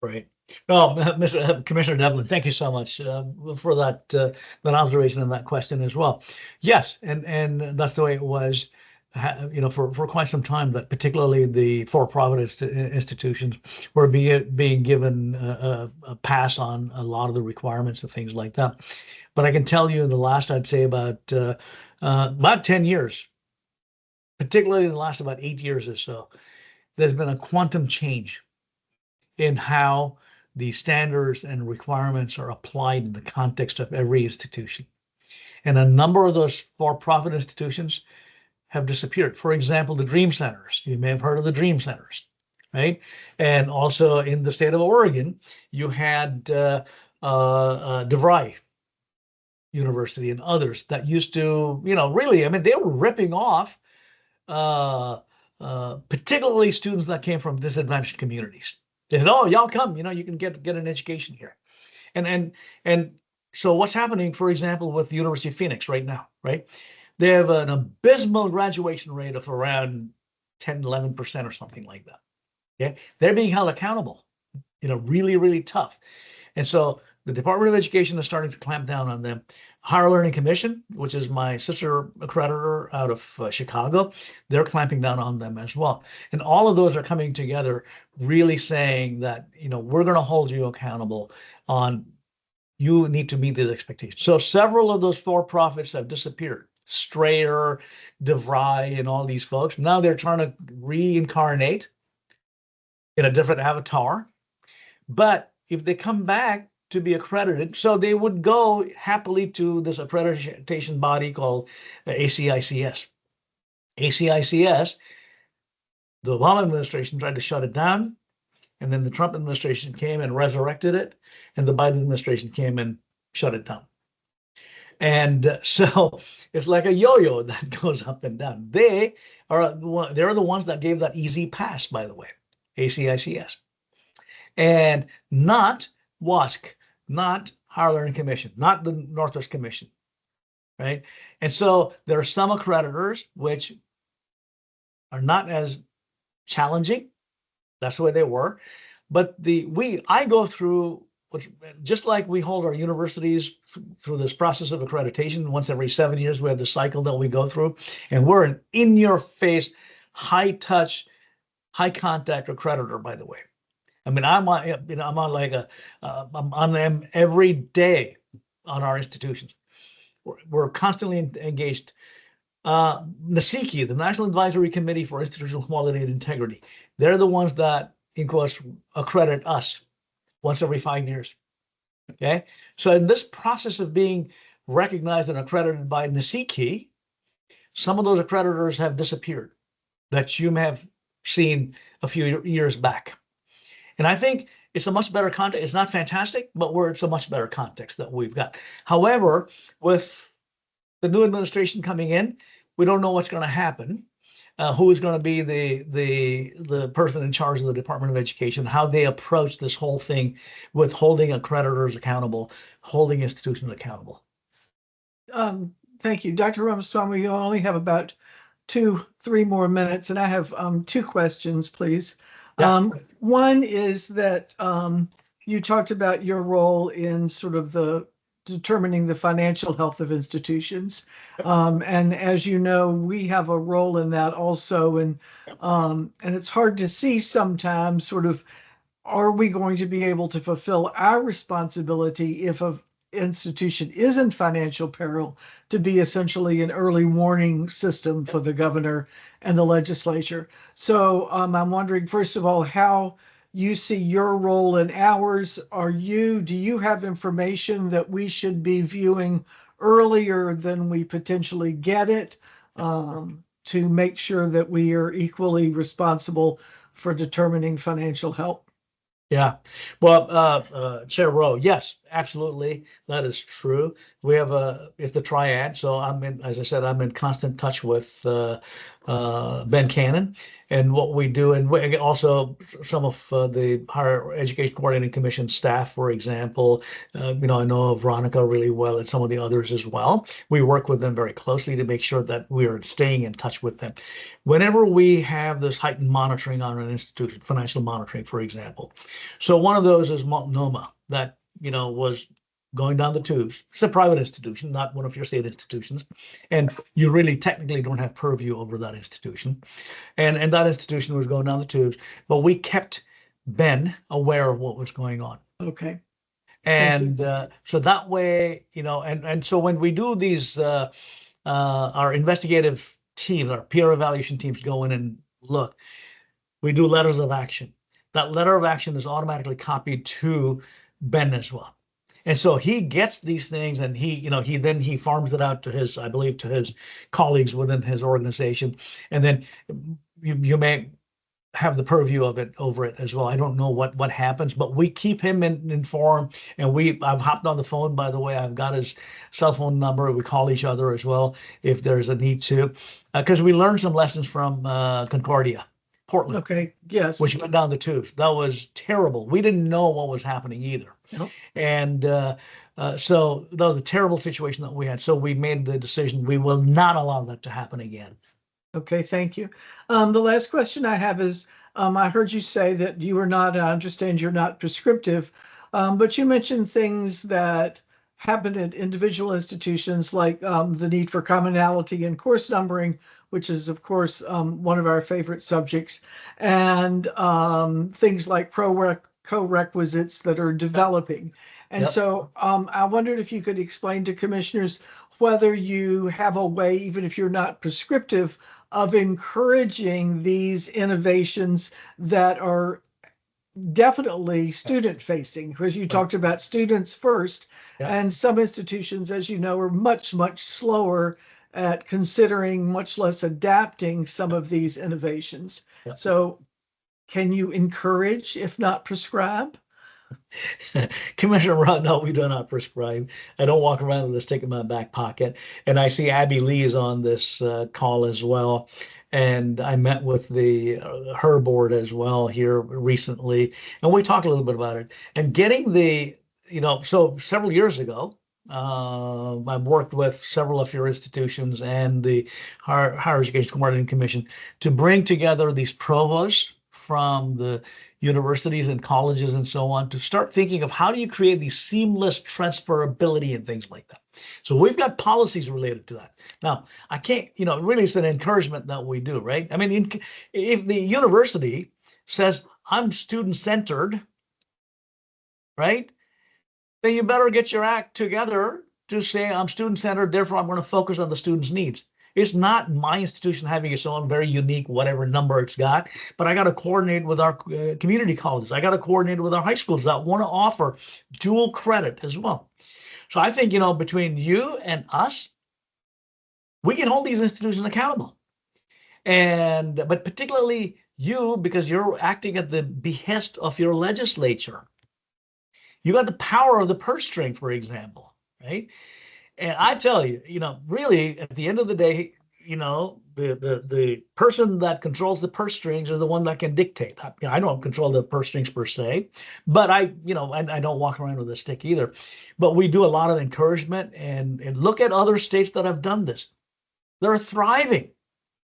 Right. Well, Commissioner Devlin, thank you so much for that observation and that question as well. Yes, and that's the way it was. For quite some time, that particularly the for-profit institutions were being given a pass on a lot of the requirements and things like that. But I can tell you in the last, I'd say about 10 years, particularly in the last about 8 years or so, there's been a quantum change in how the standards and requirements are applied in the context of every institution. And a number of those for-profit institutions have disappeared. For example, the Dream Centers. You may have heard of the Dream Centers, right? And also in the state of Oregon, you had DeVry University and others that used to, really, I mean, they were ripping off particularly students that came from disadvantaged communities. They said, "Oh, y'all come, you can get an education here." And so what's happening, for example, with the University of Phoenix right now, right? They have an abysmal graduation rate of around 10, 11% or something like that. Okay, they're being held accountable, really, really tough. And so the Department of Education is starting to clamp down on them Higher Learning Commission, which is my sister accreditor out of Chicago, they're clamping down on them as well. And all of those are coming together, really saying that, we're going to hold you accountable on, you need to meet these expectations. So several of those for-profits have disappeared. Strayer, DeVry, and all these folks. Now they're trying to reincarnate in a different avatar. But if they come back to be accredited, so they would go happily to this accreditation body called ACICS. ACICS, the Obama administration tried to shut it down, and then the Trump administration came and resurrected it, and the Biden administration came and shut it down. And so it's like a yo-yo that goes up and down. They're the ones that gave that easy pass, by the way, ACICS, and not WASC, not Higher Learning Commission, not the Northwest Commission, right? And so there are some accreditors which are not as challenging. That's the way they were. But I go through, just like we hold our universities through this process of accreditation. Once every 7 years, we have the cycle that we go through, and we're an in-your-face, high-touch, high-contact accreditor, by the way. I mean, I'm on them every day on our institutions. We're constantly engaged. NACICI, the National Advisory Committee for Institutional Quality and Integrity, they're the ones that, in quotes, accredit us once every 5 years. Okay, so in this process of being recognized and accredited by NACICI, some of those accreditors have disappeared that you may have seen a few years back. And I think it's a much better context. It's not fantastic, but it's a much better context that we've got. However, with the new administration coming in, we don't know what's going to happen. Who is going to be the person in charge of the Department of Education, how they approach this whole thing with holding accreditors accountable, holding institutions accountable. Thank you. Dr. Ramaswamy, you only have about 2-3 more minutes, and I have 2 questions, please. Yeah. One is that you talked about your role in sort of the determining the financial health of institutions. And as you know, we have a role in that also. And it's hard to see sometimes sort of, are we going to be able to fulfill our responsibility if an institution is in financial peril to be essentially an early warning system for the governor and the legislature. So I'm wondering, first of all, how you see your role and ours. Do you have information that we should be viewing earlier than we potentially get it to make sure that we are equally responsible for determining financial health? Yeah, well, Chair Rowe, yes, absolutely, that is true. We have it's the triad. So as I said, I'm in constant touch with Ben Cannon and what we do, and also some of the Higher Education Coordinating Commission staff, for example. I know Veronica really well, and some of the others as well. We work with them very closely to make sure that we are staying in touch with them. Whenever we have this heightened monitoring on an institution, financial monitoring, for example. So one of those is Multnomah that, was going down the tubes. It's a private institution, not one of your state institutions. And you really technically don't have purview over that institution. And that institution was going down the tubes, but we kept Ben aware of what was going on. Okay. And so that way, and so when we do these, our investigative teams, our peer evaluation teams go in and look, we do letters of action. That letter of action is automatically copied to Ben as well. And so he gets these things, and he farms it out to his, I believe, to his colleagues within his organization. And then you may have the purview of it over it as well. I don't know what happens, but we keep him informed. And I've hopped on the phone, by the way. I've got his cell phone number. We call each other as well if there's a need to, because we learned some lessons from Concordia, Portland. Okay. Yes. Which went down the tubes. That was terrible. We didn't know what was happening either. Nope. And so that was a terrible situation that we had. So we made the decision we will not allow that to happen again. Okay, thank you. The last question I have is, I heard you say that you are not, I understand you're not prescriptive, but you mentioned things that happen at individual institutions, like the need for commonality in course numbering, which is, of course, one of our favorite subjects, and things like co-requisites that are developing. And Yep. so I wondered if you could explain to commissioners whether you have a way, even if you're not prescriptive, of encouraging these innovations that are definitely student facing, because you talked about students first, Yeah. and some institutions, as you know, are much, much slower at considering, much less adapting some of these innovations. Yeah. So can you encourage, if not prescribe? Commissioner Rod, no, we do not prescribe. I don't walk around with a stick in my back pocket. And I see Abby Lee is on this call as well. And I met with her board as well here recently. And we talked a little bit about it. And getting so several years ago, I've worked with several of your institutions and the Higher Education Coordinating Commission to bring together these provosts from the universities and colleges and so on to start thinking of how do you create these seamless transferability and things like that. So we've got policies related to that. Now, I can't, really it's an encouragement that we do, right? I mean, if the university says, I'm student-centered, right? Then you better get your act together to say, I'm student-centered, therefore I'm going to focus on the students' needs. It's not my institution having its own very unique whatever number it's got, but I got to coordinate with our community colleges. I got to coordinate with our high schools that want to offer dual credit as well. So I think, between you and us, we can hold these institutions accountable. But particularly you, because you're acting at the behest of your legislature. You got the power of the purse string, for example, right? And I tell you, really, at the end of the day, the person that controls the purse strings is the one that can dictate. I don't control the purse strings per se, but I don't walk around with a stick either. But we do a lot of encouragement and look at other states that have done this. They're thriving.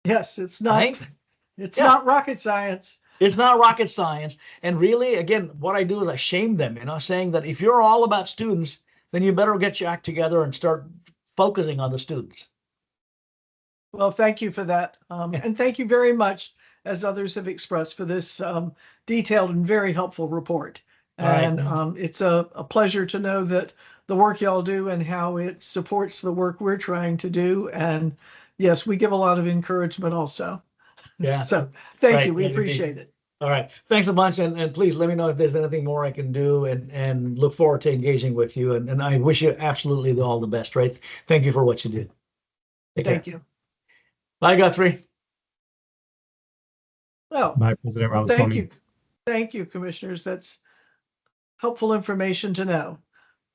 Yes, it's not. Right? It's not rocket science. It's not rocket science. And really, again, what I do is I shame them, saying that if you're all about students, then you better get your act together and start focusing on the students. Well, thank you for that. And thank you very much, as others have expressed, for this detailed and very helpful report. And it's a pleasure to know that the work y'all do and how it supports the work we're trying to do. And yes, we give a lot of encouragement also. Yeah. So thank you. We appreciate it. All right. Thanks a bunch. And please let me know if there's anything more I can do, and look forward to engaging with you. And I wish you absolutely all the best, right? Thank you for what you did. Thank you. Bye, Guthrie. Well, Bye, President Ramaswamy. thank you. Thank you, commissioners. That's helpful information to know.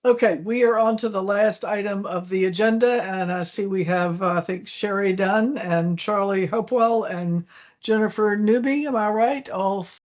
Okay, we are on to the last item of the agenda, and I see we have, I think, Sherry Dunn and Charlie Hopewell and Jennifer Newby. Am I right? All